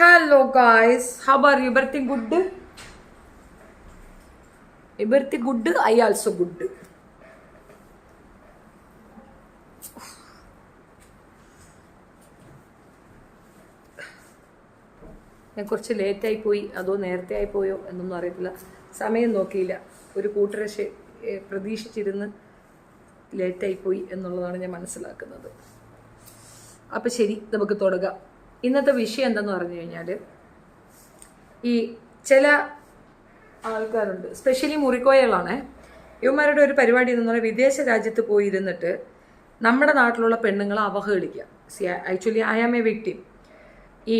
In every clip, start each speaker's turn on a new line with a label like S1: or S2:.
S1: Hello guys, how are you? Everything good? Everything good? I also good. ഞാൻ കുറച്ച് ലേറ്റായി പോയി, അതോ നേരത്തെ ആയി പോയോ എന്നൊന്നും അറിയത്തില്ല. സമയം നോക്കിയില്ല. ഒരു കൂട്ടരെ പ്രതീക്ഷിച്ചിരുന്ന് ലേറ്റായി പോയി എന്നുള്ളതാണ് ഞാൻ മനസ്സിലാക്കുന്നത്. അപ്പം ശരി, നമുക്ക് തുടങ്ങാം. ഇന്നത്തെ വിഷയം എന്താന്ന് പറഞ്ഞു കഴിഞ്ഞാൽ, ഈ ചില ആൾക്കാരുണ്ട്, സ്പെഷ്യലി മുറിക്കോയകളാണ്. ഇവന്മാരുടെ ഒരു പരിപാടി എന്ന് പറഞ്ഞാൽ വിദേശ രാജ്യത്ത് പോയി ഇരുന്നിട്ട് നമ്മുടെ നാട്ടിലുള്ള പെണ്ണുങ്ങളെ അവഹേളിക്കുക. Actually I am a victim. ഈ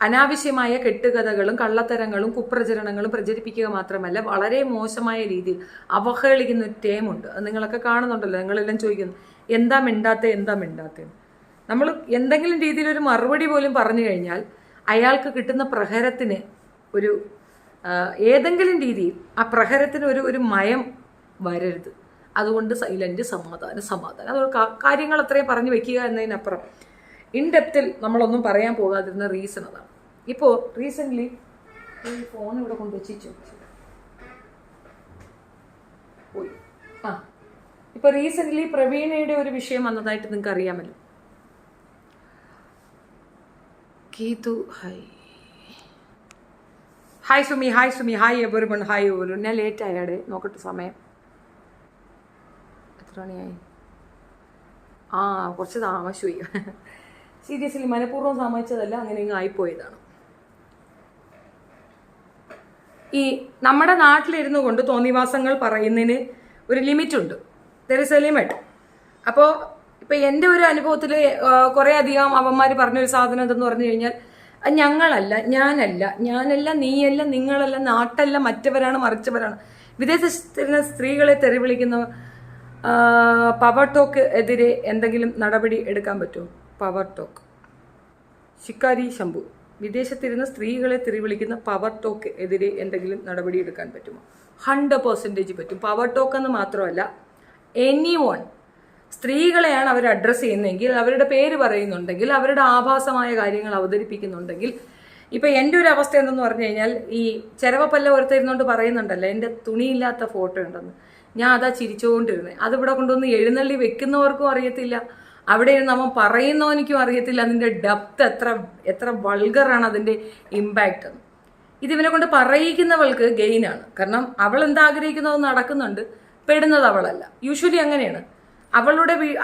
S1: അനാവശ്യമായ കെട്ടുകഥകളും കള്ളത്തരങ്ങളും കുപ്രചരണങ്ങളും പ്രചരിപ്പിക്കുക മാത്രമല്ല, വളരെ മോശമായ രീതിയിൽ അവഹേളിക്കുന്ന ഒരു ടേമുണ്ട്. അത് നിങ്ങളൊക്കെ കാണുന്നുണ്ടല്ലോ. നിങ്ങളെല്ലാം ചോദിക്കുന്നു എന്താ മിണ്ടാത്തേ. നമ്മൾ എന്തെങ്കിലും രീതിയിലൊരു മറുപടി പോലും പറഞ്ഞു കഴിഞ്ഞാൽ അയാൾക്ക് കിട്ടുന്ന പ്രഹരത്തിന് ഒരു ഏതെങ്കിലും രീതിയിൽ ആ പ്രഹരത്തിന് ഒരു മയം വരരുത്. അതുകൊണ്ട് സൈലന്റ്, സമാധാനം. അതുകൊണ്ട് കാര്യങ്ങൾ അത്രയും പറഞ്ഞു വെക്കുക എന്നതിനപ്പുറം ഇൻഡെപ്തിൽ നമ്മളൊന്നും പറയാൻ പോകാതിരുന്ന റീസൺ അതാണ്. ഇപ്പോൾ റീസെൻ്റ്ലി ഈ ഫോൺ ഇവിടെ കൊണ്ടുവച്ചു പോയി. ഇപ്പോൾ റീസെൻ്റ്ലി പ്രവീണയുടെ ഒരു വിഷയം വന്നതായിട്ട് നിങ്ങൾക്ക് അറിയാമല്ലോ. Geethu hi Sumi, hi everyone, hi everyone. ഞാൻ ലേറ്റ് ആയാടെ, നോക്കട്ടെ സമയം എത്ര മണിയായി. കുറച്ച് താമസിച്ചുപോയി. സീരിയസ്ലി മനഃപൂർവ്വം സമ്മതിച്ചതല്ല, അങ്ങനെ ഇങ്ങ് ആയിപ്പോയതാണ്. ഈ നമ്മുടെ നാട്ടിലിരുന്നു കൊണ്ട് തോന്നിവാസങ്ങൾ പറയുന്നതിന് ഒരു ലിമിറ്റുണ്ട്. There is a limit. അപ്പോൾ ഇപ്പം എൻ്റെ ഒരു അനുഭവത്തിൽ കുറേ അധികം അവന്മാർ പറഞ്ഞൊരു സാധനം എന്തെന്ന് പറഞ്ഞു കഴിഞ്ഞാൽ, ഞങ്ങളല്ല, ഞാനല്ല, നീയല്ല, നിങ്ങളല്ല, നാട്ടല്ല, മറ്റവരാണ്, മറിച്ചവരാണ്. വിദേശത്തിരുന്ന സ്ത്രീകളെ തെറിവിളിക്കുന്ന പവർ ടോക്ക് എതിരെ എന്തെങ്കിലും നടപടി എടുക്കാൻ പറ്റുമോ? പവർ ടോക്ക് ശിക്കാരി ശംഭു, വിദേശത്തിരുന്ന സ്ത്രീകളെ തെറിവിളിക്കുന്ന പവർ ടോക്ക് എതിരെ എന്തെങ്കിലും നടപടി എടുക്കാൻ പറ്റുമോ? 100% പറ്റും. പവർ ടോക്ക് എന്ന് മാത്രമല്ല, എനിവൺ സ്ത്രീകളെയാണ് അവർ അഡ്രസ്സ് ചെയ്യുന്നതെങ്കിൽ, അവരുടെ പേര് പറയുന്നുണ്ടെങ്കിൽ, അവരുടെ ആഭാസമായ കാര്യങ്ങൾ അവതരിപ്പിക്കുന്നുണ്ടെങ്കിൽ. ഇപ്പം എൻ്റെ ഒരു അവസ്ഥ എന്തെന്ന് പറഞ്ഞു കഴിഞ്ഞാൽ, ഈ ചെരവപ്പല്ല ഓർത്തിരുന്നോണ്ട് പറയുന്നുണ്ടല്ലോ എൻ്റെ തുണിയില്ലാത്ത ഫോട്ടോ ഉണ്ടെന്ന്. ഞാൻ അതാ ചിരിച്ചുകൊണ്ടിരുന്നത്. അതിവിടെ കൊണ്ടുവന്ന് എഴുന്നള്ളി വെക്കുന്നവർക്കും അറിയത്തില്ല, അവിടെ ഇരുന്ന് അവൻ പറയുന്നവനിക്കും അറിയത്തില്ല അതിൻ്റെ ഡെപ്ത് എത്ര വൾഗറാണ് അതിൻ്റെ ഇമ്പാക്റ്റ്. ഇതിവനെ കൊണ്ട് പറയിക്കുന്നവൾക്ക് ഗെയിനാണ്. കാരണം അവൾ എന്താഗ്രഹിക്കുന്നത് നടക്കുന്നുണ്ട്, പെടുന്നത് അവളല്ല. യൂഷ്വലി അങ്ങനെയാണ്.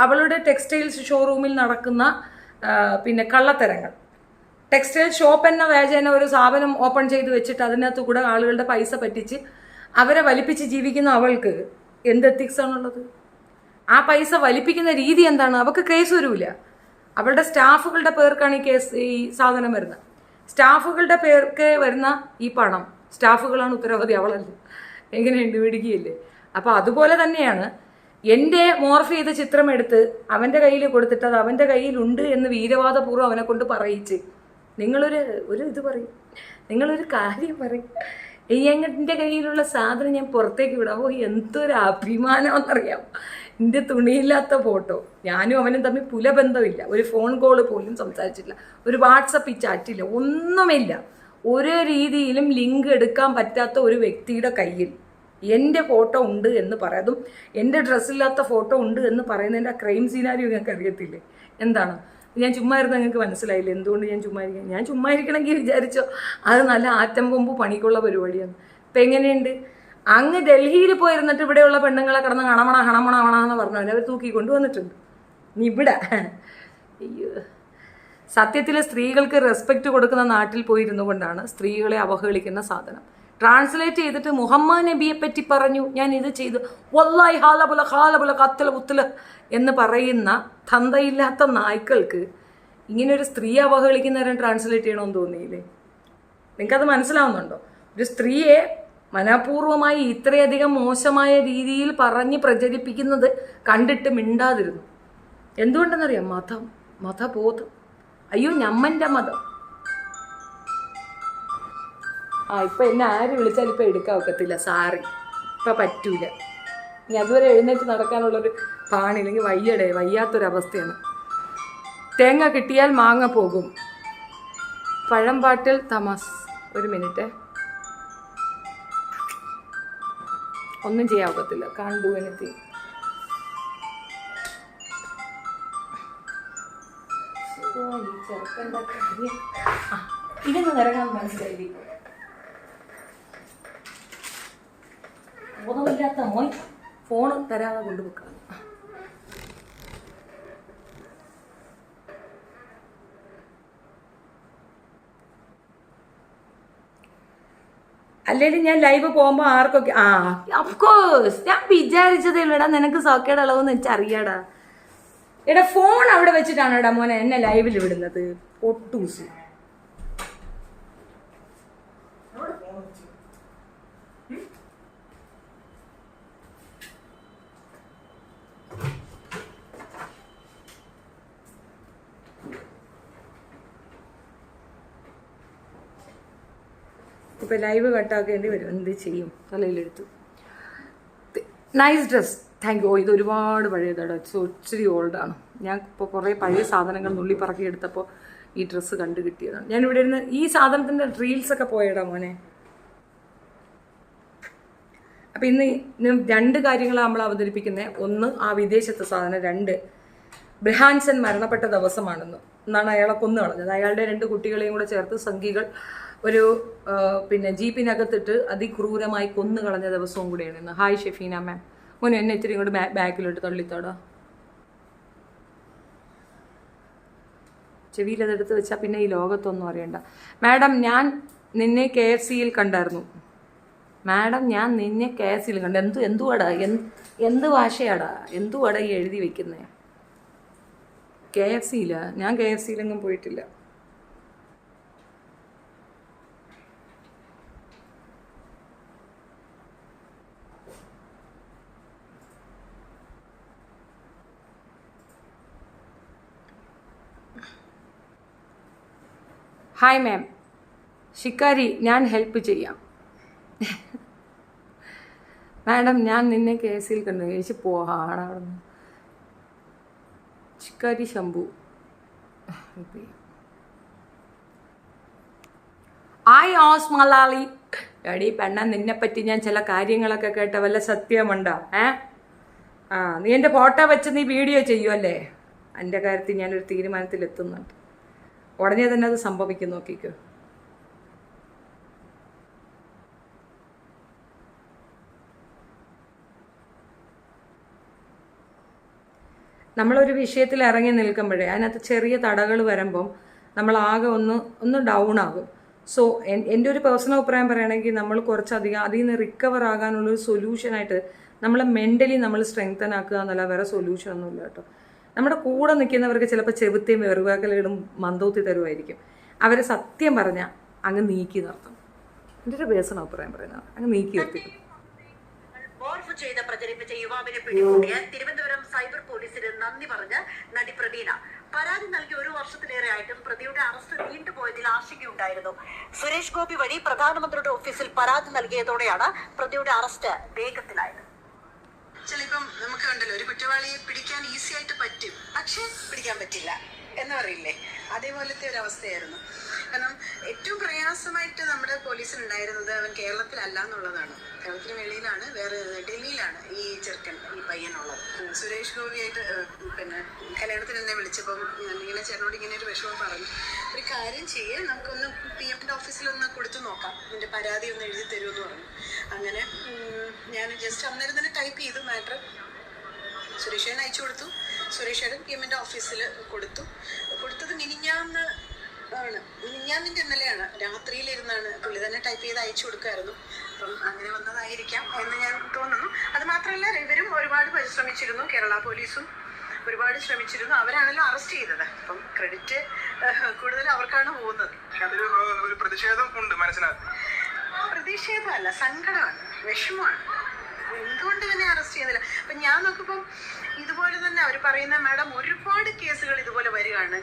S1: അവളുടെ ടെക്സ്റ്റൈൽസ് ഷോറൂമിൽ നടക്കുന്ന പിന്നെ കള്ളത്തരങ്ങൾ, ടെക്സ്റ്റൈൽ ഷോപ്പ് എന്ന വ്യാജേന ഒരു സ്ഥാപനം ഓപ്പൺ ചെയ്ത് വെച്ചിട്ട് അതിനകത്ത് കൂടെ ആളുകളുടെ പൈസ പറ്റിച്ച് അവരെ വലിപ്പിച്ച് ജീവിക്കുന്ന അവൾക്ക് എന്ത് എത്തിക്സ് ആണുള്ളത്? ആ പൈസ വലിപ്പിക്കുന്ന രീതി എന്താണ്? അവൾക്ക് കേസ് വരില്ല. അവളുടെ സ്റ്റാഫുകളുടെ പേർക്കാണ് ഈ സാധനം വരുന്നത്. സ്റ്റാഫുകളുടെ പേർക്ക് വരുന്ന ഈ പണം സ്റ്റാഫുകളാണ് ഉത്തരവാദി, അവളല്ല. എങ്ങനെയുണ്ട്? പിടിക്കുകയില്ലേ? അപ്പോൾ അതുപോലെ തന്നെയാണ് എൻ്റെ മോർഫ് ചെയ്ത ചിത്രം എടുത്ത് അവൻ്റെ കയ്യിൽ കൊടുത്തിട്ട് അത് അവൻ്റെ കയ്യിലുണ്ട് എന്ന് വീരവാദപൂർവ്വം അവനെ കൊണ്ട് പറയിച്ച് നിങ്ങളൊരു ഇത് പറയും, നിങ്ങളൊരു കാര്യം പറയും, എൻ്റെ കയ്യിലുള്ള സാധനം ഞാൻ പുറത്തേക്ക് വിടാം. എന്തൊരു അഭിമാനമെന്നറിയാം. എൻ്റെ തുണിയില്ലാത്ത ഫോട്ടോ, ഞാനും അവനും തമ്മിൽ പുലബന്ധമില്ല, ഒരു ഫോൺ കോൾ പോലും സംസാരിച്ചിട്ടില്ല, ഒരു വാട്സപ്പിൽ ചാറ്റില്ല, ഒന്നുമില്ല. ഒരു രീതിയിലും ലിങ്ക് എടുക്കാൻ പറ്റാത്ത ഒരു വ്യക്തിയുടെ കയ്യിൽ എൻ്റെ ഫോട്ടോ ഉണ്ട് എന്ന് പറയാതും എൻ്റെ ഡ്രസ്സില്ലാത്ത ഫോട്ടോ ഉണ്ട് എന്ന് പറയുന്നതിൻ്റെ ആ ക്രൈം സീനാരിയോ ഞങ്ങൾക്ക് അറിയത്തില്ലേ? എന്താണ്? ഞാൻ ചുമ്മാ ഇരുന്ന് നിങ്ങൾക്ക് മനസ്സിലായില്ലേ എന്തുകൊണ്ട് ഞാൻ ചുമ്മാ ഇരിക്കണം? ഞാൻ ചുമ്മാ ഇരിക്കണമെങ്കിൽ വിചാരിച്ചോ അത് നല്ല ആറ്റം ബോംബ് പണിക്കുള്ള പരിപാടിയാണ്. ഇപ്പം എങ്ങനെയുണ്ട്? അങ്ങ് ഡൽഹിയിൽ പോയിരുന്നിട്ട് ഇവിടെയുള്ള പെണ്ണുങ്ങളെ കിടന്ന് ഹണമണ എന്ന് പറഞ്ഞു അവർ തൂക്കിക്കൊണ്ട് വന്നിട്ടുണ്ട്. ഇവിടെ അയ്യോ, സത്യത്തിൽ സ്ത്രീകൾക്ക് റെസ്പെക്റ്റ് കൊടുക്കുന്ന നാട്ടിൽ പോയിരുന്നു കൊണ്ടാണ് സ്ത്രീകളെ അവഹേളിക്കുന്ന സാധനം. ട്രാൻസ്ലേറ്റ് ചെയ്തിട്ട് മുഹമ്മദ് നബിയെ പറ്റി പറഞ്ഞു, ഞാൻ ഇത് ചെയ്തു, വല്ലാഹി ഹാലബുല കത്തല പുത്തല എന്ന് പറയുന്ന തന്തയില്ലാത്ത നായ്ക്കൾക്ക് ഇങ്ങനൊരു സ്ത്രീ അവഹേളിക്കുന്നവരെ ട്രാൻസ്ലേറ്റ് ചെയ്യണമെന്ന് തോന്നിയില്ലേ? നിങ്ങൾക്കത് മനസ്സിലാവുന്നുണ്ടോ? ഒരു സ്ത്രീയെ മനഃപൂർവ്വമായി ഇത്രയധികം മോശമായ രീതിയിൽ പറഞ്ഞ് പ്രചരിപ്പിക്കുന്നത് കണ്ടിട്ട് മിണ്ടാതിരുന്നു. എന്തുകൊണ്ടെന്നറിയാം? മതബോധം. അയ്യോ, ഞമ്മൻ്റെ മതം. ഇപ്പം എന്നെ ആര് വിളിച്ചാലും ഇപ്പം എടുക്കാൻ ഒക്കത്തില്ല, സാറി, ഇപ്പം പറ്റൂല. ഇനി അതുവരെ എഴുന്നേറ്റ് നടക്കാനുള്ളൊരു പാണില്ലെങ്കിൽ വയ്യാത്തൊരവസ്ഥയാണ്. തേങ്ങ കിട്ടിയാൽ മാങ്ങ പോകും, പഴംപാട്ടിൽ തമാസ്. ഒരു മിനിറ്റ്, ഒന്നും ചെയ്യാവത്തില്ല. കണ്ടു എനിക്ക് ചെറുക്കൻ്റെ കാര്യം ഇതൊന്നും നിറങ്ങാൻ മനസ്സിലായി. ബോധമില്ലാത്ത മോൻ ഫോണ് തരാതെ കൊണ്ടുവെക്കണം. അല്ലെങ്കിൽ ഞാൻ ലൈവ് പോകുമ്പോൾ ആർക്കൊക്കെ അഫ്കോഴ്സ് ഞാൻ വിചാരിച്ചതേ ഉള്ളൂടാ, നിനക്ക് സോക്കേടെ അളവെന്ന് വെച്ചാൽ അറിയാടാ. എടാ ഫോൺ അവിടെ വെച്ചിട്ടാണ് എടാ മോനെ എന്നെ ലൈവിൽ വിടുന്നത്. ഒട്ടൂസ് ഇപ്പൊ ലൈവ് കട്ടാക്കേണ്ടി വരും, എന്ത് ചെയ്യും, തലയിലെടുത്തു. Nice dress, thank you. ഇത് ഒരുപാട് പഴയതാണ്, ഒത്തിരി ഓൾഡാണ്. ഞാൻ ഇപ്പോൾ കുറേ പഴയ സാധനങ്ങൾ നുള്ളി പറക്കി എടുത്തപ്പോൾ ഈ ഡ്രസ്സ് കണ്ടു കിട്ടിയതാണ്. ഞാൻ ഇവിടെ ഇരുന്ന് ഈ സാധനത്തിൻ്റെ റീൽസൊക്കെ പോയടാ മോനെ. അപ്പം ഇന്ന് രണ്ട് കാര്യങ്ങളാണ് നമ്മൾ അവതരിപ്പിക്കുന്നത്. ഒന്ന് ആ വിദേശത്തെ സാധനം, രണ്ട് ബ്രഹാൻസൺ മരണപ്പെട്ട ദിവസമാണെന്ന് എന്നാണ് അയാളെ കൊന്നു കളഞ്ഞത്. അയാളുടെ 2 കുട്ടികളെയും കൂടെ ചേർത്ത് സംഘികൾ ഒരു ജീപ്പിനകത്തിട്ട് അതിക്രൂരമായി കൊന്നു കളഞ്ഞ ദിവസവും കൂടിയാണ് ഇന്ന്. ഹായ് ഷെഫീന മാം. മോനെ എന്നെ ഇത്തിരി ഇങ്ങോട്ട് ബാക്കിലോട്ട് തള്ളിത്തോടാ. ചെവിയിലതെടുത്ത് വെച്ചാൽ പിന്നെ ഈ ലോകത്തൊന്നും അറിയണ്ട. മാഡം ഞാൻ നിന്നെ KFC-യിൽ കണ്ടായിരുന്നു. മാഡം ഞാൻ നിന്നെ KFC-യിൽ കണ്ടു. എന്തുവാടാ എന്ത് ഭാഷയാടാ, എന്തുവാടാ ഈ എഴുതി വെക്കുന്നത്? KFC-യിലാ? ഞാൻ KFC-യിലെങ്ങും പോയിട്ടില്ല. Hi ma'am. ശിക്കാരി, ഞാൻ ഹെൽപ്പ് ചെയ്യാം. മാഡം ഞാൻ നിന്നെ KFC-യിൽ കണ്ടു. ചേച്ചി പോഹാടാ അവിടെ നിന്ന്. ശിക്കാരി ശംഭു. ഹായ് ഓസ് മലാളി. എടി പെണ്ണ, നിന്നെപ്പറ്റി ഞാൻ ചില കാര്യങ്ങളൊക്കെ കേട്ട വല്ല സത്യമുണ്ടോ? നീ എൻ്റെ ഫോട്ടോ വെച്ച് നീ വീഡിയോ ചെയ്യുമല്ലേ? എൻ്റെ കാര്യത്തിൽ ഞാനൊരു തീരുമാനത്തിലെത്തുന്നുണ്ട്. ഉടനെ തന്നെ അത് സംഭവിക്കും, നോക്കിക്കോ. നമ്മളൊരു വിഷയത്തിൽ ഇറങ്ങി നിൽക്കുമ്പോഴേ അതിനകത്ത് ചെറിയ തടകൾ വരുമ്പം നമ്മളാകെ ഒന്ന് ഡൗൺ ആകും. സോ എൻ്റെ ഒരു പേഴ്സണൽ അഭിപ്രായം പറയുകയാണെങ്കിൽ നമ്മൾ കുറച്ചധികം അതിൽ നിന്ന് റിക്കവർ ആകാനുള്ളൊരു സൊല്യൂഷനായിട്ട് നമ്മളെ മെൻ്റലി നമ്മൾ സ്ട്രെങ്തൻ ആക്കുക എന്നല്ല, വേറെ സൊല്യൂഷൻ ഒന്നുമില്ല കേട്ടോ. നമ്മുടെ കൂടെ നിൽക്കുന്നവർക്ക് ചിലപ്പോൾ ചെവുത്തിയും വെറുവാക്കലുകളും മന്ദൂത്തി തരുമായിരിക്കും. അവരെ സത്യം പറഞ്ഞാൽ അങ്ങ് നീക്കി നിർത്തും. എൻ്റെ ഒരു പേഴ്സണൽ അഭിപ്രായം പറയുന്നത് അങ്ങ് നീക്കി നിർത്തിക്കും.
S2: മോർഫ് ചെയ്ത് പ്രചരിപ്പിച്ച യുവാവിനെ പിടികൂടിയ തിരുവനന്തപുരം സൈബർ പോലീസിന് നന്ദി പറഞ്ഞ നടി പ്രവീണ. പരാതി നൽകി 1 വർഷത്തിലേറെ ആയിട്ടും പ്രതിയുടെ അറസ്റ്റ് നീണ്ടുപോയതിൽ ആശങ്കയുണ്ടായിരുന്നു. സുരേഷ് ഗോപി വഴി പ്രധാനമന്ത്രിയുടെ ഓഫീസിൽ പരാതി നൽകിയതോടെയാണ് പ്രതിയുടെ അറസ്റ്റ് വേഗത്തിലായത്.
S3: ചിലപ്പം നമുക്ക് കണ്ടല്ലോ, ഒരു കുറ്റവാളിയെ പിടിക്കാൻ ഈസി ആയിട്ട് പറ്റും, പക്ഷെ പിടിക്കാൻ പറ്റില്ല എന്ന് പറയില്ലേ, അതേപോലത്തെ ഒരു അവസ്ഥയായിരുന്നു. കാരണം ഏറ്റവും പ്രയാസമായിട്ട് നമ്മുടെ പോലീസിനുണ്ടായിരുന്നത് അവൻ കേരളത്തിലല്ല എന്നുള്ളതാണ്. കേരളത്തിന് വെളിയിലാണ്, വേറെ ഡൽഹിയിലാണ് ഈ ചെറുക്കൻ, ഈ പയ്യനുള്ളത്. സുരേഷ് ഗോപിയായിട്ട് കല്യാണത്തിന് എന്നെ വിളിച്ചപ്പം ഇങ്ങനെ ചേട്ടനോട് ഇങ്ങനെ ഒരു വിഷമം പറഞ്ഞു. ഒരു കാര്യം ചെയ്യാൻ നമുക്കൊന്ന് PM-ന്റെ ഓഫീസിലൊന്ന് കൊടുത്തു നോക്കാം, നിന്റെ പരാതി ഒന്ന് എഴുതി തരുമെന്ന് പറഞ്ഞു. അങ്ങനെ ഞാൻ ജസ്റ്റ് അന്നേരം തന്നെ ടൈപ്പ് ചെയ്തു മാറ്റർ. സുരേഷേനെ അയച്ചു കൊടുത്തു. സുരേഷേടൻ PM-ന്റെ ഓഫീസിൽ കൊടുത്തത് മിനിഞ്ഞാന്ന് ആണ്. മിനിഞ്ഞാന്നിൻ്റെ ഇന്നലെയാണ്, രാത്രിയിലിരുന്നാണ് പുള്ളി തന്നെ ടൈപ്പ് ചെയ്ത് അയച്ചു കൊടുക്കായിരുന്നു. അപ്പം അങ്ങനെ വന്നതായിരിക്കാം എന്ന് ഞാൻ തോന്നുന്നു. അത് മാത്രമല്ല, ഇവരും ഒരുപാട് പരിശ്രമിച്ചിരുന്നു, കേരള പോലീസും ഒരുപാട് ശ്രമിച്ചിരുന്നു. അവരാണല്ലോ അറസ്റ്റ് ചെയ്തത്. അപ്പം ക്രെഡിറ്റ് കൂടുതൽ അവർക്കാണ് പോകുന്നത്.
S4: ഒരു പ്രതിഷേധം ഉണ്ട് മനസ്സിനകത്ത്.
S3: പ്രതിഷേധമല്ല, സങ്കടമാണ്, വിഷമമാണ്. എന്തുകൊണ്ട് തന്നെ അറസ്റ്റ് ചെയ്യുന്നില്ല? അപ്പം ഞാൻ നോക്കുമ്പം ഇതുപോലെ തന്നെ അവർ പറയുന്ന മാഡം ഒരുപാട് കേസുകൾ ഇതുപോലെ വരികയാണ്.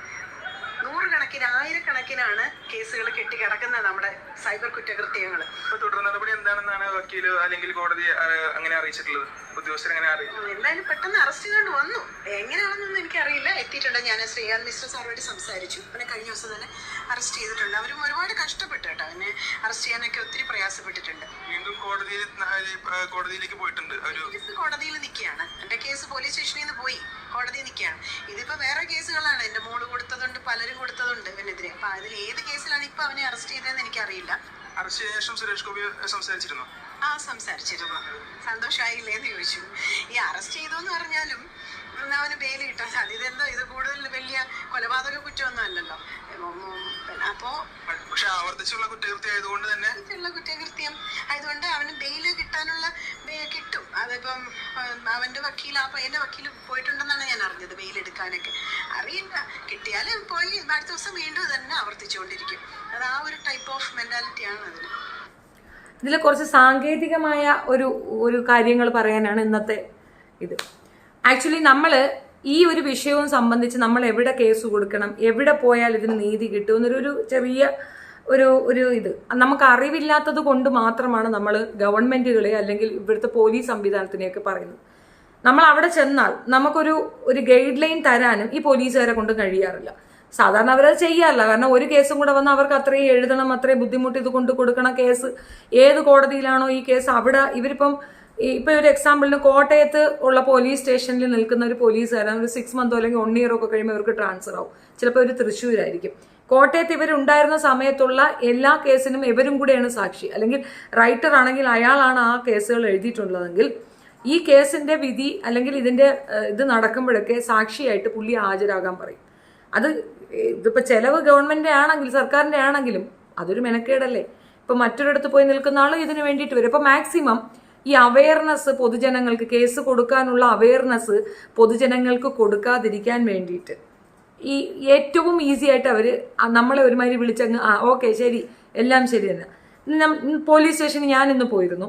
S3: നൂറുകണക്കിന് ആയിരക്കണക്കിനാണ് കേസുകൾ കെട്ടിക്കിടക്കുന്നത് നമ്മുടെ സൈബർ കുറ്റകൃത്യങ്ങൾ.
S4: ഇപ്പൊ തുടർ നടപടി എന്താണെന്നാണ് വക്കീല് അല്ലെങ്കിൽ കോടതി അങ്ങനെ അറിയിച്ചിട്ടുള്ളത്? ഉദ്യോഗസ്ഥർ എങ്ങനെ അറിയിച്ചു?
S3: എന്തായാലും പെട്ടെന്ന് അറസ്റ്റ് ചെയ്തുകൊണ്ട് വന്നു. എങ്ങനെയാണെന്നൊന്നും എനിക്കറിയില്ല. എത്തിയിട്ടുണ്ട്. ഞാൻ ശ്രീകാന്ത് മിസ്റ്റർ സാറുമായിട്ട് സംസാരിച്ചു. പിന്നെ കഴിഞ്ഞ ദിവസം തന്നെ അറസ്റ്റ് ചെയ്തിട്ടുണ്ട്. അവരും ഒരുപാട് കഷ്ടപ്പെട്ടു കേട്ടോ. അവനെ അറസ്റ്റ് ചെയ്യാനൊക്കെ ഒത്തിരി പ്രയാസപ്പെട്ടിട്ടുണ്ട്.
S4: വീണ്ടും കോടതിയിലേക്ക് പോയിട്ടുണ്ട്.
S3: കേസ് കോടതിയിൽ നിൽക്കുകയാണ്. എന്റെ കേസ് പോലീസ് സ്റ്റേഷനിൽ നിന്ന് പോയി കോടതിയിൽ നിൽക്കുകയാണ്. ഇതിപ്പോ വേറെ കേസുകളാണ്. എന്റെ മോള് കൊടുത്തതുണ്ട്, പലരും കൊടുത്തതുണ്ട് ഇവനെതിരെ. അപ്പൊ അതിൽ ഏത് കേസിലാണ് ഇപ്പൊ അവനെ അറസ്റ്റ് ചെയ്തതെന്ന് എനിക്കറിയില്ല.
S4: അറസ്റ്റ് ചെയ്ത ശേഷം സുരേഷ് ഗോപി സംസാരിച്ചിരുന്നു.
S3: സംസാരിച്ചിരുന്നു. സന്തോഷമായില്ലേന്ന് ചോദിച്ചു. ഈ അറസ്റ്റ് ചെയ്തു എന്ന് പറഞ്ഞാലും അവന് ബെയിൽ കിട്ടാൻ സാധ്യത. ഇതെന്തോ ഇത് കൂടുതൽ വലിയ കൊലപാതക കുറ്റമൊന്നും അല്ലല്ലോ. അപ്പോ
S4: പക്ഷെ ആവർത്തിച്ചുള്ള കുറ്റകൃത്യം ആയതുകൊണ്ട് തന്നെ
S3: കുറ്റകൃത്യം ആയതുകൊണ്ട് അവന് ബെയില് കിട്ടാനുള്ള കിട്ടും. അതിപ്പം അവന്റെ വക്കീൽ ആ പയ്യന്റെ വക്കീൽ പോയിട്ടുണ്ടെന്നാണ് ഞാൻ അറിഞ്ഞത് ബെയിൽ എടുക്കാനൊക്കെ. അറിയില്ല, കിട്ടിയാലും പോയി അടുത്ത ദിവസം വീണ്ടും തന്നെ ആവർത്തിച്ചുകൊണ്ടിരിക്കും. അത് ആ ഒരു ടൈപ്പ് ഓഫ് മെന്റാലിറ്റിയാണ് അതിന്.
S1: ഇതിൽ കുറച്ച് സാങ്കേതികമായ ഒരു കാര്യങ്ങൾ പറയാനാണ് ഇന്നത്തെ ഇത്. ആക്ച്വലി നമ്മൾ ഈ ഒരു വിഷയവും സംബന്ധിച്ച് നമ്മൾ എവിടെ കേസ് കൊടുക്കണം, എവിടെ പോയാൽ ഇതിന് നീതി കിട്ടും എന്നൊരു ചെറിയ ഇത് നമുക്ക് അറിവില്ലാത്തത് കൊണ്ട് മാത്രമാണ് നമ്മൾ ഗവൺമെന്റുകളെ അല്ലെങ്കിൽ ഇവിടുത്തെ പോലീസ് സംവിധാനത്തിനെയൊക്കെ പറയുന്നത്. നമ്മൾ അവിടെ ചെന്നാൽ നമുക്കൊരു ഗൈഡ് ലൈൻ തരാനും ഈ പോലീസുകാരെ കൊണ്ട് കഴിയാറില്ല. സാധാരണ അവരത് ചെയ്യാറില്ല. കാരണം ഒരു കേസും കൂടെ വന്ന് അവർക്ക് അത്രയും എഴുതണം, അത്രയും ബുദ്ധിമുട്ട് ഇത് കൊണ്ട് കൊടുക്കണം. കേസ് ഏത് കോടതിയിലാണോ ഈ കേസ് അവിടെ ഇവരിപ്പം ഇപ്പൊ ഒരു എക്സാമ്പിളിന് കോട്ടയത്ത് ഉള്ള പോലീസ് സ്റ്റേഷനിൽ നിൽക്കുന്ന ഒരു പോലീസുകാരൻ ഒരു 6 മന്തോ അല്ലെങ്കിൽ 1 ഇയർ ഒക്കെ കഴിയുമ്പോൾ ഇവർക്ക് ട്രാൻസ്ഫർ ആവും. ചിലപ്പോൾ ഒരു തൃശ്ശൂരായിരിക്കും. കോട്ടയത്ത് ഇവരുണ്ടായിരുന്ന സമയത്തുള്ള എല്ലാ കേസിനും ഇവരും കൂടെയാണ് സാക്ഷി, അല്ലെങ്കിൽ റൈറ്റർ ആണെങ്കിൽ അയാളാണ് ആ കേസുകൾ എഴുതിയിട്ടുള്ളതെങ്കിൽ ഈ കേസിന്റെ വിധി അല്ലെങ്കിൽ ഇത് നടക്കുമ്പോഴൊക്കെ സാക്ഷിയായിട്ട് പുള്ളി ഹാജരാകാൻ പറയും. ഇതിപ്പോ ചെലവ് ഗവൺമെന്റിന്റെ ആണെങ്കിൽ സർക്കാരിന്റെ ആണെങ്കിലും അതൊരു മെനക്കേടല്ലേ. ഇപ്പൊ മറ്റൊരിടത്ത് പോയി നിൽക്കുന്ന ആൾ ഇതിനു വേണ്ടിയിട്ട് വരും. ഇപ്പൊ മാക്സിമം ഈ അവയർനെസ് പൊതുജനങ്ങൾക്ക്, കേസ് കൊടുക്കാനുള്ള അവയർനെസ് പൊതുജനങ്ങൾക്ക് കൊടുക്കാതിരിക്കാൻ വേണ്ടിയിട്ട് ഈ ഏറ്റവും ഈസി ആയിട്ട് അവർ നമ്മളെ ഒരുമാതിരി വിളിച്ചങ്ങ് ഓക്കെ ശരി എല്ലാം ശരി തന്നെ. പോലീസ് സ്റ്റേഷനിൽ ഞാൻ ഇന്ന് പോയിരുന്നു.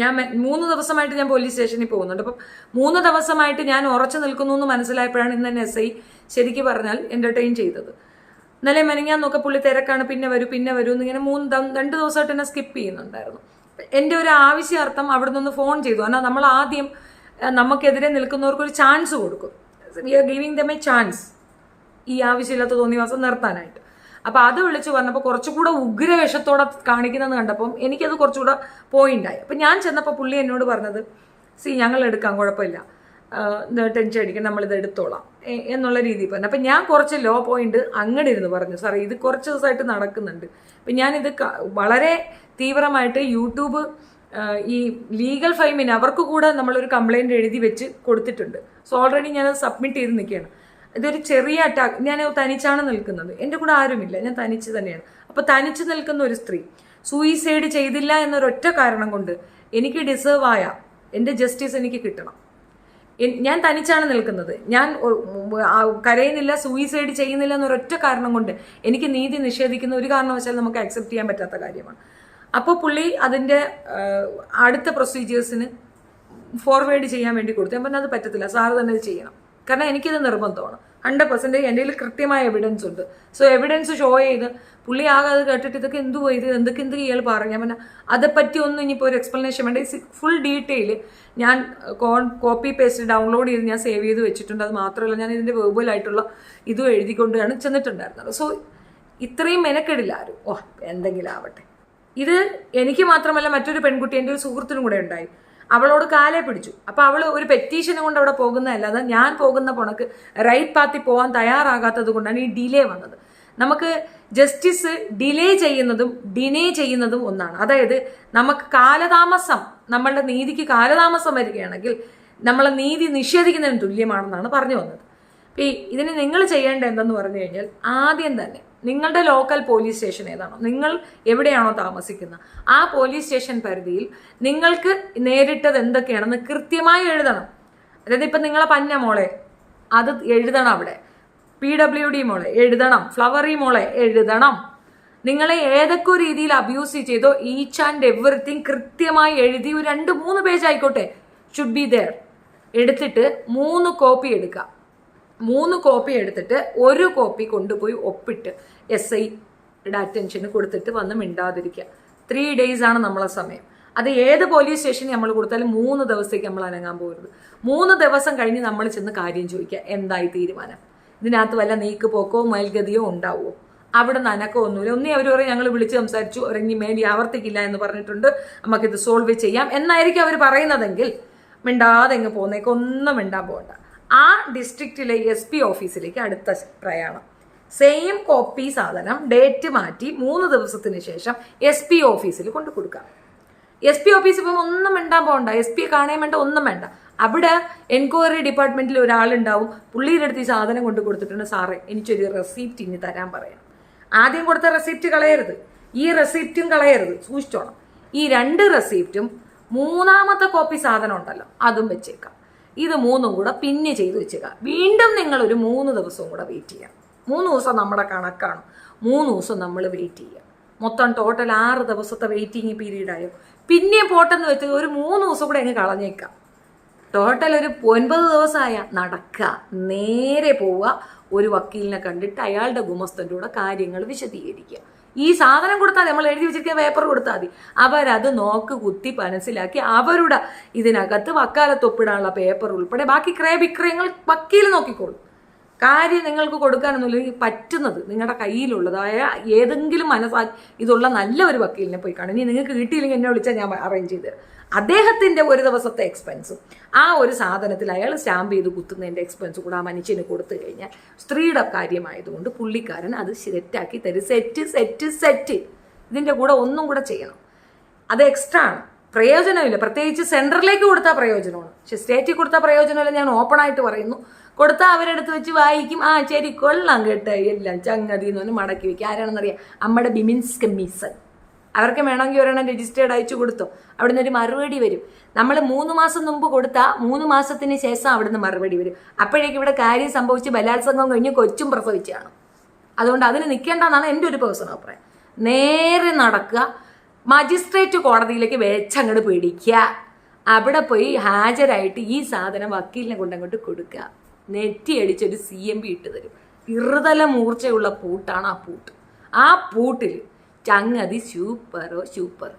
S1: ഞാൻ 3 ദിവസമായിട്ട് ഞാൻ പോലീസ് സ്റ്റേഷനിൽ പോകുന്നുണ്ട്. അപ്പം 3 ദിവസമായിട്ട് ഞാൻ ഉറച്ചു നിൽക്കുന്നു എന്ന് മനസ്സിലായപ്പോഴാണ് ഇന്ന് തന്നെ SI ശരിക്കും പറഞ്ഞാൽ എന്റർടൈൻ ചെയ്തത്. ഇന്നലെ മെനങ്ങാന്നൊക്കെ പുള്ളി തിരക്കാണ്, പിന്നെ വരൂ എന്നിങ്ങനെ 2 ദിവസമായിട്ട് എന്നെ സ്കിപ്പ് ചെയ്യുന്നുണ്ടായിരുന്നു. എൻ്റെ ഒരു ആവശ്യാർത്ഥം അവിടെ നിന്ന് ഫോൺ ചെയ്തു. എന്നാൽ നമ്മൾ ആദ്യം നമുക്കെതിരെ നിൽക്കുന്നവർക്ക് ഒരു ചാൻസ് കൊടുക്കും. We are giving them a chance ഈ ആവശ്യമില്ലാത്ത തോന്നിവാസം നിർത്താനായിട്ട്. അപ്പൊ അത് വിളിച്ചു പറഞ്ഞപ്പോൾ കുറച്ചുകൂടെ ഉഗ്രവേഷത്തോടെ കാണിക്കുന്നത് കണ്ടപ്പം എനിക്കത് കുറച്ചുകൂടെ പോയിന്റായി. അപ്പൊ ഞാൻ ചെന്നപ്പോൾ പുള്ളി എന്നോട് പറഞ്ഞത് ഞങ്ങൾ എടുക്കാം, കുഴപ്പമില്ല, ടെൻഷൻ അടിക്കാൻ, നമ്മളിത് എടുത്തോളാം എന്നുള്ള രീതിയിൽ പറഞ്ഞു. അപ്പം ഞാൻ കുറച്ച് ലോ പോയിന്റ് അങ്ങോട്ട് ഇരുന്ന് പറഞ്ഞു, സാറേ ഇത് കുറച്ച് ദിവസമായിട്ട് നടക്കുന്നുണ്ട്. അപ്പം ഞാനിത് വളരെ തീവ്രമായിട്ട് യൂട്യൂബ് ഈ ലീഗൽ ഫൈമിന് അവർക്ക് കൂടെ നമ്മളൊരു കംപ്ലൈൻറ്റ് എഴുതി വെച്ച് കൊടുത്തിട്ടുണ്ട്. സോ ഓൾറെഡി ഞാനത് സബ്മിറ്റ് ചെയ്ത് നിൽക്കുകയാണ്. ഇതൊരു ചെറിയ അറ്റാക്ക്. ഞാൻ തനിച്ചാണ് നിൽക്കുന്നത്, എൻ്റെ കൂടെ ആരുമില്ല, ഞാൻ തനിച്ച് തന്നെയാണ്. അപ്പോൾ തനിച്ച് നിൽക്കുന്ന ഒരു സ്ത്രീ സൂയിസൈഡ് ചെയ്തില്ല എന്നൊരൊറ്റ കാരണം കൊണ്ട് എനിക്ക് ഡിസേർവ് ആയ എൻ്റെ ജസ്റ്റിസ് എനിക്ക് കിട്ടണം. ഞാൻ തനിച്ചാണ് നിൽക്കുന്നത്, ഞാൻ കരയുന്നില്ല, സൂയിസൈഡ് ചെയ്യുന്നില്ല എന്നൊരൊറ്റ കാരണം കൊണ്ട് എനിക്ക് നീതി നിഷേധിക്കുന്ന ഒരു കാരണവശാലും നമുക്ക് അക്സെപ്റ്റ് ചെയ്യാൻ പറ്റാത്ത കാര്യമാണ്. അപ്പോൾ പുള്ളി അതിൻ്റെ അടുത്ത പ്രൊസീജിയേഴ്സിന് ഫോർവേഡ് ചെയ്യാൻ വേണ്ടി കൊടുത്തു. ഞാൻ പറഞ്ഞത് പറ്റത്തില്ല, സാറ് തന്നെ ഇത് ചെയ്യണം, കാരണം എനിക്കിത് നിർബന്ധമാണ്. 100% എൻ്റെ കയ്യിൽ കൃത്യമായ എവിഡൻസ് ഉണ്ട്. സോ എവിഡൻസ് ഷോ ചെയ്ത് പുള്ളി ആകെ അത് കേട്ടിട്ട് ഇതൊക്കെ എന്തുവാ ഇത്, എന്തൊക്കെ ഇയാൾ പറഞ്ഞു. ഞാൻ പറഞ്ഞാൽ അതേപ്പറ്റി ഒന്നും ഇനിയിപ്പോൾ ഒരു എക്സ്പ്ലനേഷൻ വേണ്ട. ഫുൾ ഡീറ്റെയിൽ ഞാൻ കോപ്പി പേസ്റ്റ് ഡൗൺലോഡ് ചെയ്ത് ഞാൻ സേവ് ചെയ്ത് വെച്ചിട്ടുണ്ട്. അത് മാത്രമല്ല ഞാൻ ഇതിൻ്റെ വെർബലായിട്ടുള്ള ഇതും എഴുതിക്കൊണ്ടാണ് ചെന്നിട്ടുണ്ടായിരുന്നത്. സോ ഇത്രയും മെനക്കെടില്ല ആരും. എന്തെങ്കിലും ആവട്ടെ. ഇത് എനിക്ക് മാത്രമല്ല മറ്റൊരു പെൺകുട്ടി എൻ്റെ ഒരു സുഹൃത്തിനും കൂടെ ഉണ്ടായി. അവളോട് കാലെ പിടിച്ചു. അപ്പോൾ അവൾ ഒരു പെറ്റീഷനെ കൊണ്ട് അവിടെ പോകുന്നതല്ലാതെ ഞാൻ പോകുന്ന പൊണക്ക് റൈറ്റ് പാത്തിൽ പോകാൻ തയ്യാറാകാത്തത് കൊണ്ടാണ് ഈ ഡിലേ വന്നത്. നമുക്ക് ജസ്റ്റിസ് ഡിലേ ചെയ്യുന്നതും ഡിനേ ചെയ്യുന്നതും ഒന്നാണ്. അതായത് നമുക്ക് കാലതാമസം, നമ്മളുടെ നീതിക്ക് കാലതാമസം വരികയാണെങ്കിൽ നമ്മളെ നീതി നിഷേധിക്കുന്നതിന് തുല്യമാണെന്നാണ് പറഞ്ഞു വന്നത്. ഇതിന് നിങ്ങൾ ചെയ്യേണ്ട എന്തെന്ന് പറഞ്ഞു കഴിഞ്ഞാൽ ആദ്യം തന്നെ നിങ്ങളുടെ ലോക്കൽ പോലീസ് സ്റ്റേഷൻ ഏതാണോ, നിങ്ങൾ എവിടെയാണോ താമസിക്കുന്നത് ആ പോലീസ് സ്റ്റേഷൻ പരിധിയിൽ നിങ്ങൾക്ക് നേരിട്ടത് എന്തൊക്കെയാണെന്ന് കൃത്യമായി എഴുതണം. അതായത് ഇപ്പം നിങ്ങളെ പന്ന മോളെ അത് എഴുതണം, അവിടെ PWD മോളെ എഴുതണം, ഫ്ലവറി മോളെ എഴുതണം. നിങ്ങളെ ഏതൊക്കെ രീതിയിൽ അബ്യൂസ് ചെയ്തോ ഈച്ച് ആൻഡ് എവറിത്തിങ് കൃത്യമായി എഴുതി ഒരു 2-3 പേജ് ആയിക്കോട്ടെ, ഷുഡ് ബി ദെയർ. എടുത്തിട്ട് 3 കോപ്പി എടുക്കുക. 3 കോപ്പി എടുത്തിട്ട് 1 കോപ്പി കൊണ്ടുപോയി ഒപ്പിട്ട് SIയുടെ അറ്റൻഷന് കൊടുത്തിട്ട് വന്ന് മിണ്ടാതിരിക്കുക. 3 days ആണ് നമ്മളെ സമയം. അത് ഏത് പോലീസ് സ്റ്റേഷനിൽ നമ്മൾ കൊടുത്താലും 3 ദിവസത്തേക്ക് നമ്മൾ അനങ്ങാൻ പോകരുത്. 3 ദിവസം കഴിഞ്ഞ് നമ്മൾ ചെന്ന് കാര്യം ചോദിക്കുക, എന്തായി തീരുമാനം, ഇതിനകത്ത് വല്ല നീക്ക് പോക്കോ മേൽഗതിയോ ഉണ്ടാവുമോ? അവിടെ നിന്ന് അനക്കമൊന്നുമില്ല. ഒന്നേ അവർ പറയും ഞങ്ങൾ വിളിച്ച് സംസാരിച്ചു, ഇറങ്ങി മേലി ആവർത്തിക്കില്ല എന്ന് പറഞ്ഞിട്ടുണ്ട്, നമുക്കിത് സോൾവ് ചെയ്യാം എന്നായിരിക്കും അവർ പറയുന്നതെങ്കിൽ മിണ്ടാതെ എങ്ങ് പോകുന്നേക്ക്, ഒന്നും മിണ്ടാൻ പോകണ്ട. ആ ഡിസ്ട്രിക്റ്റിലെ SP ഓഫീസിലേക്ക് അടുത്ത പ്രയാണം. സെയിം കോപ്പി സാധനം ഡേറ്റ് മാറ്റി 3 ദിവസത്തിന് ശേഷം SP ഓഫീസിൽ കൊണ്ട് കൊടുക്കാം. SP ഓഫീസിൽ പോകുമ്പോൾ ഒന്നും മിണ്ടാൻ പോകണ്ട, SP കാണാൻ വേണ്ട, ഒന്നും വേണ്ട. അവിടെ എൻക്വയറി ഡിപ്പാർട്ട്മെന്റിൽ ഒരാളുണ്ടാവും, പുള്ളിയുടെ അടുത്ത് ഈ സാധനം കൊണ്ട് കൊടുത്തിട്ടുണ്ട്, സാറേ എനിക്കൊരു റെസിപ്റ്റ് ഇനി തരാൻ പറയാം. ആദ്യം കൊടുത്ത റെസിപ്റ്റ് കളയരുത്, ഈ റെസിപ്റ്റും കളയരുത്, സൂക്ഷിച്ചോണം. ഈ 2 റെസിപ്റ്റും 3ാമത്തെ കോപ്പി സാധനം ഉണ്ടല്ലോ അതും വെച്ചേക്കാം. ഇത് 3ഉം കൂടെ പിന്നെ ചെയ്ത് വെച്ചേക്കാം. വീണ്ടും നിങ്ങൾ ഒരു 3 ദിവസവും കൂടെ വെയിറ്റ് ചെയ്യാം. 3 ദിവസം നമ്മുടെ കണക്കാണ്, 3 ദിവസം നമ്മൾ വെയിറ്റ് ചെയ്യാം. മൊത്തം ടോട്ടൽ 6 ദിവസത്തെ വെയിറ്റിംഗ് പീരീഡായോ. പിന്നെയും പോട്ടെന്ന് വെച്ച് ഒരു 3 ദിവസം കൂടെ അങ്ങ് കളഞ്ഞേക്കാം. ടോട്ടൽ ഒരു 9 ദിവസമായ നടക്കുക, നേരെ പോവുക, ഒരു വക്കീലിനെ കണ്ടിട്ട് അയാളുടെ ഗുമസ്തൻ്റെ കൂടെ കാര്യങ്ങൾ വിശദീകരിക്കുക. ഈ സാധനം കൊടുത്താൽ നമ്മൾ എഴുതി വെച്ചിരിക്കുന്ന പേപ്പർ കൊടുത്താൽ മതി. അവരത് നോക്ക് കുത്തി മനസ്സിലാക്കി അവരുടെ ഇതിനകത്ത് വക്കാലത്ത് ഒപ്പിടാനുള്ള പേപ്പർ ഉൾപ്പെടെ ബാക്കി ക്രയവിക്രയങ്ങൾ വക്കീൽ നോക്കിക്കോളും. കാര്യം നിങ്ങൾക്ക് കൊടുക്കാനൊന്നുമില്ലെങ്കിൽ പറ്റുന്നത് നിങ്ങളുടെ കയ്യിലുള്ളതായ ഏതെങ്കിലും ഇതുള്ള നല്ല ഒരു വക്കീലിനെ പോയി കാണും. ഇനി നിങ്ങൾക്ക് കിട്ടിയില്ലെങ്കിൽ എന്നെ വിളിച്ചാൽ ഞാൻ അറേഞ്ച് ചെയ്ത് തരാം. അദ്ദേഹത്തിൻ്റെ ഒരു ദിവസത്തെ എക്സ്പെൻസും ആ ഒരു സാധനത്തിൽ അയാൾ സ്റ്റാമ്പ് ചെയ്ത് കുത്തുന്നതിൻ്റെ എക്സ്പെൻസ് കൂടെ ആ മനുഷ്യന് കൊടുത്തു കഴിഞ്ഞാൽ സ്ത്രീയുടെ കാര്യമായതുകൊണ്ട് പുള്ളിക്കാരൻ അത് സെറ്റാക്കി തരും. സെറ്റ് ഇതിൻ്റെ കൂടെ ഒന്നും കൂടെ ചെയ്യണം. അത് എക്സ്ട്രാ ആണ്, പ്രയോജനമില്ല. പ്രത്യേകിച്ച് സെൻട്രലിലേക്ക് കൊടുത്താൽ പ്രയോജനമാണ്, പക്ഷെ സ്റ്റേറ്റിൽ കൊടുത്താൽ പ്രയോജനമില്ല. ഞാൻ ഓപ്പണായിട്ട് പറയുന്നു. കൊടുത്താൽ അവരെടുത്ത് വെച്ച് വായിക്കും, ആ ശരി കൊള്ളാം കേട്ടോ എല്ലാം ചങ്ങതി എന്ന് പറഞ്ഞ് മടക്കി വയ്ക്കും. ആരാണെന്നറിയാം? നമ്മുടെ വിമൻസ് കമ്മീഷൻ. അവർക്ക് വേണമെങ്കിൽ ഒരെണ്ണം രജിസ്റ്റേർഡ് അയച്ചു കൊടുത്തോ, അവിടുന്ന് ഒരു മറുപടി വരും. നമ്മൾ 3 മാസം മുമ്പ് കൊടുത്താൽ 3 മാസത്തിന് ശേഷം അവിടുന്ന് മറുപടി വരും. അപ്പോഴേക്കും ഇവിടെ കാര്യം സംഭവിച്ച് ബലാത്സംഗം കഴിഞ്ഞ് കൊച്ചും പ്രസവിച്ചാണ്. അതുകൊണ്ട് അതിന് നിൽക്കേണ്ടെന്നാണ് എൻ്റെ ഒരു പേഴ്സണൽ അഭിപ്രായം. നേരെ നടക്കുക, മജിസ്ട്രേറ്റ് കോടതിയിലേക്ക് വെച്ചങ്ങോട്ട് പിടിക്കുക, അവിടെ പോയി ഹാജരായിട്ട് ഈ സാധനം വക്കീലിനെ കൊണ്ടങ്ങോട്ട് കൊടുക്കുക. നെറ്റി അടിച്ചൊരു CMB ഇട്ട് തരും. ഇറുതല മൂർച്ചയുള്ള പൂട്ടാണ് ആ പൂട്ട്. ആ പൂട്ടിൽ ചങ്ങതി സൂപ്പർ.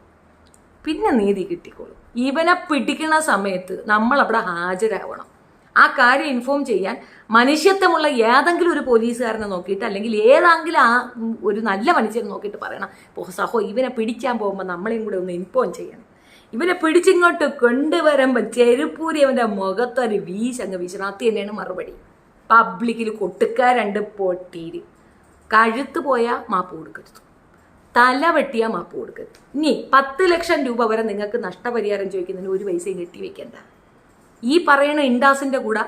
S1: പിന്നെ നീതി കിട്ടിക്കോളും. ഇവനെ പിടിക്കുന്ന സമയത്ത് നമ്മൾ അവിടെ ഹാജരാവണം. ആ കാര്യം ഇൻഫോം ചെയ്യാൻ മനുഷ്യത്വമുള്ള ഏതെങ്കിലും ഒരു പോലീസുകാരനെ നോക്കിയിട്ട്, അല്ലെങ്കിൽ ഏതെങ്കിലും ആ ഒരു നല്ല മനുഷ്യനെ നോക്കിയിട്ട് പറയണം, സഹോ ഇവനെ പിടിക്കാൻ പോകുമ്പോൾ നമ്മളെയും കൂടെ ഒന്ന് ഇൻഫോം ചെയ്യണം. ഇവനെ പിടിച്ചിങ്ങോട്ട് കൊണ്ടുവരുമ്പോൾ ചെരുപ്പൂരി അവൻ്റെ മുഖത്തൊരു വീശങ്ങ് വീശണം. തന്നെയാണ് മറുപടി. പബ്ലിക്കിൽ കൊട്ടുക്ക 2 പൊട്ടീര്. കഴുത്ത് പോയാൽ മാപ്പ് കൊടുക്കരുത്, തല വെട്ടിയാൽ മാപ്പ് കൊടുക്കരുത്. ഇനി 10 ലക്ഷം രൂപ വരെ നിങ്ങൾക്ക് നഷ്ടപരിഹാരം ചോദിക്കുന്നതിന് 1 പൈസയും കെട്ടി വെക്കണ്ട. ഈ പറയുന്ന ഇൻഡാസിൻ്റെ കൂടെ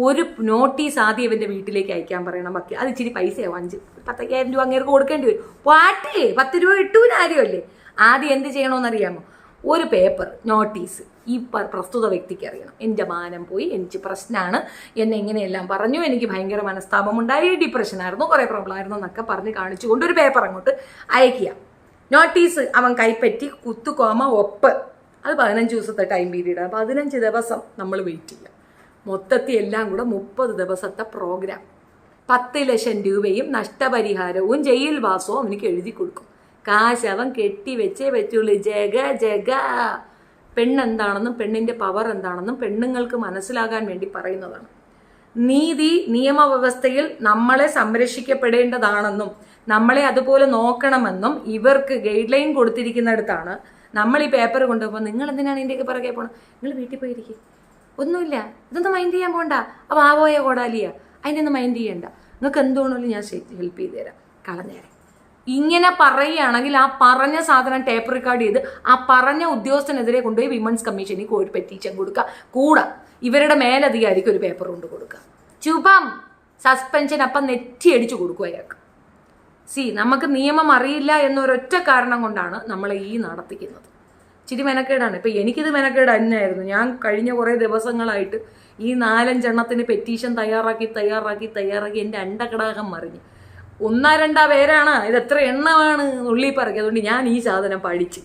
S1: ഒരു നോട്ടീസ് ആദ്യം ഇവൻ്റെ വീട്ടിലേക്ക് അയക്കാൻ പറയണം. ബാക്കി അത് ഇച്ചിരി പൈസയാവും, 5-10,000 രൂപ അങ്ങേർക്ക് കൊടുക്കേണ്ടി വരും. പാട്ടേ 10 രൂപ ഇട്ടൂന് കാര്യമല്ലേ. ആദ്യം എന്ത് ചെയ്യണമെന്നറിയാമോ? ഒരു പേപ്പർ നോട്ടീസ് ഈ പ്രസ്തുത വ്യക്തിക്ക് അറിയണം. എൻ്റെ മാനം പോയി, എനിക്ക് പ്രശ്നമാണ്, എന്നെ ഇങ്ങനെയെല്ലാം പറഞ്ഞു, എനിക്ക് ഭയങ്കര മനസ്താപമുണ്ടായി, ഡിപ്രഷനായിരുന്നു, കുറേ പ്രോബ്ലം ആയിരുന്നു എന്നൊക്കെ പറഞ്ഞ് കാണിച്ചുകൊണ്ട് ഒരു പേപ്പർ അങ്ങോട്ട് അയക്കുക. നോട്ടീസ് അവൻ കൈപ്പറ്റി കുത്തുകോമ ഒപ്പ്. അത് 15 ദിവസത്തെ ടൈം പീരീഡാണ്. 15 ദിവസം നമ്മൾ വെയിറ്റ് ചെയ്യാം. മൊത്തത്തിൽ എല്ലാം കൂടെ 30 ദിവസത്തെ പ്രോഗ്രാം. 10 ലക്ഷം രൂപയും നഷ്ടപരിഹാരവും ജയിൽ വാസവും അവനിക്ക് എഴുതി കൊടുക്കും. കാശ് അവൻ കെട്ടിവെച്ചേ പറ്റുള്ളൂ. ജഗ പെണ്ണെന്താണെന്നും പെണ്ണിൻ്റെ പവർ എന്താണെന്നും പെണ്ണുങ്ങൾക്ക് മനസ്സിലാകാൻ വേണ്ടി പറയുന്നതാണ്. നീതി നിയമവ്യവസ്ഥയിൽ നമ്മളെ സംരക്ഷിക്കപ്പെടേണ്ടതാണെന്നും നമ്മളെ അതുപോലെ നോക്കണമെന്നും ഇവർക്ക് ഗൈഡ് ലൈൻ കൊടുത്തിരിക്കുന്നിടത്താണ് നമ്മൾ ഈ പേപ്പർ കൊണ്ടുപോകുമ്പോൾ നിങ്ങൾ എന്തിനാണ് ഇതിൻ്റെയൊക്കെ പിറകെ പോകണം? നിങ്ങൾ വീട്ടിൽ പോയിരിക്കും, ഒന്നുമില്ല, ഇതൊന്നും മൈൻഡ് ചെയ്യാൻ പോകണ്ട. അപ്പോൾ ആവോയ കോടാലിയ അതിൻ്റെ ഒന്നും മൈൻഡ് ചെയ്യണ്ട, നിങ്ങൾക്ക് എന്തുകൊണ്ടാലും ഞാൻ ഹെൽപ്പ് ചെയ്ത് തരാം, കളഞ്ഞേരെ. ഇങ്ങനെ പറയുകയാണെങ്കിൽ ആ പറഞ്ഞ സാധനം ടേപ്പ് റെക്കോർഡ് ചെയ്ത് ആ പറഞ്ഞ ഉദ്യോഗസ്ഥനെതിരെ കൊണ്ടുപോയി വിമൻസ് കമ്മീഷനിൽ ഒരു പെറ്റീഷൻ കൊടുക്കുക. കൂടെ ഇവരുടെ മേലധികാരിക്ക് ഒരു പേപ്പർ കൊണ്ട് കൊടുക്കുക. ചുപം സസ്പെൻഷൻ അപ്പം നെറ്റി അടിച്ചു കൊടുക്കുക അയാൾക്ക്. നമുക്ക് നിയമം അറിയില്ല എന്നൊരൊറ്റ കാരണം കൊണ്ടാണ് നമ്മളെ ഈ നടത്തിക്കുന്നത്. ഇച്ചിരി മെനക്കേടാണ്. ഇപ്പം എനിക്കിത് മെനക്കേട് തന്നെയായിരുന്നു. ഞാൻ കഴിഞ്ഞ കുറേ ദിവസങ്ങളായിട്ട് ഈ 4-5 എണ്ണത്തിന് പെറ്റീഷൻ തയ്യാറാക്കി എൻ്റെ അണ്ടകടാകം മറിഞ്ഞ് 1-2 പേരാണ്, ഇത് എത്ര എണ്ണമാണ് ഉള്ളി പറക്കി. അതുകൊണ്ട് ഞാൻ ഈ സാധനം പഠിച്ച്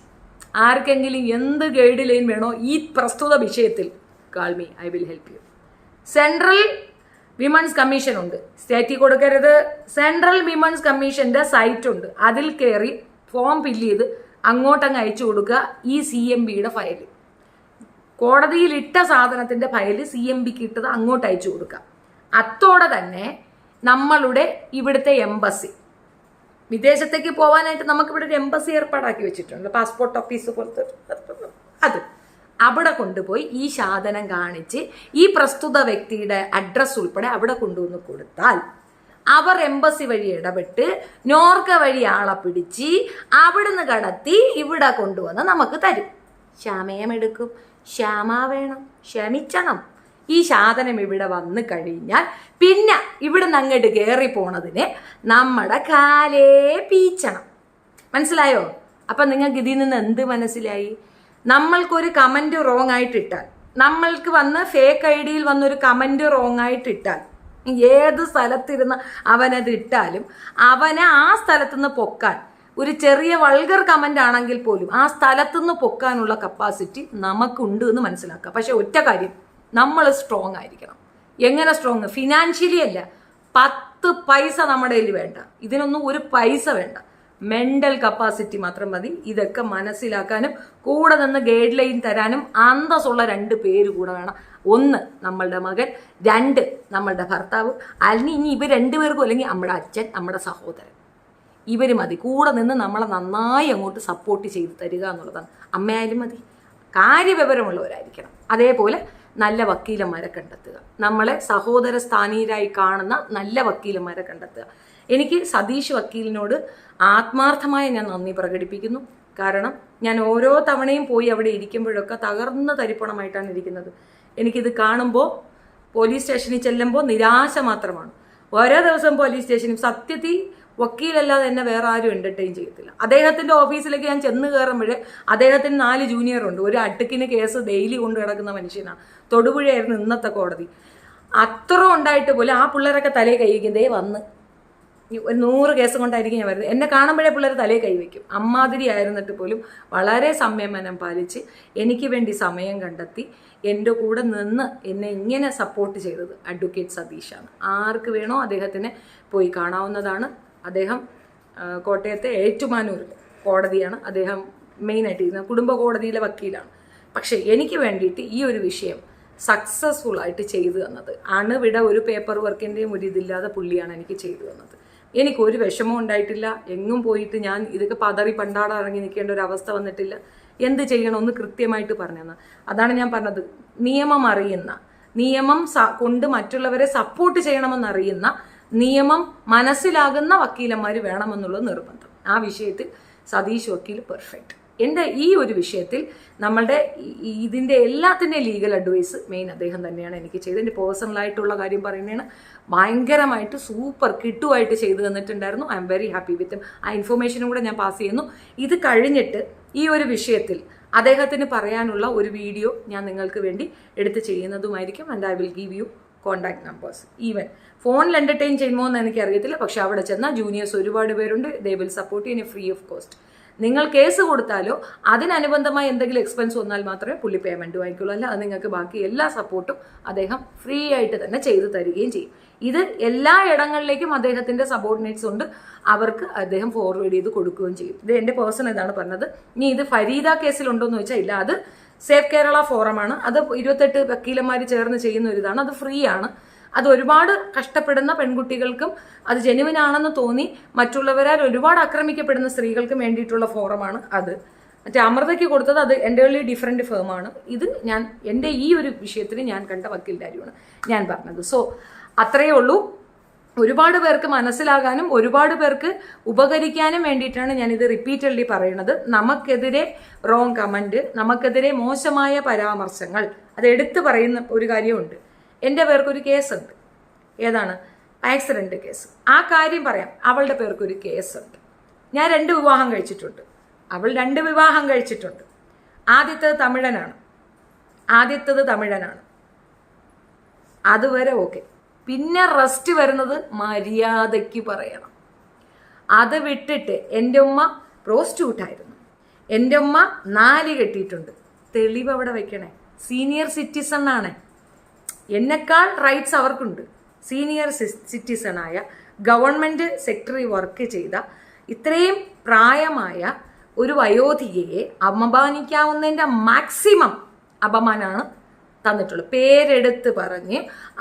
S1: ആർക്കെങ്കിലും എന്ത് ഗൈഡ് ലൈൻ വേണോ ഈ പ്രസ്തുത വിഷയത്തിൽ call me, I will help you. Central women's commission ഉണ്ട്, സ്റ്റേറ്റിൽ കൊടുക്കരുത്. സെൻട്രൽ വിമൻസ് കമ്മീഷന്റെ സൈറ്റ് ഉണ്ട്, അതിൽ കയറി ഫോം ഫില്ല് ചെയ്ത് അങ്ങോട്ടങ്ങ് അയച്ചു കൊടുക്കുക. ഈ CMBയുടെ ഫയൽ, കോടതിയിൽ ഇട്ട സാധനത്തിന്റെ ഫയൽ CMBക്ക് ഇട്ടത് അങ്ങോട്ട് അയച്ചു കൊടുക്കുക. അത്തോടെ തന്നെ നമ്മളുടെ ഇവിടുത്തെ എംബസി, വിദേശത്തേക്ക് പോകാനായിട്ട് നമുക്കിവിടെ ഒരു എംബസി ഏർപ്പാടാക്കി വെച്ചിട്ടുണ്ട്, പാസ്പോർട്ട് ഓഫീസ് പോലത്തെ, അത് അവിടെ കൊണ്ടുപോയി ഈ സാധനം കാണിച്ച് ഈ പ്രസ്തുത വ്യക്തിയുടെ അഡ്രസ്സ് ഉൾപ്പെടെ അവിടെ കൊണ്ടുവന്ന് കൊടുത്താൽ അവർ എംബസി വഴി ഇടപെട്ട് നോർക്ക വഴി ആളെ പിടിച്ച് അവിടുന്ന് കടത്തി ഇവിടെ കൊണ്ടുവന്ന് നമുക്ക് തരും. ക്ഷമയമെടുക്കും, ക്ഷമ വേണം, ക്ഷമിച്ചണം. ഈ സാധനം ഇവിടെ വന്നു കഴിഞ്ഞാൽ പിന്നെ ഇവിടുന്ന് അങ്ങോട്ട് കയറി പോണതിന് നമ്മുടെ കാലേ പീച്ചണം. മനസ്സിലായോ? അപ്പം നിങ്ങൾക്ക് ഇതിൽ നിന്ന് എന്ത് മനസ്സിലായി? നമ്മൾക്കൊരു കമൻറ്റ് റോങ് ആയിട്ടിട്ടാൽ, നമ്മൾക്ക് വന്ന് ഫേക്ക് ID-യിൽ വന്നൊരു കമൻറ്റ് റോങ് ആയിട്ടിട്ടാൽ, ഏത് സ്ഥലത്തിരുന്ന് അവനത് ഇട്ടാലും അവനെ ആ സ്ഥലത്തുനിന്ന് പൊക്കാൻ, ഒരു ചെറിയ വൾഗർ കമൻ്റ് ആണെങ്കിൽ പോലും ആ സ്ഥലത്തുനിന്ന് പൊക്കാനുള്ള കപ്പാസിറ്റി നമുക്കുണ്ട് എന്ന് മനസ്സിലാക്കുക. പക്ഷെ ഒറ്റ കാര്യം, നമ്മൾ സ്ട്രോങ് ആയിരിക്കണം. എങ്ങനെ സ്ട്രോങ്? ഫിനാൻഷ്യലി അല്ല, 10 പൈസ നമ്മുടെ കയ്യിൽ വേണ്ട, ഇതിനൊന്നും ഒരു പൈസ വേണ്ട, മെന്റൽ കപ്പാസിറ്റി മാത്രം മതി. ഇതൊക്കെ മനസ്സിലാക്കാനും കൂടെ നിന്ന് ഗൈഡ് ലൈൻ തരാനും അന്തസ്സുള്ള 2 പേര് കൂടെ വേണം. 1 നമ്മളുടെ മകൻ, 2 നമ്മളുടെ ഭർത്താവ്, അല്ലെങ്കിൽ ഇനി ഇവർ 2 പേർക്കും, അല്ലെങ്കിൽ നമ്മുടെ അച്ഛൻ, നമ്മുടെ സഹോദരൻ, ഇവർ മതി. കൂടെ നിന്ന് നമ്മളെ നന്നായി അങ്ങോട്ട് സപ്പോർട്ട് ചെയ്ത് തരിക എന്നുള്ളതാണ്. അമ്മയായാലും മതി, കാര്യവിവരമുള്ളവരായിരിക്കണം. അതേപോലെ നല്ല വക്കീലന്മാരെ കണ്ടെത്തുക, നമ്മളെ സഹോദര സ്ഥാനീയരായി കാണുന്ന നല്ല വക്കീലന്മാരെ കണ്ടെത്തുക. എനിക്ക് സതീഷ് വക്കീലിനോട് ആത്മാർത്ഥമായ ഞാൻ നന്ദി പ്രകടിപ്പിക്കുന്നു. കാരണം ഞാൻ ഓരോ തവണയും പോയി അവിടെ ഇരിക്കുമ്പോഴൊക്കെ തകർന്ന തരിപ്പണമായിട്ടാണ് ഇരിക്കുന്നത്. എനിക്കിത് കാണുമ്പോൾ പോലീസ് സ്റ്റേഷനിൽ ചെല്ലുമ്പോൾ നിരാശ മാത്രമാണ്. ഓരോ ദിവസം പോലീസ് സ്റ്റേഷനിൽ സത്യത്തിൽ വക്കീലല്ലാതെ എന്നെ വേറെ ആരും എൻ്റർടൈൻ ചെയ്യത്തില്ല. അദ്ദേഹത്തിൻ്റെ ഓഫീസിലേക്ക് ഞാൻ ചെന്ന് കയറുമ്പോൾ അദ്ദേഹത്തിന് 4 ജൂനിയറുണ്ട്. ഒരു അട്ടുക്കിന് കേസ് ഡെയിലി കൊണ്ട് കിടക്കുന്ന മനുഷ്യനാണ്. തൊടുപുഴയായിരുന്നു ഇന്നത്തെ കോടതി. അത്ര ഉണ്ടായിട്ട് പോലും ആ പിള്ളേരൊക്കെ തലയിൽ കൈവയ്ക്കുന്നതേ വന്ന് 100 കേസ് കൊണ്ടായിരിക്കും ഞാൻ വരുന്നത്. എന്നെ കാണുമ്പോഴേ പിള്ളേർ തലയിൽ കൈവയ്ക്കും. അമ്മാതിരി ആയിരുന്നിട്ട് പോലും വളരെ സംയമനം പാലിച്ച് എനിക്ക് വേണ്ടി സമയം കണ്ടെത്തി എൻ്റെ കൂടെ നിന്ന് എന്നെ ഇങ്ങനെ സപ്പോർട്ട് ചെയ്തത് അഡ്വക്കേറ്റ് സതീഷാണ്. ആർക്ക് വേണോ അദ്ദേഹത്തിനെ പോയി കാണാവുന്നതാണ്. അദ്ദേഹം കോട്ടയത്തെ ഏറ്റുമാനൂരിൽ കോടതിയാണ് അദ്ദേഹം മെയിനായിട്ട് ഇരുന്നത്, കുടുംബ കോടതിയിലെ വക്കീലാണ്. പക്ഷേ എനിക്ക് വേണ്ടിയിട്ട് ഈ ഒരു വിഷയം സക്സസ്ഫുൾ ആയിട്ട് ചെയ്തു തന്നത്, അണുവിട ഒരു പേപ്പർ വർക്കിൻ്റെയും ഒരു ഇതില്ലാതെ പുള്ളിയാണ് എനിക്ക് ചെയ്തു തന്നത്. എനിക്കൊരു വിഷമവും ഉണ്ടായിട്ടില്ല. എങ്ങും പോയിട്ട് ഞാൻ ഇതൊക്കെ പതറി പണ്ടാട ഇറങ്ങി നിൽക്കേണ്ട ഒരു അവസ്ഥ വന്നിട്ടില്ല. എന്ത് ചെയ്യണമെന്ന് കൃത്യമായിട്ട് പറഞ്ഞു തന്നെ. അതാണ് ഞാൻ പറഞ്ഞത്, നിയമം അറിയുന്ന, നിയമം കൊണ്ട് മറ്റുള്ളവരെ സപ്പോർട്ട് ചെയ്യണമെന്നറിയുന്ന, നിയമം മനസ്സിലാകുന്ന വക്കീലന്മാർ വേണമെന്നുള്ളത് നിർബന്ധം. ആ വിഷയത്തിൽ സതീഷ് വക്കീൽ പെർഫെക്റ്റ്. എൻ്റെ ഈ ഒരു വിഷയത്തിൽ നമ്മളുടെ ഇതിൻ്റെ എല്ലാത്തിൻ്റെയും ലീഗൽ അഡ്വൈസ് മെയിൻ അദ്ദേഹം തന്നെയാണ് എനിക്ക് ചെയ്തത്. എൻ്റെ പേഴ്സണലായിട്ടുള്ള കാര്യം പറയുന്നതാണ്, ഭയങ്കരമായിട്ട് സൂപ്പർ കിട്ടുമായിട്ട് ചെയ്തു തന്നിട്ടുണ്ടായിരുന്നു. I am very happy with. ആ ഇൻഫർമേഷനും കൂടെ ഞാൻ പാസ് ചെയ്യുന്നു. ഇത് കഴിഞ്ഞിട്ട് ഈ ഒരു വിഷയത്തിൽ അദ്ദേഹത്തിന് പറയാനുള്ള ഒരു വീഡിയോ ഞാൻ നിങ്ങൾക്ക് വേണ്ടി എടുത്ത് ചെയ്യുന്നതുമായിരിക്കും. And I will give you contact numbers. Even ഫോണിൽ എൻ്റർടൈൻ ചെയ്യുമോ എന്ന് എനിക്കറിയത്തില്ല, പക്ഷെ അവിടെ ചെന്നാൽ ജൂനിയേഴ്സ് ഒരുപാട് പേരുണ്ട്. They will support you free of cost. നിങ്ങൾ കേസ് കൊടുത്താലോ അതിനനുബന്ധമായി എന്തെങ്കിലും എക്സ്പെൻസ് വന്നാൽ മാത്രമേ പുള്ളി പേയ്മെൻറ്റ് വാങ്ങിക്കുള്ളൂ. അല്ല, അത് നിങ്ങൾക്ക് ബാക്കി എല്ലാ സപ്പോർട്ടും അദ്ദേഹം ഫ്രീ ആയിട്ട് തന്നെ ചെയ്തു തരികയും ചെയ്യും. ഇത് എല്ലാ ഇടങ്ങളിലേക്കും അദ്ദേഹത്തിൻ്റെ സബോർഡിനേറ്റ്സ് ഉണ്ട്, അവർക്ക് അദ്ദേഹം ഫോർവേഡ് ചെയ്ത് കൊടുക്കുകയും ചെയ്യും. ഇത് എൻ്റെ പേഴ്സൺ ഇതാണ് പറഞ്ഞത്. ഇനി ഇത് ഫരീദ കേസിലുണ്ടോ എന്ന് ചോദിച്ചാൽ ഇല്ല, അത് സേഫ് കേരള ഫോറമാണ്. അത് 28 വക്കീലന്മാർ ചേർന്ന് ചെയ്യുന്ന ഒരു ഇതാണ്. അത് ഫ്രീ ആണ്. അത് ഒരുപാട് കഷ്ടപ്പെടുന്ന പെൺകുട്ടികൾക്കും അത് ജെനുവിനാണെന്ന് തോന്നി മറ്റുള്ളവരാൽ ഒരുപാട് ആക്രമിക്കപ്പെടുന്ന സ്ത്രീകൾക്കും വേണ്ടിയിട്ടുള്ള ഫോറമാണ് അത്. മറ്റേ അമൃതയ്ക്ക് കൊടുത്തത് അത് എൻ്റെ ഡിഫറെൻറ്റ് ഫേമാണ്. ഇത് ഞാൻ എൻ്റെ ഈ ഒരു വിഷയത്തിന് ഞാൻ കണ്ട വക്കീലിൻ്റെ കാര്യമാണ് ഞാൻ പറഞ്ഞത്. സോ അത്രയേ ഉള്ളൂ. ഒരുപാട് പേർക്ക് മനസ്സിലാകാനും ഒരുപാട് പേർക്ക് ഉപകരിക്കാനും വേണ്ടിയിട്ടാണ് ഞാനിത് റിപ്പീറ്റഡ്ലി പറയുന്നത്. നമുക്കെതിരെ റോങ് കമൻറ്റ്, നമുക്കെതിരെ മോശമായ പരാമർശങ്ങൾ, അത് എടുത്തു പറയുന്ന ഒരു കാര്യമുണ്ട്. എൻ്റെ പേർക്കൊരു കേസുണ്ട്. ഏതാണ്? Accident case. ആ കാര്യം പറയാം. അവളുടെ പേർക്കൊരു കേസുണ്ട്. ഞാൻ 2 വിവാഹം കഴിച്ചിട്ടുണ്ട്. അവൾ 2 വിവാഹം കഴിച്ചിട്ടുണ്ട്. ആദ്യത്തേത് തമിഴനാണ്. അതുവരെ ഓക്കെ. പിന്നെ റെസ്റ്റ് വരുന്നത് മര്യാദയ്ക്ക് പറയണം. അത് വിട്ടിട്ട് എൻ്റെ ഉമ്മ പ്രോസ്റ്റിറ്റ്യൂട്ടായിരുന്നു, എൻ്റെ ഉമ്മ 4 കെട്ടിയിട്ടുണ്ട്, തെളിവ് അവിടെ വെക്കണേ. സീനിയർ സിറ്റിസൺ ആണ്, എന്നെക്കാൾ റൈറ്റ്സ് അവർക്കുണ്ട്. സീനിയർ സിറ്റിസണായ ഗവൺമെൻറ് സെക്രട്ടറി വർക്ക് ചെയ്ത ഇത്രയും പ്രായമായ ഒരു വയോധികയെ അപമാനിക്കാവുന്നതിൻ്റെ മാക്സിമം അപമാനമാണ് തന്നിട്ടുള്ളത്. പേരെടുത്ത് പറഞ്ഞ്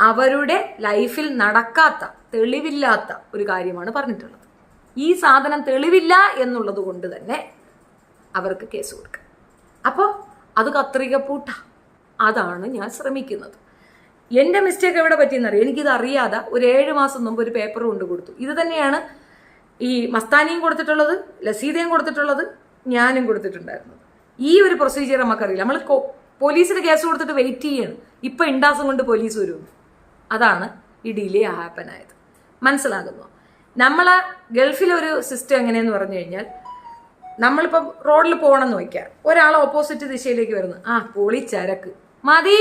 S1: അവരുടെ ലൈഫിൽ നടക്കാത്ത തെളിവില്ലാത്ത ഒരു കാര്യമാണ് പറഞ്ഞിട്ടുള്ളത്. ഈ സാധനം തെളിവില്ല എന്നുള്ളത് കൊണ്ട് തന്നെ അവർക്ക് കേസ് കൊടുക്കുക. അപ്പോൾ അത് കത്രിക പൂട്ട. അതാണ് ഞാൻ ശ്രമിക്കുന്നത്. എൻ്റെ മിസ്റ്റേക്ക് എവിടെ പറ്റിയെന്നറിയാം. എനിക്കിത് അറിയാതെ ഒരു 7 മാസം മുമ്പ് ഒരു പേപ്പർ കൊണ്ട് കൊടുത്തു. ഇത് തന്നെയാണ് ഈ മസ്താനിയും കൊടുത്തിട്ടുള്ളത്, ലസീദയും കൊടുത്തിട്ടുള്ളത്, ഞാനും കൊടുത്തിട്ടുണ്ടായിരുന്നത്. ഈ ഒരു പ്രൊസീജിയർ നമുക്കറിയില്ല. നമ്മൾ പോലീസിന് കേസ് കൊടുത്തിട്ട് വെയിറ്റ് ചെയ്യണം, ഇപ്പം ഇണ്ടാസം കൊണ്ട് പോലീസ് വരുമെന്ന്. അതാണ് ഈ ഡിലേ ഹാപ്പൻ ആയത്. മനസ്സിലാകുന്നു. നമ്മളെ ഗൾഫിലൊരു സിസ്റ്റം എങ്ങനെയെന്ന് പറഞ്ഞു കഴിഞ്ഞാൽ, നമ്മളിപ്പം റോഡിൽ പോകണമെന്ന് വയ്ക്കാം, ഒരാൾ ഓപ്പോസിറ്റ് ദിശയിലേക്ക് വരുന്നു, പോളി ചരക്ക് മതി,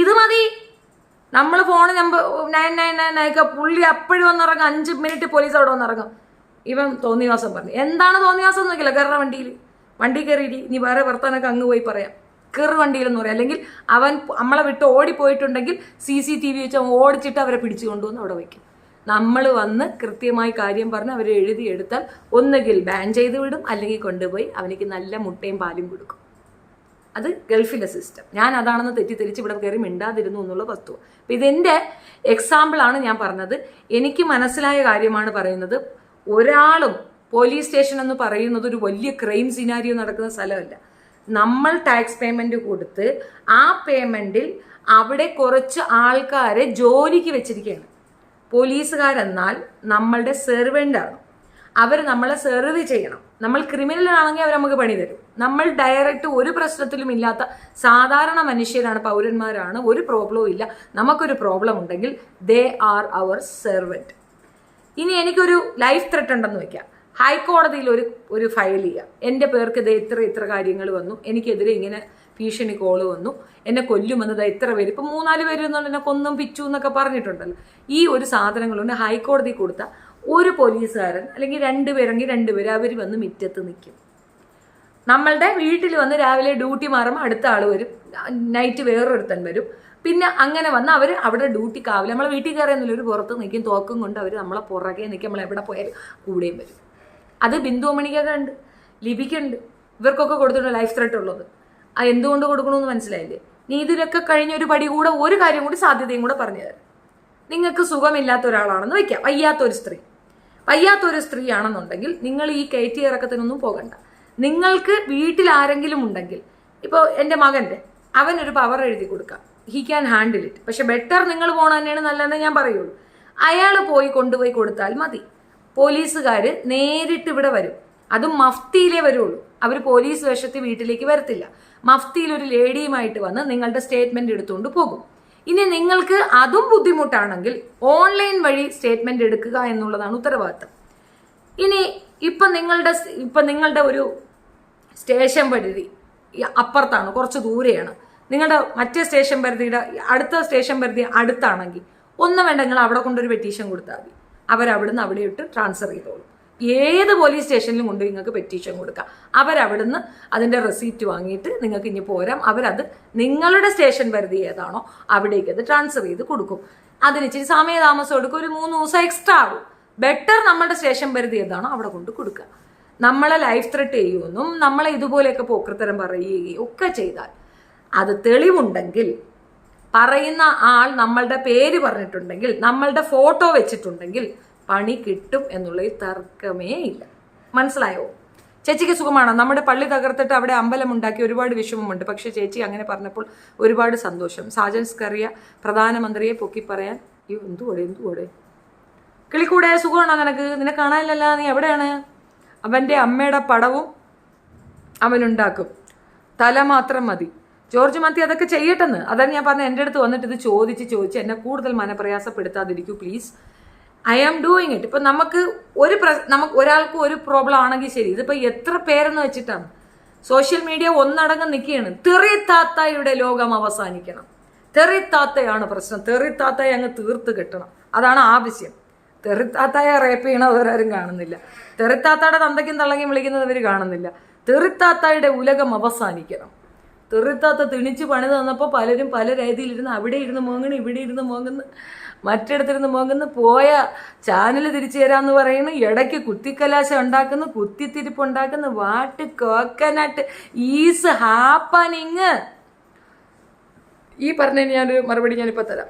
S1: ഇത് മതി, നമ്മൾ ഫോൺ നമ്പർ 999 അയക്കുക, പുള്ളി അപ്പോഴും വന്നിറങ്ങും, 5 മിനിറ്റ് പോലീസ് അവിടെ വന്നിറങ്ങും. ഇവൻ തോന്നിവാസം പറഞ്ഞു. എന്താണ് തോന്നിവാസം നോക്കില്ല, കയറുന്ന വണ്ടി കയറിയിട്ട് നീ വേറെ വർത്താനൊക്കെ അങ്ങ് പോയി പറയാം, കയറ് വണ്ടിയിലെന്ന് പറയാം. അല്ലെങ്കിൽ അവൻ നമ്മളെ വിട്ട് ഓടിപ്പോയിട്ടുണ്ടെങ്കിൽ CCTV വെച്ച് അവൻ ഓടിച്ചിട്ട് അവരെ പിടിച്ചു കൊണ്ടുവന്ന് അവിടെ വയ്ക്കും. നമ്മൾ വന്ന് കൃത്യമായി കാര്യം പറഞ്ഞ് അവരെ എഴുതിയെടുത്താൽ ഒന്നുകിൽ ബാൻ ചെയ്ത് വിടും, അല്ലെങ്കിൽ കൊണ്ടുപോയി അവനിക്ക് നല്ല മുട്ടയും പാലും കൊടുക്കും. അത് ഗൾഫിലെ സിസ്റ്റം. ഞാൻ അതാണെന്ന് തെറ്റിദ്ധരിച്ച് ഇവിടെ കയറി മിണ്ടാതിരുന്നു എന്നുള്ള വസ്തു. അപ്പം ഇതെൻ്റെ എക്സാമ്പിളാണ് ഞാൻ പറഞ്ഞത്. എനിക്ക് മനസ്സിലായ കാര്യമാണ് പറയുന്നത്. ഒരാളും പോലീസ് സ്റ്റേഷൻ എന്ന് പറയുന്നത് ഒരു വലിയ ക്രൈം സിനാരിയോ നടക്കുന്ന സ്ഥലമല്ല. നമ്മൾ ടാക്സ് പേയ്മെൻറ്റ് കൊടുത്ത് ആ പേയ്മെൻറ്റിൽ അവിടെ കുറച്ച് ആൾക്കാരെ ജോലിക്ക് വെച്ചിരിക്കുകയാണ്. പോലീസുകാരെന്നാൽ നമ്മളുടെ സെർവൻ്റാണ്. അവർ നമ്മളെ സെർവ് ചെയ്യണം. നമ്മൾ ക്രിമിനലാണെങ്കിൽ അവർ നമുക്ക് പണി തരും. നമ്മൾ ഡയറക്റ്റ് ഒരു പ്രശ്നത്തിലും ഇല്ലാത്ത സാധാരണ മനുഷ്യരാണ്, പൗരന്മാരാണ്. ഒരു പ്രോബ്ലവും ഇല്ല. നമുക്കൊരു പ്രോബ്ലം ഉണ്ടെങ്കിൽ ദേ ആർ അവർ സെർവൻറ്റ്. ഇനി എനിക്കൊരു ലൈഫ് ത്രെട്ട് ഉണ്ടെന്ന് വയ്ക്കാം. ഹൈക്കോടതിയിൽ ഒരു ഫയൽ ചെയ്യുക, എൻ്റെ പേർക്ക് ഇത് ഇത്ര കാര്യങ്ങൾ വന്നു, എനിക്കെതിരെ ഇങ്ങനെ ഭീഷണി കോള് വന്നു, എന്നെ കൊല്ലുമെന്നത് ഇത്ര പേര്, ഇപ്പം 3-4 പേര് എന്നുകൊണ്ട് എന്നെ കൊന്നും പിച്ചു എന്നൊക്കെ പറഞ്ഞിട്ടുണ്ടല്ലോ. ഈ ഒരു സാധനങ്ങളുണ്ട് ഹൈക്കോടതി കൊടുത്ത ഒരു പോലീസുകാരൻ അല്ലെങ്കിൽ 2 പേരെങ്കിൽ 2 പേര് അവർ വന്ന് മുറ്റത്ത് നിൽക്കും. നമ്മളുടെ വീട്ടിൽ വന്ന് രാവിലെ ഡ്യൂട്ടി മാറുമ്പോൾ അടുത്ത ആൾ വരും, നൈറ്റ് വേറൊരുത്തൻ വരും. പിന്നെ അങ്ങനെ വന്ന് അവർ അവിടെ ഡ്യൂട്ടി കാവില്ല. നമ്മളെ വീട്ടിൽ കയറിയെന്നില്ല, ഒരു പുറത്ത് നിൽക്കും, തോക്കും കൊണ്ട് അവർ നമ്മളെ പുറകെ നിൽക്കും. നമ്മൾ എവിടെ പോയാലും കൂടെയും വരും. അത് ബിന്ദുമണിക്കൊക്കെ ഉണ്ട്, ലിപിക്കുണ്ട്, ഇവർക്കൊക്കെ കൊടുത്തിട്ടുണ്ട് ലൈഫ് ത്രെട്ട് ഉള്ളത്. എന്തുകൊണ്ട് കൊടുക്കണമെന്ന് മനസ്സിലായില്ലേ? നീ ഇതിലൊക്കെ കഴിഞ്ഞ ഒരു പടി കൂടെ ഒരു കാര്യം കൂടി സാധ്യതയും കൂടെ പറഞ്ഞു തരാം. നിങ്ങൾക്ക് സുഖമില്ലാത്ത ഒരാളാണെന്ന് വയ്ക്കാം, വയ്യാത്തൊരു സ്ത്രീ ആണെന്നുണ്ടെങ്കിൽ നിങ്ങൾ ഈ കയറ്റി ഇറക്കത്തിനൊന്നും പോകണ്ട. നിങ്ങൾക്ക് വീട്ടിൽ ആരെങ്കിലും ഉണ്ടെങ്കിൽ, ഇപ്പോൾ എൻ്റെ മകൻ്റെ അവനൊരു പവർ എഴുതി കൊടുക്കാം, ഹി ക്യാൻ ഹാൻഡിൽ ഇറ്റ്. പക്ഷെ ബെറ്റർ നിങ്ങൾ പോകണം തന്നെയാണ് നല്ലതെന്ന് ഞാൻ പറയുള്ളൂ. അയാൾ കൊണ്ടുപോയി കൊടുത്താൽ മതി. പോലീസുകാർ നേരിട്ട് ഇവിടെ വരും. അതും മഫ്തിയിലേ വരുള്ളൂ. അവർ പോലീസ് വേഷത്തിൽ വീട്ടിലേക്ക് വരത്തില്ല. മഫ്തിയിൽ ഒരു ലേഡിയുമായിട്ട് വന്ന് നിങ്ങളുടെ സ്റ്റേറ്റ്മെന്റ് എടുത്തുകൊണ്ട് പോകും. ഇനി നിങ്ങൾക്ക് അതും ബുദ്ധിമുട്ടാണെങ്കിൽ ഓൺലൈൻ വഴി സ്റ്റേറ്റ്മെന്റ് എടുക്കുക എന്നുള്ളതാണ് ഉത്തരവാദിത്തം. ഇനി ഇപ്പം നിങ്ങളുടെ ഒരു സ്റ്റേഷൻ പരിധി അപ്പുറത്താണ്, കുറച്ച് ദൂരെയാണ്. നിങ്ങളുടെ മറ്റേ സ്റ്റേഷൻ പരിധിയുടെ അടുത്ത സ്റ്റേഷൻ പരിധി അടുത്താണെങ്കിൽ ഒന്നും വേണ്ട, നിങ്ങൾ അവിടെ കൊണ്ടൊരു പെറ്റീഷൻ കൊടുത്താൽ മതി. അവരവിടുന്ന് അവിടെ ഇട്ട് ട്രാൻസ്ഫർ ചെയ്തോളും. ഏത് പോലീസ് സ്റ്റേഷനിലും കൊണ്ടുപോയി നിങ്ങൾക്ക് പെറ്റീഷൻ കൊടുക്കാം. അവരവിടുന്ന് അതിൻ്റെ റെസീപ്റ്റ് വാങ്ങിയിട്ട് നിങ്ങൾക്ക് ഇനി പോരാം. അവരത് നിങ്ങളുടെ സ്റ്റേഷൻ പരിധി ഏതാണോ അവിടേക്ക് അത് ട്രാൻസ്ഫർ ചെയ്ത് കൊടുക്കും. അതിന് ഇച്ചിരി സമയതാമസം എടുക്കും, ഒരു 3 ദിവസം എക്സ്ട്രാ ആകും. ബെറ്റർ നമ്മുടെ സ്റ്റേഷൻ പരിധി ഏതാണോ അവിടെ കൊണ്ട് കൊടുക്കുക. നമ്മളെ ലൈഫ് ത്രെട്ട് ചെയ്യുമെന്നും നമ്മളെ ഇതുപോലെയൊക്കെ പോക്കൃത്തരം പറയുകയും ഒക്കെ ചെയ്താൽ അത് തെളിവുണ്ടെങ്കിൽ, പറയുന്ന ആൾ നമ്മളുടെ പേര് പറഞ്ഞിട്ടുണ്ടെങ്കിൽ, നമ്മളുടെ ഫോട്ടോ വെച്ചിട്ടുണ്ടെങ്കിൽ പണി കിട്ടും എന്നുള്ളതിൽ തർക്കമേ ഇല്ല. മനസ്സിലായോ? ചേച്ചിക്ക് സുഖമാണോ? നമ്മുടെ പള്ളി തകർത്തിട്ട് അവിടെ അമ്പലം ഉണ്ടാക്കി ഒരുപാട് വിഷമമുണ്ട്. പക്ഷെ ചേച്ചി അങ്ങനെ പറഞ്ഞപ്പോൾ ഒരുപാട് സന്തോഷം. സാജൻ സ്കറിയ പ്രധാനമന്ത്രിയെ പൊക്കി പറയാൻ എന്തുകൂടെ കിളിക്കൂടെ സുഖമാണോ നിനക്ക് കാണാനില്ലല്ലോ, നീ എവിടെയാണ്? അവൻ്റെ അമ്മയുടെ പടവും അവനുണ്ടാക്കും, തല മാത്രം മതി. ജോർജ് മത്തി അതൊക്കെ ചെയ്യട്ടെന്ന്. അതാണ് ഞാൻ പറഞ്ഞത്. എൻ്റെ അടുത്ത് വന്നിട്ട് ഇത് ചോദിച്ച് എന്നെ കൂടുതൽ മനപ്രയാസപ്പെടുത്താതിരിക്കൂ please. I am doing it. ഇപ്പം നമുക്ക് ഒരാൾക്ക് ഒരു പ്രോബ്ലം ആണെങ്കിൽ ശരി, ഇതിപ്പോൾ എത്ര പേരെന്ന് വെച്ചിട്ടാണ് സോഷ്യൽ മീഡിയ ഒന്നടങ്കം നിൽക്കുകയാണ്. തെറിത്താത്തയുടെ ലോകം അവസാനിക്കണം. തെറിത്താത്തയാണ് പ്രശ്നം. തെറിത്താത്തയെ അങ്ങ് തീർത്ത് കിട്ടണം, അതാണ് ആവശ്യം. തെറിത്താത്തയെ റേപ്പ് ചെയ്യണവരാരും കാണുന്നില്ല. തെറിത്താത്തയുടെ തന്തയ്ക്കും തള്ളയ്ക്കും വിളിക്കുന്നത് ഇവർ കാണുന്നില്ല. തെറിത്താത്തയുടെ ഉലകം അവസാനിക്കണം. തെറുത്താത്ത തിണിച്ച് പണി തന്നപ്പോൾ പലരും പല രീതിയിലിരുന്ന് അവിടെ ഇരുന്ന് മോങ്ങണ്, ഇവിടെ ഇരുന്ന് മോങ്ങുന്നു, മറ്റിടത്തിരുന്ന് മോങ്ങുന്നു, പോയ ചാനൽ തിരിച്ചു തരാമെന്ന് പറയുന്നു, ഇടയ്ക്ക് കുത്തിക്കലാശം ഉണ്ടാക്കുന്നു, കുത്തിത്തിരിപ്പ് ഉണ്ടാക്കുന്നു. What coconut is happening. ഈ പറഞ്ഞതിന് ഞാനൊരു മറുപടി ഞാനിപ്പോൾ തരാം.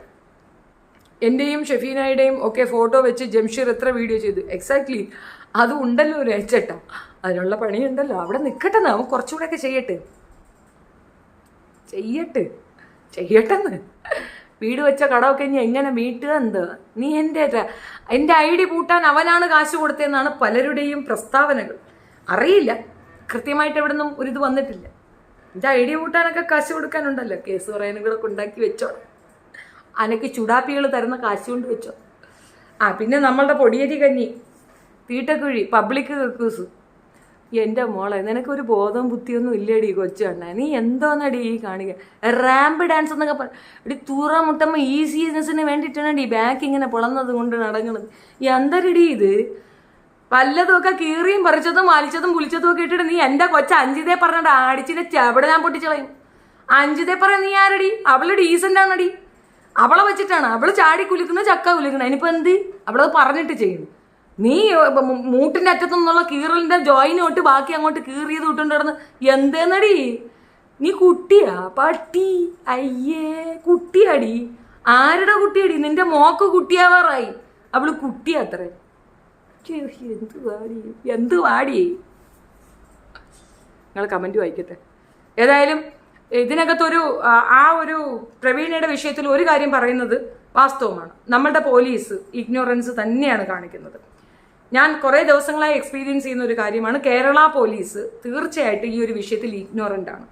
S1: എൻ്റെയും ഷെഫീനയുടെയും ഒക്കെ ഫോട്ടോ വെച്ച് ജംഷീർ എത്ര വീഡിയോ ചെയ്തു? എക്സാക്ട്ലി, അത് ഉണ്ടല്ലോ ഒരു അയച്ചേട്ടാ, അതിനുള്ള പണിയുണ്ടല്ലോ, അവിടെ നിൽക്കട്ടെ, അവൻ കുറച്ചുകൂടെയൊക്കെ ചെയ്യട്ടെന്ന്. വീട് വെച്ച കടമൊക്കെ ഇനി എങ്ങനെ വീട്ടുക എന്താ? നീ എൻ്റെ ID പൂട്ടാൻ അവനാണ് കാശ് കൊടുത്തതെന്നാണ് പലരുടെയും പ്രസ്താവനകൾ. അറിയില്ല, കൃത്യമായിട്ട് എവിടെ നിന്നും ഒരിത് വന്നിട്ടില്ല. എൻ്റെ ID പൂട്ടാനൊക്കെ കാശ് കൊടുക്കാനുണ്ടല്ലോ, കേസ് പറയാനും കൂടെ ഉണ്ടാക്കി വെച്ചോ, അനക്ക് ചുടാപ്പികൾ തരുന്ന കാശ് കൊണ്ട് വെച്ചോ. പിന്നെ നമ്മളുടെ പൊടിയരി കഞ്ഞി, തീട്ടക്കുഴി, പബ്ലിക് കക്കൂസ്. എൻ്റെ മോളെ, നിനക്കൊരു ബോധവും ബുദ്ധിയൊന്നും ഇല്ലേടി കൊച്ചുണ്ണ, നീ എന്തോന്നടി ഈ കാണിക്കുക? റാമ്പ് ഡാൻസ് എന്നൊക്കെ എടി തൂറ മുട്ടമ്മ ഈസിനെസ്സിന് വേണ്ടിയിട്ടാണ് ഈ ബാക്ക് ഇങ്ങനെ പൊളന്നത് കൊണ്ട് നടങ്ങണത്. എന്തരടി ഇത്? വല്ലതുമൊക്കെ കീറിയും പറിച്ചതും വലിച്ചതും പുളിച്ചതും ഒക്കെ ഇട്ടിട്ട് നീ എൻ്റെ കൊച്ച അഞ്ചിതേ പറഞ്ഞിട്ട് അടിച്ചിട്ട് ചെവിടെ ഞാൻ പൊട്ടിച്ചളയും. അഞ്ചിതേ പറയാൻ നീ ആരടി? അവള് ഡീസൻ്റ് ആണടി, അവളെ വെച്ചിട്ടാണ് അവള് ചാടി കുലിക്കുന്നത്, ചക്ക കുലിക്കുന്നത്. അതിനിപ്പോൾ എന്ത്? അവളത് പറഞ്ഞിട്ട് ചെയ്യുന്നു. നീ മൂട്ടിൻ്റെ അറ്റത്തു നിന്നുള്ള കീറലിൻ്റെ ജോയിന് തൊട്ട് ബാക്കി അങ്ങോട്ട് കീറിയത് വിട്ടുകൊണ്ട് കിടന്ന് എന്തേന്നടി? നീ കുട്ടിയാ പട്ടി? അയ്യേ, കുട്ടിയാടി. ആരുടെ കുട്ടിയാടി? നിന്റെ മോക്ക് കുട്ടിയാവാറായി, അവള് കുട്ടിയാത്രേ. എന്ത് വാടി? നിങ്ങൾ കമൻറ്റ് വായിക്കട്ടെ. ഏതായാലും ഇതിനകത്തൊരു ഒരു പ്രവീണയുടെ വിഷയത്തിൽ ഒരു കാര്യം പറയുന്നത് വാസ്തവമാണ്. നമ്മളുടെ പോലീസ് ഇഗ്നോറൻസ് തന്നെയാണ് കാണിക്കുന്നത്. ഞാൻ കുറേ ദിവസങ്ങളായി എക്സ്പീരിയൻസ് ചെയ്യുന്ന ഒരു കാര്യമാണ്. കേരള പോലീസ് തീർച്ചയായിട്ടും ഈ ഒരു വിഷയത്തിൽ ഇഗ്നോറൻ്റ് ആണ്.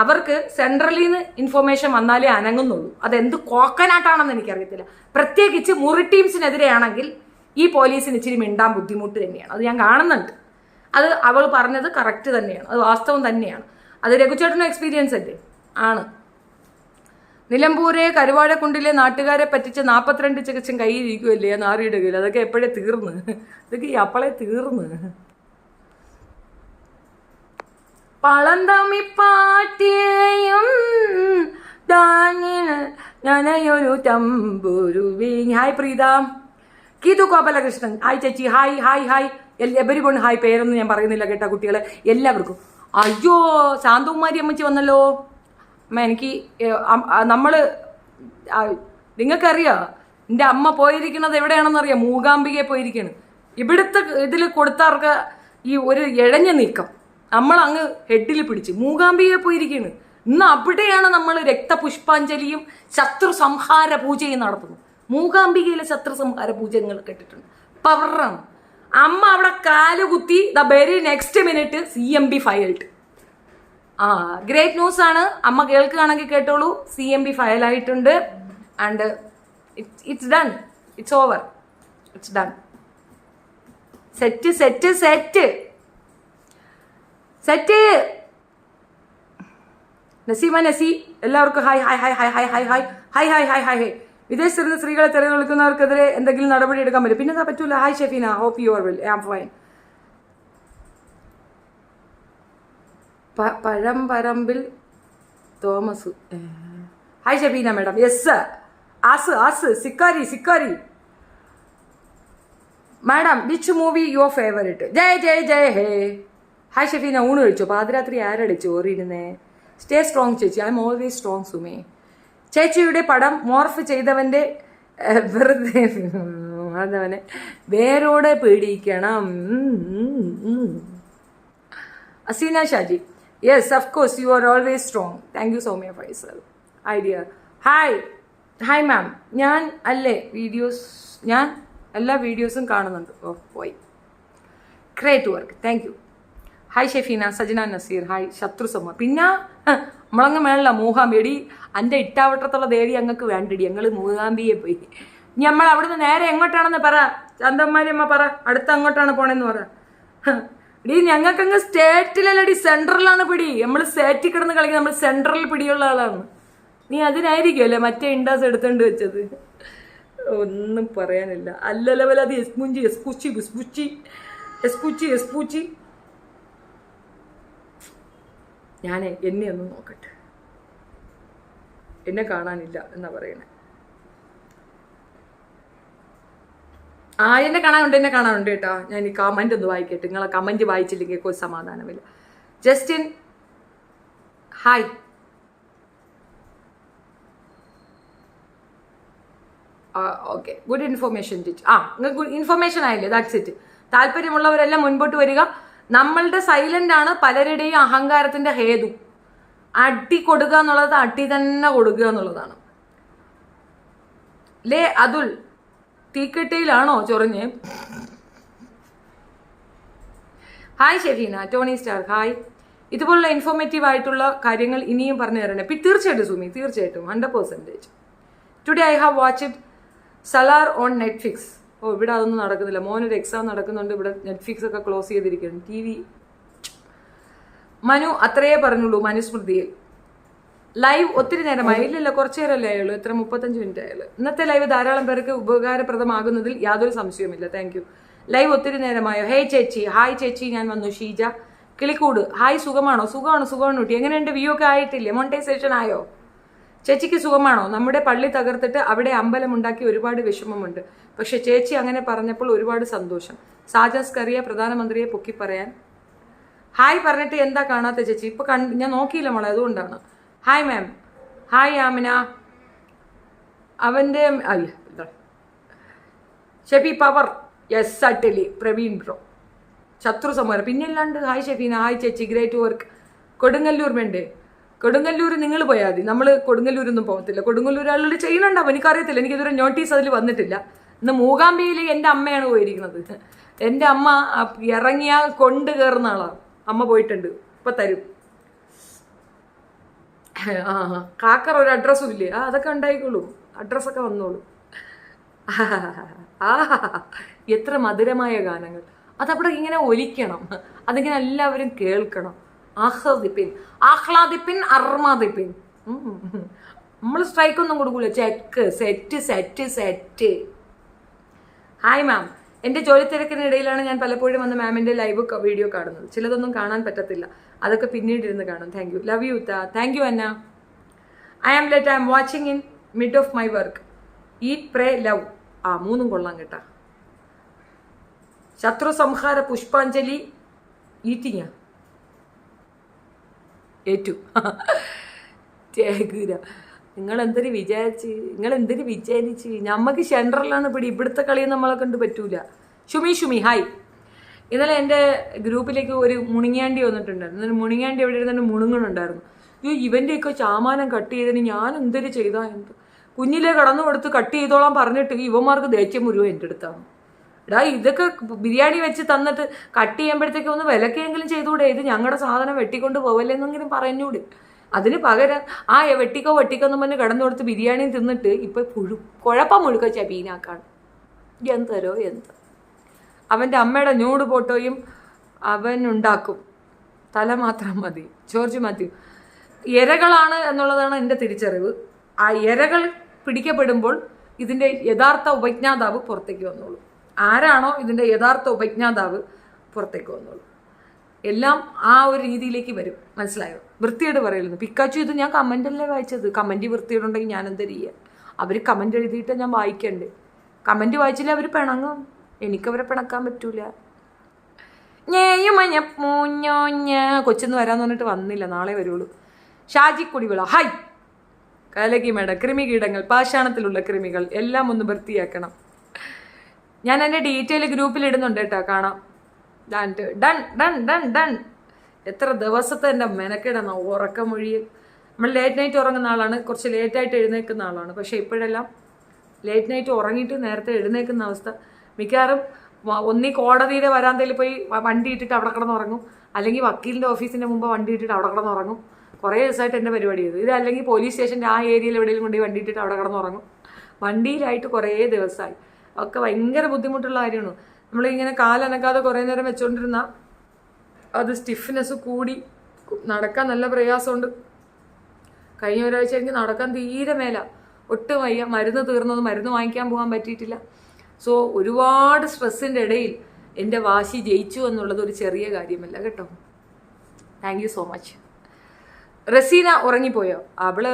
S1: അവർക്ക് സെൻട്രലിൽ നിന്ന് ഇൻഫർമേഷൻ വന്നാലേ അനങ്ങുന്നുള്ളൂ. അതെന്ത് കോക്കനാട്ടാണെന്ന് എനിക്കറിയത്തില്ല. പ്രത്യേകിച്ച് മുറി ടീംസിനെതിരെയാണെങ്കിൽ ഈ പോലീസിന് ഇച്ചിരി മിണ്ടാൻ ബുദ്ധിമുട്ട് തന്നെയാണ്. അത് ഞാൻ കാണുന്നുണ്ട്. അത് അവൾ പറഞ്ഞത് കറക്റ്റ് തന്നെയാണ്, അത് വാസ്തവം തന്നെയാണ്. അത് രഘുചേട്ടനും എക്സ്പീരിയൻസ് അല്ലേ? ആണ്. നിലമ്പൂരെ കരുവാഴക്കുണ്ടിലെ നാട്ടുകാരെ പറ്റിച്ച് 42 ചികിത്സം കയ്യിലിരിക്കുമല്ലേ ആ നാറിയുടെ കയ്യിൽ. അതൊക്കെ എപ്പോഴേ തീർന്ന്, ഇതൊക്കെ അപ്പളെ തീർന്ന്. പളന്തമിപ്പാട്ടിയും ഞാനൊരു തമ്പുരുവി. ഹായ് പ്രീത. ഗീതു ഗോപാലകൃഷ്ണൻ ഹായ് ചേച്ചി. Hi hi hi everyone hi. പേരൊന്നും ഞാൻ പറയുന്നില്ല കേട്ടോ കുട്ടികളെ, എല്ലാവർക്കും. അയ്യോ, ശാന്തകുമാരി അമ്മച്ചി വന്നല്ലോ. അമ്മ എനിക്ക് നിങ്ങൾക്കറിയാം എൻ്റെ അമ്മ പോയിരിക്കുന്നത് എവിടെയാണെന്നറിയാം? മൂകാംബികയെ പോയിരിക്കുകയാണ്. ഇവിടുത്തെ ഇതിൽ കൊടുത്തവർക്ക് ഈ ഒരു ഇഴഞ്ഞ നീക്കം നമ്മളങ്ങ് ഹെഡിൽ പിടിച്ച് മൂകാംബികയെ പോയിരിക്കുകയാണ്. ഇന്ന് അവിടെയാണ് നമ്മൾ രക്തപുഷ്പാഞ്ജലിയും ശത്രു സംഹാര പൂജയും നടത്തുന്നത്. മൂകാംബികയിലെ ശത്രു സംഹാര പൂജ നിങ്ങൾ കേട്ടിട്ടുണ്ട്? പവറാണ്. അമ്മ അവിടെ കാലുകുത്തി the very next minute CMB filed. Great news ആണ്. അമ്മ കേൾക്കുകയാണെങ്കിൽ കേട്ടോളൂ, CMB ഫയലായിട്ടുണ്ട്. And it's done, it's over, it's done. Set set set set. Naseema Nasi, എല്ലാവർക്കും hi hi hi hi hi hi hi hi hi hi hi hi. വിദേശത്തിരുന്ന് സ്ത്രീകളെ തെരഞ്ഞെടുക്കുന്നവർക്കെതിരെ എന്തെങ്കിലും നടപടി എടുക്കാൻ പറ്റും? പിന്നെ എന്താ പറ്റൂല. Hi Shefeena, hope you are well. I am fine. Pazhamparambil Thomas. Hi Shefeena madam. Yes as സിക്കാരി madam. Which movie your favourite? Jai Jai Jai Hey. Hi Shefeena, ഊണ് കഴിച്ചോ? പാതിരാത്രി ആരടി ചോറിയിരുന്നേ? സ്റ്റേ സ്ട്രോങ് ചേച്ചി. I am always strong Sume. ചേച്ചിയുടെ പടം മോർഫ് ചെയ്തവൻ്റെ വെറുതെ വേരോടെ പേടിക്കണം. Aseena Shaji, yes of course you are always strong. Thank you so much Faisal. Idea. Hi hi ma'am. ഞാൻ എല്ലാ വീഡിയോസും കാണുന്നുണ്ട്. ഓ പോയി. Great work, thank you. Hi Shefeena. Sajana Naseer hi. ശത്രു സമ. പിന്നെ നമ്മളങ്ങ് മേളല്ല മൂകാംബി. എൻ്റെ ഇട്ടാവട്ടത്തുള്ള ദേവി അങ്ങക്ക് വേണ്ടടി, ഞങ്ങൾ മൂകാംബിയെ പോയി. ഇനി നമ്മൾ അവിടുന്ന് നേരെ എങ്ങോട്ടാണെന്ന് പറ. ചന്തന്മാരി അമ്മ പറ, അടുത്ത് അങ്ങോട്ടാണ് പോണെന്ന് പറ. ഡി ഞങ്ങൾക്കങ്ങ് സ്റ്റേറ്റിലല്ലടി, സെൻട്രലാണ് പിടി. നമ്മൾ സ്റ്റേറ്റിൽ കിടന്ന് കളിക്കുക, നമ്മൾ സെൻട്രൽ പിടിയുള്ള ആളാണ്. നീ അതിനായിരിക്കുമല്ലേ മറ്റേ ഇൻഡാസ് എടുത്തോണ്ട് വെച്ചത്? ഒന്നും പറയാനില്ല. അല്ല ലെവൽ അത് എസ്പൂച്ചി. ഞാൻ എന്നെ ഒന്ന് നോക്കട്ടെ. എന്നെ കാണാനില്ല എന്നാ പറയണേ. എന്നെ കാണാനുണ്ട് കേട്ടോ. ഞാൻ ഈ കമന്റ് ഒന്ന് വായിക്കട്ടെ. നിങ്ങളെ കമന്റ് വായിച്ചില്ലെങ്കിൽ ഒരു സമാധാനമില്ല. Justin hi. Okay, good information നിങ്ങൾക്ക് ഇൻഫോർമേഷൻ ആയില്ലേ? That's it. താല്പര്യമുള്ളവരെല്ലാം മുൻപോട്ട് വരിക. നമ്മളുടെ സൈലന്റ് ആണ് പലരുടെയും അഹങ്കാരത്തിന്റെ ഹേതു. അടി കൊടുക്കുക എന്നുള്ളത് അടി തന്നെ കൊടുക്കുക എന്നുള്ളതാണ്. ലേ അതുൽ തീക്കെട്ടിയിലാണോ ചൊറിഞ്ഞ്? Hi Shefeena, Tony Star hi. ഇതുപോലുള്ള ഇൻഫോർമേറ്റീവ് ആയിട്ടുള്ള കാര്യങ്ങൾ ഇനിയും പറഞ്ഞു തരണേ. തീർച്ചയായിട്ടും സുമി, തീർച്ചയായിട്ടും 100%. Today I have watched Salaar on Netflix. ഇവിടെ അതൊന്നും നടക്കുന്നില്ല. മോനൊരു എക്സാം നടക്കുന്നുണ്ട്. ഇവിടെ നെറ്റ്ഫ്ലിക്സ് ഒക്കെ ക്ലോസ് ചെയ്തിരിക്കുന്നു. TV മനു അത്രയേ പറഞ്ഞുള്ളൂ. മനുസ്മൃതിയിൽ ലൈവ് ഒത്തിരി നേരമായി. ഇല്ലല്ല, കുറച്ചു നേരമല്ലേ ആയുള്ളൂ. എത്ര 35 മിനിറ്റ് ആയുള്ളൂ. ഇന്നത്തെ ലൈവ് ധാരാളം പേർക്ക് ഉപകാരപ്രദമാകുന്നതിൽ യാതൊരു സംശയവുമില്ല. Thank you. ലൈവ് ഒത്തിരി നേരമായോ? ഹേയ് ചേച്ചി. ഹായ് ചേച്ചി, ഞാൻ വന്നു. ഷീജ കിളിക്കൂട് ഹായ്. സുഖമാണോ? സുഖമാണ് കുട്ടി. എങ്ങനെയുണ്ട്? വ്യൂ ഒക്കെ ആയിട്ടില്ലേ? മോണിറ്റൈസേഷൻ ആയോ? ചേച്ചിക്ക് സുഖമാണോ? നമ്മുടെ പള്ളി തകർത്തിട്ട് അവിടെ അമ്പലം ഉണ്ടാക്കി ഒരുപാട് വിഷമമുണ്ട്. പക്ഷെ ചേച്ചി അങ്ങനെ പറഞ്ഞപ്പോൾ ഒരുപാട് സന്തോഷം. സാജസ് കറിയ പ്രധാനമന്ത്രിയെ പൊക്കി പറയാൻ ഹായ് പറഞ്ഞിട്ട് എന്താ കാണാത്ത ചേച്ചി? ഇപ്പൊ ഞാൻ നോക്കിയില്ല മോളെ, അതുകൊണ്ടാണ്. Hi ma'am. ഹായ് ആമിന. അവന്റെ Shefi power. Yes Atlee. Praveen bro. ശത്രു സമരം പിന്നെല്ലാണ്ട്. ഹായ് ഷെഫീന. ഹായ് ചേച്ചി, ഗ്രേറ്റ് വർക്ക്. കൊടുങ്ങല്ലൂർ വേണ്ടേ? കൊടുങ്ങല്ലൂർ നിങ്ങൾ പോയാൽ മതി. നമ്മൾ കൊടുങ്ങല്ലൂരൊന്നും പോകത്തില്ല. കൊടുങ്ങല്ലൂർ ആളുകൾ ചെയ്യുന്നുണ്ടാവും, എനിക്കറിയത്തില്ല. എനിക്കിതുവരെ നോട്ടീസ് അതിൽ വന്നിട്ടില്ല. ഇന്ന് മൂകാംബിയിൽ എൻ്റെ അമ്മയാണ് പോയിരിക്കുന്നത്. എൻ്റെ അമ്മ ഇറങ്ങിയാൽ കൊണ്ട് കയറുന്ന ആളാണ്. അമ്മ പോയിട്ടുണ്ട്. ഇപ്പൊ തരും. കാക്കർ ഒരു അഡ്രസ്സും ഇല്ലേ? അതൊക്കെ ഉണ്ടായിക്കോളൂ. അഡ്രസ്സൊക്കെ വന്നോളൂ. എത്ര മധുരമായ ഗാനങ്ങൾ. അതവിടെ ഇങ്ങനെ ഒലിക്കണം. അതിങ്ങനെ എല്ലാവരും കേൾക്കണം. ആഹ്ലാദിപ്പിൻ അർമാദിപ്പിൻ. നമ്മൾ സ്ട്രൈക്കൊന്നും കൊടുക്കൂല. Check set. Hi ma'am. എൻ്റെ ജോലി തിരക്കിനിടയിലാണ് ഞാൻ പലപ്പോഴും വന്ന് മാമിൻ്റെ ലൈവ് വീഡിയോ കാണുന്നത്. ചിലതൊന്നും കാണാൻ പറ്റത്തില്ല. അതൊക്കെ പിന്നീട് ഇരുന്ന് കാണും. Thank you. Love you. Thank you Anna. I am late. I am watching in mid of my work. Eat pray love. 3 കൊള്ളാം കേട്ടാ. ശത്രു സംഹാര പുഷ്പാഞ്ജലി ഈറ്റിങ്ങ ഏറ്റു. നിങ്ങൾ എന്തൊരു വിചാരിച്ച് ഞമ്മക്ക് സെൻട്രലാണ് പിടി. ഇവിടുത്തെ കളി നമ്മളെ കണ്ട് പറ്റൂല. ഷുമി ഹായ്. ഇന്നലെ എൻ്റെ ഗ്രൂപ്പിലേക്ക് ഒരു മുണിങ്ങാണ്ടി വന്നിട്ടുണ്ടായിരുന്നു. എന്നിട്ട് മുണിങ്ങാണ്ടി എവിടെ ഇരുന്നിട്ട് മുണുങ്ങുന്നുണ്ടായിരുന്നു. ഇവൻ്റെയൊക്കെ ചാമാനം കട്ട് ചെയ്തതിന് ഞാൻ എന്തൊരു ചെയ്താ എന്ത്. കുഞ്ഞിലെ കടന്നു കൊടുത്ത് കട്ട് ചെയ്തോളാൻ പറഞ്ഞിട്ട് ഇവന്മാർക്ക് ദേഷ്യം മുഴുവൻ എൻ്റെ അടുത്താണ്. എടാ ഇതൊക്കെ ബിരിയാണി വെച്ച് തന്നിട്ട് കട്ട് ചെയ്യുമ്പോഴത്തേക്ക് ഒന്ന് വിലക്കെങ്കിലും ചെയ്തുകൂടെ? ഇത് ഞങ്ങളുടെ സാധനം വെട്ടിക്കൊണ്ട് പോവല്ലെന്നെങ്കിലും പറഞ്ഞൂടെ? അതിന് പകരം വെട്ടിക്കോ എന്ന് പറഞ്ഞ് കടന്നു കൊടുത്ത് ബിരിയാണി തിന്നിട്ട് ഇപ്പൊ കുഴപ്പം മുഴുക്ക ചബീനാക്കാണ്. എന്തരോ എന്ത്. അവൻ്റെ അമ്മയുടെ ന്യൂഡ് ഫോട്ടോയും അവൻ ഉണ്ടാക്കും. തല മാത്രം മതി. ജോർജ് മാത്യു. ഇരകളാണ് എന്നുള്ളതാണ് എൻ്റെ തിരിച്ചറിവ്. ആ ഇരകൾ പിടിക്കപ്പെടുമ്പോൾ ഇതിൻ്റെ യഥാർത്ഥ ഉപജ്ഞാതാവ് പുറത്തേക്ക് വന്നോളൂ. ആരാണോ ഇതിൻ്റെ യഥാർത്ഥ ഉപജ്ഞാതാവ് പുറത്തേക്ക് വന്നോളൂ. എല്ലാം ആ ഒരു രീതിയിലേക്ക് വരും. മനസ്സിലായോ? വൃത്തിയോട് പറയുന്നു. പിക്കാച്ചു ഇത് ഞാൻ കമൻ്റല്ലേ വായിച്ചത്. കമൻറ്റ് വൃത്തിയോടുണ്ടെങ്കിൽ ഞാൻ എന്താ ചെയ്യുക? അവർ കമൻറ്റ് എഴുതിയിട്ട് ഞാൻ വായിക്കണ്ടേ? കമൻറ്റ് വായിച്ചില്ല അവർ പിണങ്ങും. എനിക്കവരെ പിണക്കാൻ പറ്റൂല. കൊച്ചെന്ന് വരാന്ന് പറഞ്ഞിട്ട് വന്നില്ല. നാളെ വരുള്ളൂ. ഷാജി കുടിവിള ഹായ്. കലകി മേഡം. കൃമികീടങ്ങൾ, പാഷാണത്തിലുള്ള കൃമികൾ എല്ലാം ഒന്ന് വൃത്തിയാക്കണം. ഞാൻ എൻ്റെ ഡീറ്റെയിൽ ഗ്രൂപ്പിൽ ഇടുന്നുണ്ട് കേട്ടോ, കാണാം. ഡൺ. എത്ര ദിവസത്തെ എൻ്റെ മെനക്കെടുന്ന ഉറക്കമൊഴിയിൽ. നമ്മൾ ലേറ്റ് നൈറ്റ് ഉറങ്ങുന്ന ആളാണ്, കുറച്ച് ലേറ്റായിട്ട് എഴുന്നേൽക്കുന്ന ആളാണ്. പക്ഷേ ഇപ്പോഴെല്ലാം ലേറ്റ് നൈറ്റ് ഉറങ്ങിയിട്ട് നേരത്തെ എഴുന്നേൽക്കുന്ന അവസ്ഥ. മിക്കവാറും ഒന്നീ കോടതിയുടെ വരാന്തയിൽ പോയി വണ്ടി ഇട്ടിട്ട് അവിടെ കിടന്നുറങ്ങും, അല്ലെങ്കിൽ വക്കീലിൻ്റെ ഓഫീസിൻ്റെ മുമ്പ് വണ്ടി ഇട്ടിട്ട് അവിടെ കിടന്നുറങ്ങും. കുറേ ദിവസമായിട്ട് എൻ്റെ പരിപാടി ചെയ്തു ഇത്. അല്ലെങ്കിൽ പോലീസ് സ്റ്റേഷൻ്റെ ആ ഏരിയയിൽ എവിടെയെങ്കിലും കൊണ്ടുപോയി വണ്ടി ഇട്ടിട്ട് അവിടെ കിടന്നുറങ്ങും. വണ്ടിയിലായിട്ട് കുറേ ദിവസമായി. ഒക്കെ ഭയങ്കര ബുദ്ധിമുട്ടുള്ള കാര്യമാണ്. നമ്മളിങ്ങനെ കാലനക്കാതെ കുറേ നേരം വെച്ചുകൊണ്ടിരുന്ന അത് സ്റ്റിഫ്നെസ് കൂടി നടക്കാൻ നല്ല പ്രയാസമുണ്ട്. കഴിഞ്ഞ ഒരാഴ്ച എനിക്ക് നടക്കാൻ തീരെ മേല, ഒട്ടും വയ്യ. മരുന്ന് തീർന്നത്, മരുന്ന് വാങ്ങിക്കാൻ പോകാൻ പറ്റിയിട്ടില്ല. സോ ഒരുപാട് സ്ട്രെസ്സിൻ്റെ ഇടയിൽ എൻ്റെ വാശി ജയിച്ചു എന്നുള്ളത് ഒരു ചെറിയ കാര്യമല്ല കേട്ടോ. Thank you so much. Raseena ഉറങ്ങിപ്പോയോ? അവള്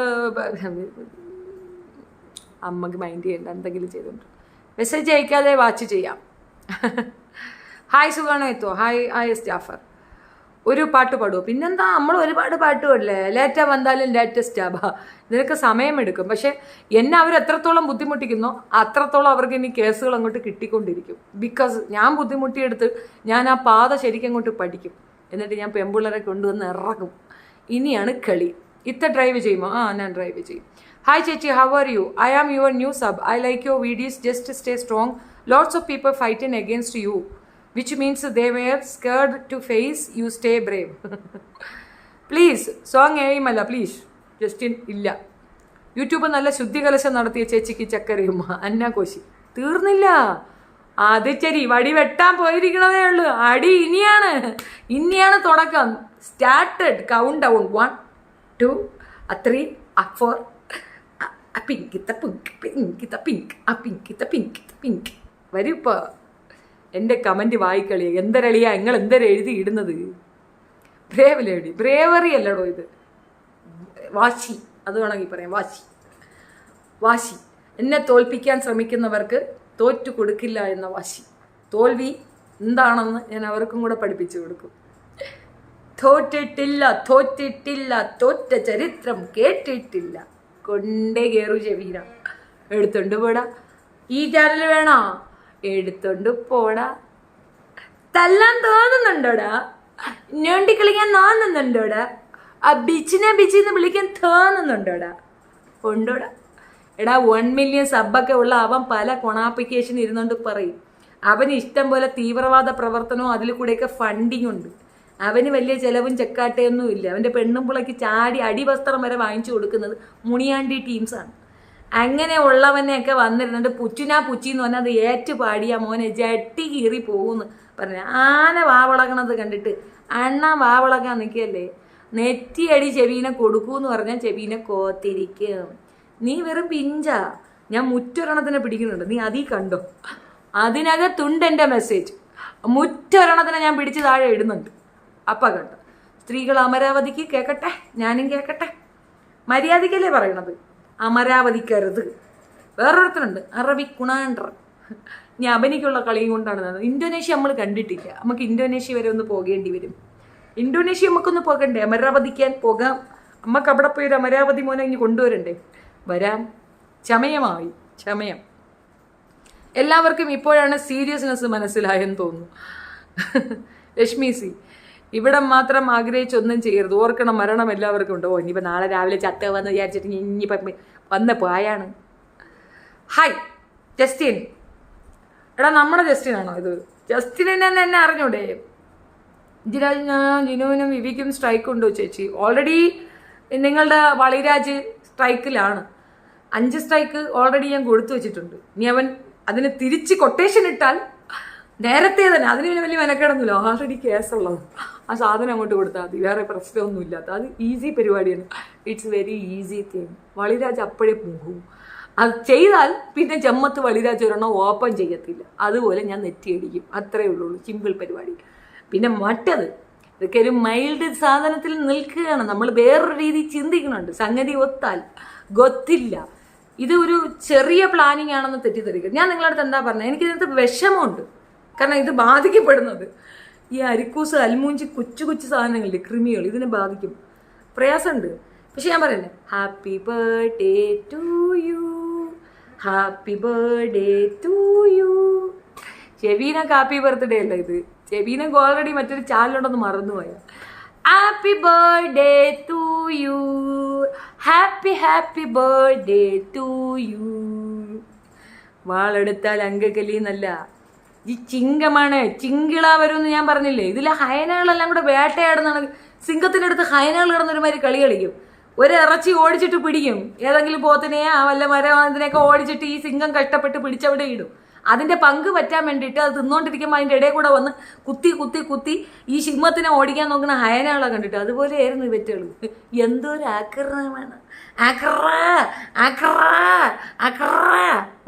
S1: അമ്മക്ക് മൈൻഡ് ചെയ്യണ്ട, എന്തെങ്കിലും ചെയ്തോണ്ട്. മെസ്സേജ് അയക്കാതെ വാച്ച് ചെയ്യാം. ഹായ് സുഖാണോ എത്തോ? ഹായ് ജാഫർ. ഒരു പാട്ട് പാടുമോ? പിന്നെന്താ, നമ്മൾ ഒരുപാട് പാട്ട് പാടില്ലേ. ലേറ്റാ വന്നാലും ലേറ്റസ്റ്റ് ആവാ. നിനക്ക് സമയമെടുക്കും. പക്ഷെ എന്നെ അവർ എത്രത്തോളം ബുദ്ധിമുട്ടിക്കുന്നോ അത്രത്തോളം അവർക്ക് ഇനി കേസുകൾ അങ്ങോട്ട് കിട്ടിക്കൊണ്ടിരിക്കും. ബിക്കോസ് ഞാൻ ബുദ്ധിമുട്ടിയെടുത്ത് ഞാൻ ആ പാത ശരിക്കും അങ്ങോട്ട് പഠിക്കും. എന്നിട്ട് ഞാൻ പെമ്പിള്ളേരെ കൊണ്ടുവന്ന് ഇറക്കും. ഇനിയാണ് കളി. ഇത്ത ഡ്രൈവ് ചെയ്യുമോ? ഞാൻ ഡ്രൈവ് ചെയ്യും. ഹായ് ചേച്ചി, how are you? I am your new sub. I like your videos. Just stay strong. Lots of people fighting against you, which means they were scared to face you. Stay brave. Please song എയിമല്ല please. Justin ഇല്ല. YouTube നല്ല ശുദ്ധികലശം നടത്തിയ ചേച്ചിക്ക് ചക്കരയും അന്ന കോശി. തീർന്നില്ല. അത് ശരി, വടി വെട്ടാൻ പോയിരിക്കണതേ ഉള്ളൂ. അടി ഇനിയാണ് തുടക്കം. സ്റ്റാർട്ടഡ്. Count down. 1 2 3 4. പിങ്ക് വരൂ. ഇപ്പോൾ എൻ്റെ കമൻറ്റ് വായിക്കളിയ എന്തരളിയാ നിങ്ങൾ എന്തര എഴുതി ഇടുന്നത്? ബ്രേവറി അല്ലടോ ഇത്, വാശി. അത് വേണമെങ്കിൽ പറയാം, വാശി. എന്നെ തോൽപ്പിക്കാൻ ശ്രമിക്കുന്നവർക്ക് തോറ്റു കൊടുക്കില്ല എന്ന വാശി. തോൽവി എന്താണെന്ന് ഞാൻ അവർക്കും കൂടെ പഠിപ്പിച്ചു കൊടുക്കും. തോറ്റിട്ടില്ല, തോറ്റ ചരിത്രം കേട്ടിട്ടില്ല. കൊണ്ടേ കയറു ചെവീന. എടുത്തോണ്ട് പോടാ. ഈ ചാനൽ വേണോ? എടുത്തോണ്ട് പോടാ. തല്ലാൻ തോന്നുന്നുണ്ടോടാ? ഞോണ്ടി കളിക്കാൻ തോന്നുന്നുണ്ടോടാ? ആ ബിച്ചിനെ വിളിക്കാൻ തോന്നുന്നുണ്ടോടാ? ഉണ്ടോടാ? എടാ 1 മില്യൺ സബ്ബൊക്കെ ഉള്ള അവൻ പല കൊണാപ്ലിക്കേഷൻ ഇരുന്നുകൊണ്ട് പറയും. അവന് ഇഷ്ടം പോലെ തീവ്രവാദ പ്രവർത്തനവും അതിൽ കൂടെയൊക്കെ ഫണ്ടിങ് ഉണ്ട്. അവന് വലിയ ചെലവും ചെക്കാട്ടയൊന്നും ഇല്ല. അവൻ്റെ പെണ്ണും പിള്ളയ്ക്ക് ചാടി അടിവസ്ത്രം വരെ വാങ്ങിച്ചു കൊടുക്കുന്നത് മുണിയാണ്ടി ടീംസാണ്. അങ്ങനെ ഉള്ളവനെയൊക്കെ വന്നിരുന്നിട്ട് പുച്ചി എന്ന് പറഞ്ഞാൽ അത് ഏറ്റു പാടിയ മോനെ ജട്ടി കീറി പോകുമെന്ന് പറഞ്ഞു. ആന വാവളകണത് കണ്ടിട്ട് അണ്ണ വാവളക്കാൻ നിൽക്കല്ലേ. നെറ്റിയടി ചെവീനെ കൊടുക്കൂന്ന് പറഞ്ഞാൽ ചെവീനെ കോത്തിരിക്കും. നീ വെറും പിഞ്ചാ. ഞാൻ മുറ്റൊരെണ്ണത്തിനെ പിടിക്കുന്നുണ്ട്, നീ അതീ കണ്ടോ? അതിനകത്തുണ്ട് എൻ്റെ മെസ്സേജ്. മുറ്റൊരെണ്ണത്തിനെ ഞാൻ പിടിച്ച് താഴെ ഇടുന്നുണ്ട്. അപ്പം കണ്ടോ? സ്ത്രീകൾ അമരാവതിക്ക് കേൾക്കട്ടെ, ഞാനും കേൾക്കട്ടെ. മര്യാദയ്ക്കല്ലേ പറയണത്? അമരാവതിക്കരുത്. വേറൊരുത്തരുണ്ട് അറബി കുണാണ്ടർ. ഇനി അവനിക്കുള്ള കളിയും കൊണ്ടാണ്. ഇന്തോനേഷ്യ നമ്മൾ കണ്ടിട്ടില്ല. നമുക്ക് ഇന്തോനേഷ്യ വരെ ഒന്ന് പോകേണ്ടി വരും. ഇന്തോനേഷ്യ നമുക്കൊന്ന് പോകണ്ടേ? അമരാവതിക്കാൻ പോകാം. നമുക്ക് അവിടെ പോയി ഒരു അമരാവതി മോനെ ഇനി കൊണ്ടുവരണ്ടേ? വരാം. ചമയം. എല്ലാവർക്കും ഇപ്പോഴാണ് സീരിയസ്നെസ് മനസ്സിലായെന്ന് തോന്നുന്നു. ലക്ഷ്മി സി, ഇവിടെ മാത്രം ആഗ്രഹിച്ചൊന്നും ചെയ്യരുത്. ഓർക്കണം, മരണം എല്ലാവർക്കും ഉണ്ടോ. ഇനിയിപ്പോൾ നാളെ രാവിലെ ചത്തവെന്ന് വിചാരിച്ചിട്ട് ഇനിയിപ്പം വന്ന് പോയാണ്. Hi Justin. എടാ നമ്മുടെ ജസ്റ്റിനാണോ ഇത്? ജസ്റ്റിനെ എന്നെ അറിഞ്ഞൂടെ? ജിനുവിനും വിവിക്കും സ്ട്രൈക്ക് ഉണ്ടോ ചേച്ചി? ഓൾറെഡി നിങ്ങളുടെ വളിരാജ് സ്ട്രൈക്കിലാണ്. 5 സ്ട്രൈക്ക് ഓൾറെഡി ഞാൻ കൊടുത്തു വെച്ചിട്ടുണ്ട്. ഇനി അവൻ അതിന് തിരിച്ച് കൊട്ടേഷൻ ഇട്ടാൽ നേരത്തെ തന്നെ അതിന് വലിയ മെനക്കേടൊന്നുമില്ല. ഓൾറെഡി കേസുള്ളത്. ആ സാധനം അങ്ങോട്ട് കൊടുത്താൽ മതി. വേറെ പ്രശ്നമൊന്നും ഇല്ലാത്ത അത് ഈസി പരിപാടിയാണ്. It's very easy thing. വളിരാജ് അപ്പോഴേ പോകും. അത് ചെയ്താൽ പിന്നെ ജമ്മത്ത് വളിരാജ് ഒരെണ്ണം ഓപ്പൺ ചെയ്യത്തില്ല. അതുപോലെ ഞാൻ നെറ്റിയടിക്കും. അത്രയേ ഉള്ളൂ. സിമ്പിൾ പരിപാടി. പിന്നെ മറ്റത് ഇതൊക്കെ ഒരു മൈൽഡ് സാധനത്തിൽ നിൽക്കുകയാണ്. നമ്മൾ വേറൊരു രീതി ചിന്തിക്കുന്നുണ്ട്. സംഗതി ഒത്താൽ ഗൊത്തില്ല. ഇത് ഒരു ചെറിയ പ്ലാനിങ് ആണെന്ന് തെറ്റിദ്ധരിക്കും. ഞാൻ നിങ്ങളുടെ അടുത്ത് എന്താ പറഞ്ഞത്? എനിക്കിതിനകത്ത് വിഷമമുണ്ട്. കാരണം ഇത് ബാധിക്കപ്പെടുന്നത് ഈ അരിക്കൂസ് അൽമൂഞ്ചി കൊച്ചു സാധനങ്ങളില്ലേ, കൃമികൾ, ഇതിനെ ബാധിക്കും. പ്രയാസമുണ്ട്. പക്ഷെ ഞാൻ പറയല്ലേ, happy birthday to you, happy birthday to you. ചെവീനക്ക് ഹാപ്പി ബർത്ത്ഡേ അല്ല ഇത്. ചെവീനക്ക് ഓൾറെഡി മറ്റൊരു ചാനലുണ്ടെന്ന് മറന്നുപോയ. Happy birthday to you, happy birthday to you. വാളെടുത്താൽ അങ്കക്കലിന്നല്ല, ഈ ചിങ്കമാണ്. ചിങ്കിള വരുമെന്ന് ഞാൻ പറഞ്ഞില്ലേ? ഇതിലെ ഹയനകളെല്ലാം കൂടെ വേട്ടയാടുന്നതാണ്. സിംഹത്തിൻ്റെ അടുത്ത് ഹയനകൾ കിടന്നൊരുമാതിരി കളി കളിക്കും. ഒരിറച്ചി ഓടിച്ചിട്ട് പിടിക്കും. ഏതെങ്കിലും പോത്തിനെ വല്ല മരത്തിനെയൊക്കെ ഓടിച്ചിട്ട് ഈ സിംഹം കഷ്ടപ്പെട്ട് പിടിച്ചവിടെ ഇടും. അതിൻ്റെ പങ്ക് പറ്റാൻ വേണ്ടിയിട്ട് അത് തിന്നുകൊണ്ടിരിക്കുമ്പോൾ അതിൻ്റെ ഇടയിൽ കൂടെ വന്ന് കുത്തി ഈ സിംഹത്തിനെ ഓടിക്കാൻ നോക്കുന്ന ഹയനകളെ കണ്ടിട്ട് അതുപോലെയായിരുന്നു ഇവറ്റകൾ. എന്തൊരു ആക്രമണമാണ്.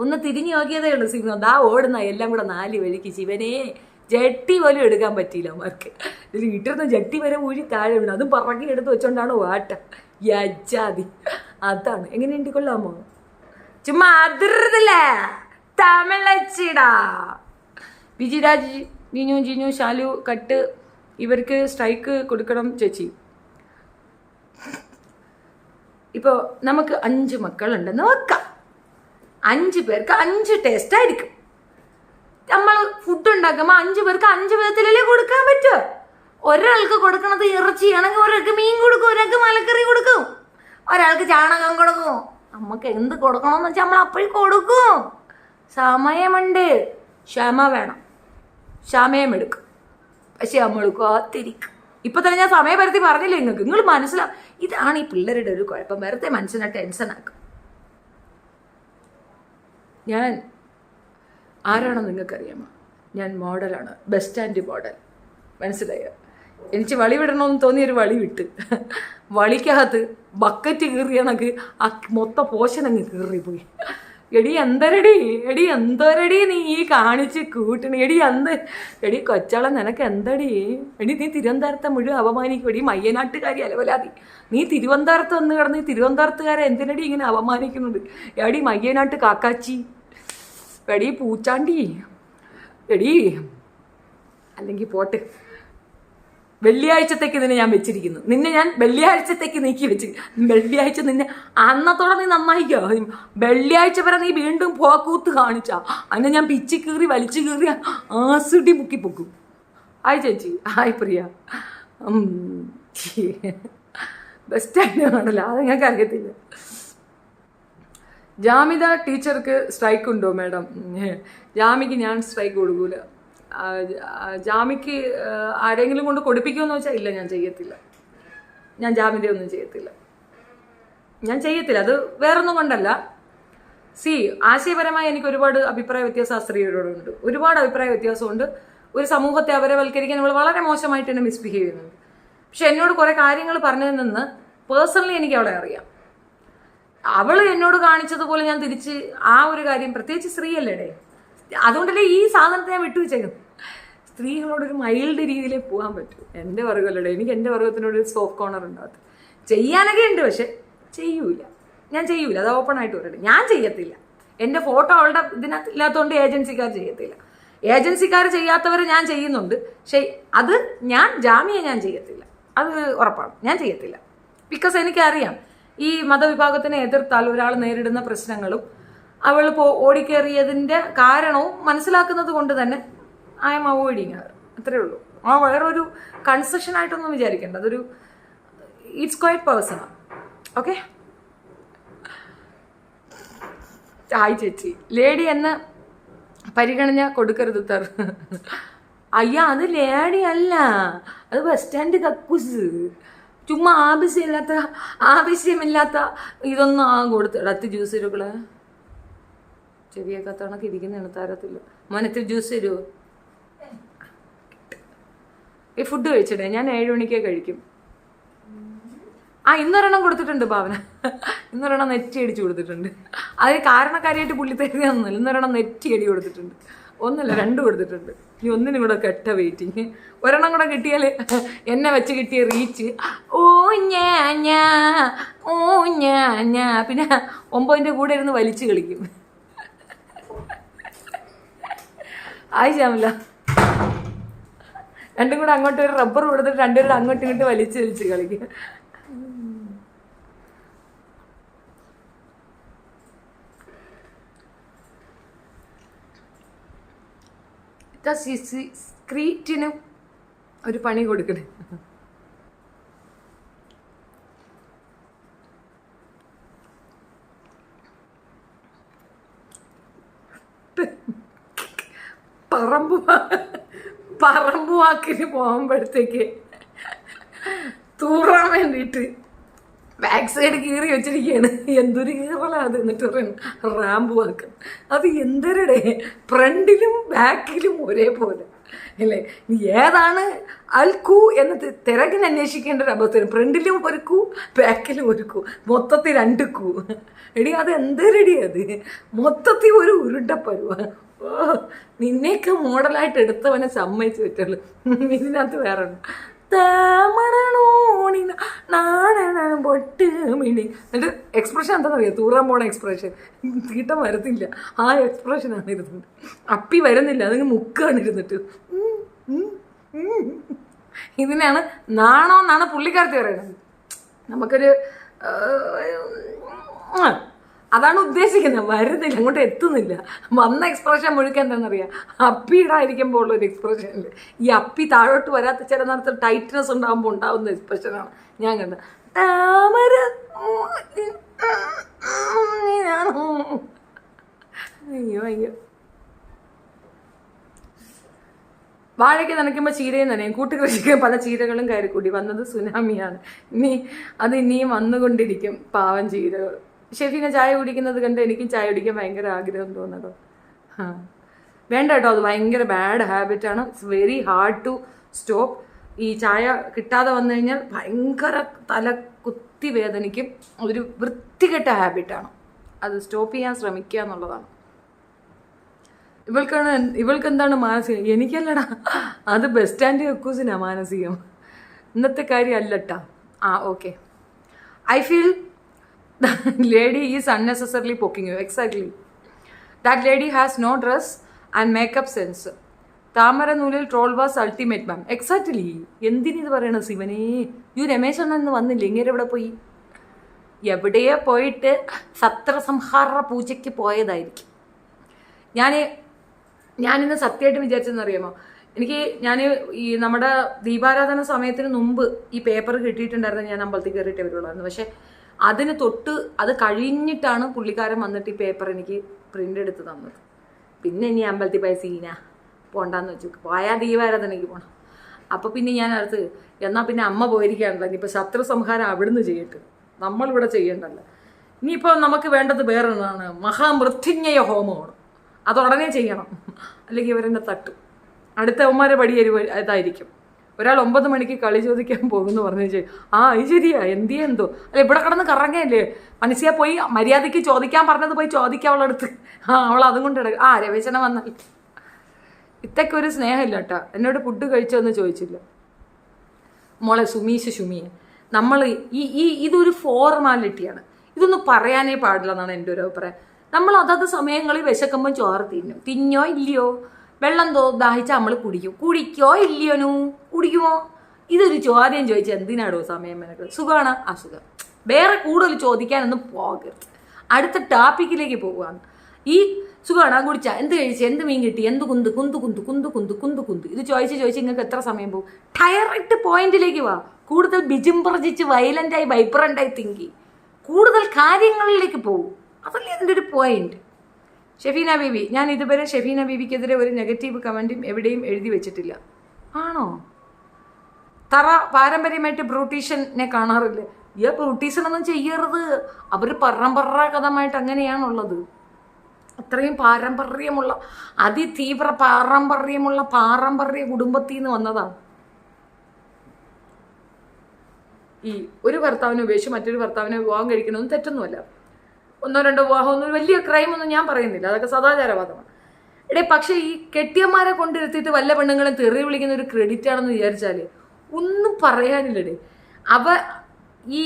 S1: ഒന്ന് തിരിഞ്ഞു നോക്കിയതേ ഉള്ളൂ സിംഹം. ദാ ഓടുന്ന എല്ലാം കൂടെ 4 വഴിക്ക്. ശിവനെ ജട്ടി പോലും എടുക്കാൻ പറ്റിയില്ല അവന്മാർക്ക്. ഇതിൽ വീട്ടിൽ ജട്ടി വരെ ഊഴി താഴെ വീണ്, അതും പറക്കി എടുത്ത് വെച്ചോണ്ടാണ് വാട്ട യജാതി. അതാണ്. എങ്ങനെയുണ്ട്, കൊള്ളാമോ? ചുമ്മാ അതിർന്നില്ല തമിഴച്ചിടാ. വിജിരാജ്, ജിനു, ശാലു, കട്ട് ഇവർക്ക് സ്ട്രൈക്ക് കൊടുക്കണം ചേച്ചി. ഇപ്പോൾ നമുക്ക് 5 മക്കളുണ്ടെന്ന് വെക്കാം. 5 പേർക്ക് 5 ടേസ്റ്റ് ആയിരിക്കും. നമ്മൾ ഫുഡ് ഉണ്ടാക്കുമ്പോൾ 5 പേർക്ക് 5 വിധത്തിലല്ലേ കൊടുക്കാൻ പറ്റുമോ? ഒരാൾക്ക് കൊടുക്കണത് ഇറച്ചിയാണെങ്കിൽ ഒരാൾക്ക് മീൻ കൊടുക്കും, ഒരാൾക്ക് മലക്കറി കൊടുക്കും, ഒരാൾക്ക് ചാണകം കൊടുക്കും. നമുക്ക് എന്ത് കൊടുക്കണമെന്ന് വെച്ചാൽ നമ്മൾ അപ്പോഴും കൊടുക്കും. സമയമുണ്ട്, ക്ഷമ വേണം. ക്ഷമയമെടുക്കും, പക്ഷെ നമ്മൾ കാത്തിരിക്കും. ഇപ്പൊ തന്നെ ഞാൻ സമയപരിധി പറഞ്ഞില്ലേ നിങ്ങൾക്ക്. നിങ്ങൾ മനസ്സിലാവും. ഇതാണ് ഈ പിള്ളേരുടെ ഒരു കുഴപ്പം. വെറുതെ മനസ്സിനെ ടെൻഷനാക്കും. ഞാൻ ആരാണെന്ന് നിങ്ങൾക്കറിയാമോ? ഞാൻ മോഡലാണ്, ബസ് സ്റ്റാൻഡ് മോഡൽ. മനസ്സിലായോ? എനിക്ക് വളി വിടണമെന്ന് തോന്നിയൊരു വളി വിട്ട്, വളിക്കകത്ത് ബക്കറ്റ് കീറിയണക്ക് ആ മൊത്തം പോഷൻ അങ്ങ് കീറിപ്പോയി. എടി എന്തരടി നീ ഈ കാണിച്ച് കൂട്ടണി? എടി കൊച്ചാളെ നിനക്ക് എന്തടി? എടി നീ തിരുവനന്തപുരത്തെ മുഴുവൻ അപമാനിക്കും. എടി മയ്യനാട്ടുകാരി അലവലാതി. നീ തിരുവനന്തപുരത്ത് വന്ന് കിടന്ന് തിരുവനന്തപുരത്തുകാരെ എന്തിനടി ഇങ്ങനെ അപമാനിക്കുന്നുണ്ട്? എടി മയ്യനാട്ട് കാക്കാച്ചി, എടി പൂച്ചാണ്ടി, എടി. അല്ലെങ്കിൽ പോട്ടെ, വെള്ളിയാഴ്ചത്തേക്ക് നിന്നെ ഞാൻ വെച്ചിരിക്കുന്നു. നിന്നെ ഞാൻ വെള്ളിയാഴ്ചത്തേക്ക് നീക്കി വെച്ചിരിക്കുന്നു. വെള്ളിയാഴ്ച നിന്നെ അന്നത്തോടെ നീ നന്നായിക്കോ. വെള്ളിയാഴ്ച വരെ നീ വീണ്ടും പോക്കൂത്ത് കാണിച്ചാ അന്നെ ഞാൻ പിച്ചി കീറി വലിച്ചു കീറി ആസിഡി മുക്കി പൊക്കും. ഹായ് ചേച്ചി, ഹായ് പ്രിയ. ബസ് സ്റ്റാൻഡ് ആണല്ലോ, അത് ഞങ്ങൾക്ക് അറിയത്തില്ല. ജാമിത ടീച്ചർക്ക് സ്ട്രൈക്ക് ഉണ്ടോ മാഡം? ജാമിക്ക് ഞാൻ സ്ട്രൈക്ക് കൊടുക്കൂല. ജാമിക്ക് ആരെങ്കിലും കൊണ്ട് കൊടുപ്പിക്കുമെന്ന് വെച്ചാൽ ഇല്ല, ഞാൻ ചെയ്യത്തില്ല. ഞാൻ ജാമിതയൊന്നും ചെയ്യത്തില്ല. അത് വേറൊന്നും കൊണ്ടല്ല. ആശയപരമായി എനിക്ക് ഒരുപാട് അഭിപ്രായ വ്യത്യാസം ആ സ്ത്രീയോടുണ്ട്. ഒരുപാട് അഭിപ്രായ വ്യത്യാസമുണ്ട്. ഒരു സമൂഹത്തെ അപരവൽക്കരിക്കാൻ നമ്മൾ വളരെ മോശമായിട്ട് തന്നെ മിസ്ബിഹേവ് ചെയ്യുന്നുണ്ട്. പക്ഷെ എന്നോട് കുറെ കാര്യങ്ങൾ പറഞ്ഞതിൽ നിന്ന് പേഴ്സണലി എനിക്ക് അവളെ അറിയാം. അവൾ എന്നോട് കാണിച്ചതുപോലെ ഞാൻ തിരിച്ച് ആ ഒരു കാര്യം, പ്രത്യേകിച്ച് സ്ത്രീയല്ലേടേ, അതുകൊണ്ടല്ലേ ഈ സാധനത്തെ ഞാൻ വിട്ടുവെച്ചേക്കും. സ്ത്രീകളോടൊരു മൈൽഡ് രീതിയിലേ പോകാൻ പറ്റും. എൻ്റെ വർഗ്ഗമല്ലേ, എനിക്ക് എൻ്റെ വർഗ്ഗത്തിനോട് ഒരു സോഫ്റ്റ് കോർണർ ഉണ്ടാകത്ത്. ചെയ്യാനൊക്കെ ഉണ്ട്, പക്ഷെ ഞാൻ ചെയ്യൂല. അത് ഓപ്പൺ ആയിട്ട് പറയട്ടെ, ഞാൻ ചെയ്യത്തില്ല. എൻ്റെ ഫോട്ടോ അവളുടെ ഇതിനകത്ത് ഇല്ലാത്തതുകൊണ്ട് ഏജൻസിക്കാർ ചെയ്യത്തില്ല. ഏജൻസിക്കാർ ചെയ്യാത്തവർ ഞാൻ ചെയ്യുന്നുണ്ട്. പക്ഷെ അത് ജാമ്യം ഞാൻ ചെയ്യത്തില്ല. അത് ഉറപ്പാണ്, ഞാൻ ചെയ്യത്തില്ല. ബിക്കോസ് എനിക്കറിയാം ഈ മതവിഭാഗത്തിനെ എതിർത്താൽ ഒരാൾ നേരിടുന്ന പ്രശ്നങ്ങളും അവൾ ഓടിക്കേറിയതിൻ്റെ കാരണവും മനസ്സിലാക്കുന്നത് കൊണ്ട് തന്നെ ഐ എം അവോയ്ഡിങ് അവർ. അത്രേ ഉള്ളൂ. ആ വേറൊരു കൺസെഷൻ ആയിട്ടൊന്നും വിചാരിക്കേണ്ട. അതൊരു it's quite personal. Okay. Hi ചേച്ചി. ലേഡി എന്ന് പരിഗണന കൊടുക്കരുത് തർ. അയ്യാ, അത് ലേഡി അല്ല, അത് ബസ് സ്റ്റാൻഡ് കക്കൂസ്. ചുമ്മാ ആവശ്യമില്ലാത്ത ഇതൊന്നും കൊടുത്ത് അത്തി ജ്യൂസ് തരുകളെ. ചെവിയൊക്കെ തണക്ക് ഇരിക്കുന്നതാണ്, താരത്തില്ല. മോനത്തിൽ ജ്യൂസ് തരുമോ? ഈ ഫുഡ് കഴിച്ചിടേ, ഞാൻ 7 മണിക്കേ കഴിക്കും. ഇന്നൊരെണ്ണം കൊടുത്തിട്ടുണ്ട് ഭാവന. ഇന്നൊരെണ്ണം നെറ്റി അടിച്ചു കൊടുത്തിട്ടുണ്ട്. അത് കാരണക്കാരിയായിട്ട് പുള്ളിത്തേക്കൊന്നുമില്ല. ഇന്നൊരെണ്ണം നെറ്റി അടി കൊടുത്തിട്ടുണ്ട്. 1 അല്ല 2 കൊടുത്തിട്ടുണ്ട്. ഇനി 1 കൂടെ കെട്ട വെയിറ്റിങ്. ഒരെണ്ണം കൂടെ കിട്ടിയാൽ എന്നെ വെച്ച് കിട്ടിയ റീച്ച് പിന്നെ 9ന്റെ കൂടെ ഇരുന്ന് വലിച്ചു കളിക്കും. ശ്യാമില്ല, 2 കൂടെ അങ്ങോട്ട് ഒരു റബ്ബർ കൊടുത്തിട്ട് 2 പേരുടെ അങ്ങോട്ടും ഇങ്ങോട്ട് വലിച്ച് കളിക്കും. സ്ക്രീറ്റിന് ഒരു പണി കൊടുക്കണേ. പറമ്പുവാക്കിന് പോകുമ്പോഴത്തേക്ക് തൂറാൻ വേണ്ടിയിട്ട് ബാക്ക് സൈഡ് കീറി വെച്ചിരിക്കുകയാണ്. എന്തൊരു കീറലാണ് അത്. എന്നിട്ട് പറയുന്നു റാമ്പ് വാക്ക്. അത് എന്തരടെ, ഫ്രണ്ടിലും ബാക്കിലും ഒരേപോലെ അല്ലേ? ഏതാണ് അൽക്കൂ എന്ന് തിരക്കിന് അന്വേഷിക്കേണ്ട ഒരു അവസ്ഥ. ഫ്രണ്ടിലും ഒരു കൂ, ബാക്കിലും ഒരു കൂ, മൊത്തത്തിൽ 2 കൂ. എടി അത് എന്തരടി? അത് മൊത്തത്തിൽ ഒരു ഉരുണ്ടപ്പരുവ. ഓ നിന്നെയൊക്കെ മോഡലായിട്ട് എടുത്തവനെ സമ്മതിച്ചു പറ്റുള്ളൂ. ഇതിനകത്ത് വേറെ ഉണ്ട്. പൊട്ട് മിണി എന്നിട്ട് എക്സ്പ്രഷൻ എന്താണെന്നറിയാം, തൂറാൻ പോണ എക്സ്പ്രഷൻ. തീട്ടം വരത്തില്ല, ആ എക്സ്പ്രഷനാണ് ഇരുന്നത്. അപ്പി വരുന്നില്ല, അതിങ്ങ് മുക്കാണ് ഇരുന്നിട്ട്. ഇതിനാണ് നാണമെന്നാണ് പുള്ളിക്കാരത്തി പറയുന്നത്. നമുക്കൊരു അതാണ് ഉദ്ദേശിക്കുന്നത്. വരുന്നില്ല, അങ്ങോട്ട് എത്തുന്നില്ല. വന്ന എക്സ്പ്രഷൻ മുഴുക്കാൻ എന്താണെന്നറിയാം, അപ്പിയിടായിരിക്കുമ്പോൾ ഉള്ളൊരു എക്സ്പ്രഷനിൽ ഈ അപ്പി താഴോട്ട് വരാത്ത ചില നേരത്തെ ടൈറ്റ്നസ് ഉണ്ടാകുമ്പോൾ ഉണ്ടാകുന്ന എക്സ്പ്രഷനാണ് ഞാൻ കണ്ടത്. താമര അയ്യോ അയ്യോ. വാഴയ്ക്ക് നനയ്ക്കുമ്പോൾ ചീരയും നനയും, കൂട്ടുകൃഷിക്ക് പല ചീരകളും കയറിക്കൂടി. വന്നത് സുനാമിയാണ്, ഇനിയും വന്നുകൊണ്ടിരിക്കും പാവം ചീരകൾ. ഷെഫീനെ ചായ കുടിക്കുന്നത് കണ്ട് എനിക്കും ചായ കുടിക്കാൻ ഭയങ്കര ആഗ്രഹം തോന്നട്ടോ. വേണ്ട കേട്ടോ, അത് ഭയങ്കര ബാഡ് ഹാബിറ്റാണ്. It's very hard to stop. ഈ ചായ കിട്ടാതെ വന്നു കഴിഞ്ഞാൽ ഭയങ്കര തല കുത്തി വേദനിക്കും. ഒരു വൃത്തികെട്ട ഹാബിറ്റാണ്. അത് സ്റ്റോപ്പ് ചെയ്യാൻ ശ്രമിക്കുക എന്നുള്ളതാണ്. ഇവൾക്ക് എന്താണ് മാനസികം? എനിക്കല്ലടാ, അത് ബസ് സ്റ്റാൻഡ് കക്കൂസിനാ മാനസികം. ഇന്നത്തെ കാര്യം അല്ലട്ടാ. Okay. I feel lady is unnecessarily poking you. Exactly. That lady has no dress and makeup sense. താമര നൂലിൽ troll was ultimate ma'am. Exactly. എന്തിനിത് പറയണ ശിവനേ? രമേശ് അണ്ണൻ ഇന്ന് വന്നില്ല. ഇങ്ങനെ എവിടെ പോയി? എവിടെയോ പോയിട്ട് സത്രസംഹാര പൂജയ്ക്ക് പോയതായിരിക്കും. ഞാനിന്ന് സത്യമായിട്ട് വിചാരിച്ചെന്നറിയാമോ, ഞാൻ ഈ നമ്മുടെ ദീപാരാധന സമയത്തിന് മുമ്പ് ഈ പേപ്പർ കിട്ടിയിട്ടുണ്ടായിരുന്നു. ഞാൻ അമ്പലത്തിൽ കയറിയിട്ടേ വരുള്ളായിരുന്നു. പക്ഷെ അതിന് തൊട്ട് അത് കഴിഞ്ഞിട്ടാണ് പുള്ളിക്കാരൻ വന്നിട്ട് ഈ പേപ്പർ എനിക്ക് പ്രിൻ്റ് എടുത്ത് തന്നത്. പിന്നെ ഇനി അമ്പലത്തിൽ പോയ സീന പോണ്ടാന്ന് വെച്ചു, പോയാൽ ദീപാരാധനയ്ക്ക് പോകണം. അപ്പോൾ പിന്നെ ഞാൻ അടുത്ത് എന്നാൽ പിന്നെ അമ്മ പോയിരിക്കുകയാണല്ലോ, ഇനിയിപ്പോൾ ശത്രു സംഹാരം അവിടുന്ന് ചെയ്യട്ടെ, നമ്മളിവിടെ ചെയ്യണ്ടല്ലോ. ഇനിയിപ്പോൾ നമുക്ക് വേണ്ടത് വേറൊന്നാണ്, മഹാമൃത്യുഞ്ജയ ഹോമമാണ്. അത് ഉടനെ ചെയ്യണം, അല്ലെങ്കിൽ ഇവരെന്നെ തട്ടും. അടുത്തവന്മാരെ ഇതായിരിക്കും. ഒരാൾ 9 മണിക്ക് കളി ചോദിക്കാൻ പോകുന്നു പറഞ്ഞു വെച്ചാൽ അത് ശരിയാ, എന്തോ അല്ല ഇവിടെ കിടന്ന് കറങ്ങയല്ലേ, മനസ്സിയാ പോയി മര്യാദയ്ക്ക് ചോദിക്കാൻ പറഞ്ഞത് പോയി ചോദിക്കാം അവളടുത്ത്. അവൾ അതും കൊണ്ട് രവേശന വന്നാൽ ഇത്തൊക്കെ ഒരു സ്നേഹമില്ല കേട്ടോ. എന്നോട് ഫുഡ് കഴിച്ചോന്ന് ചോദിച്ചില്ല. മോളെ സുമിയെ നമ്മൾ ഇതൊരു ഫോർമാലിറ്റിയാണ്. ഇതൊന്നും പറയാനേ പാടില്ല എന്നാണ് എൻ്റെ ഒരു അഭിപ്രായം. നമ്മൾ അതത് സമയങ്ങളിൽ വിശക്കുമ്പോൾ ചോറ് തിന്നോ ഇല്ലയോ, വെള്ളം ദാഹിച്ചാൽ നമ്മൾ കുടിക്കോ ഇല്ലയോനു, കുടിക്കുമോ? ഇതൊരു ചോദ്യം ചോദിച്ചാൽ എന്തിനാടോ സമയം എനിക്ക്? സുഖമാണ്, അസുഖം. വേറെ കൂടുതൽ ചോദിക്കാനൊന്നും പോകരുത്. അടുത്ത ടോപ്പിക്കിലേക്ക് പോവുകയാണ്. ഈ സുഖമാണ്, കുടിച്ച എന്ത് കഴിച്ച്, എന്ത് മീൻ കിട്ടി, എന്ത് കുന്ത് ഇത് ചോദിച്ച് നിങ്ങൾക്ക് എത്ര സമയം പോകും? ഡയറക്റ്റ് പോയിന്റിലേക്ക് വാ. കൂടുതൽ ബിജിംപ്രജിച്ച് വയലൻ്റായി വൈബ്രൻ്റായി തിങ്കി കൂടുതൽ കാര്യങ്ങളിലേക്ക് പോകും. അതല്ലേ അതിൻ്റെ ഒരു പോയിന്റ്. ഷെഫീന ബീബി, ഞാൻ ഇതുവരെ ഷെഫീന ബീബിക്കെതിരെ ഒരു നെഗറ്റീവ് കമൻറ്റും എവിടെയും എഴുതി വെച്ചിട്ടില്ല. ആണോ? പാരമ്പര്യമായിട്ട് ബ്രൂട്ടീഷ്യനെ കാണാറില്ലേ? ബ്രൂട്ടീഷ്യനൊന്നും ചെയ്യരുത്, അവർ പരമ്പരാഗതമായിട്ട് അങ്ങനെയാണുള്ളത്. അത്രയും പാരമ്പര്യമുള്ള അതിതീവ്ര പാരമ്പര്യ കുടുംബത്തിൽ നിന്ന് വന്നതാണ്. ഈ ഒരു ഭർത്താവിനെ ഉപേക്ഷിച്ച് മറ്റൊരു ഭർത്താവിനെ വിവാഹം കഴിക്കണമെന്ന് തെറ്റൊന്നുമല്ല. 1 2 വിവാഹമൊന്നും വലിയ ക്രൈമൊന്നും ഞാൻ പറയുന്നില്ല, അതൊക്കെ സദാചാരവാദമാണ്. പക്ഷേ ഈ കെട്ടിയന്മാരെ കൊണ്ടിരുത്തിയിട്ട് വല്ല പെണ്ണുങ്ങളും തെറി വിളിക്കുന്ന ഒരു ക്രെഡിറ്റ് ആണെന്ന് വിചാരിച്ചാൽ ഒന്നും പറയാനില്ലടേ. ഈ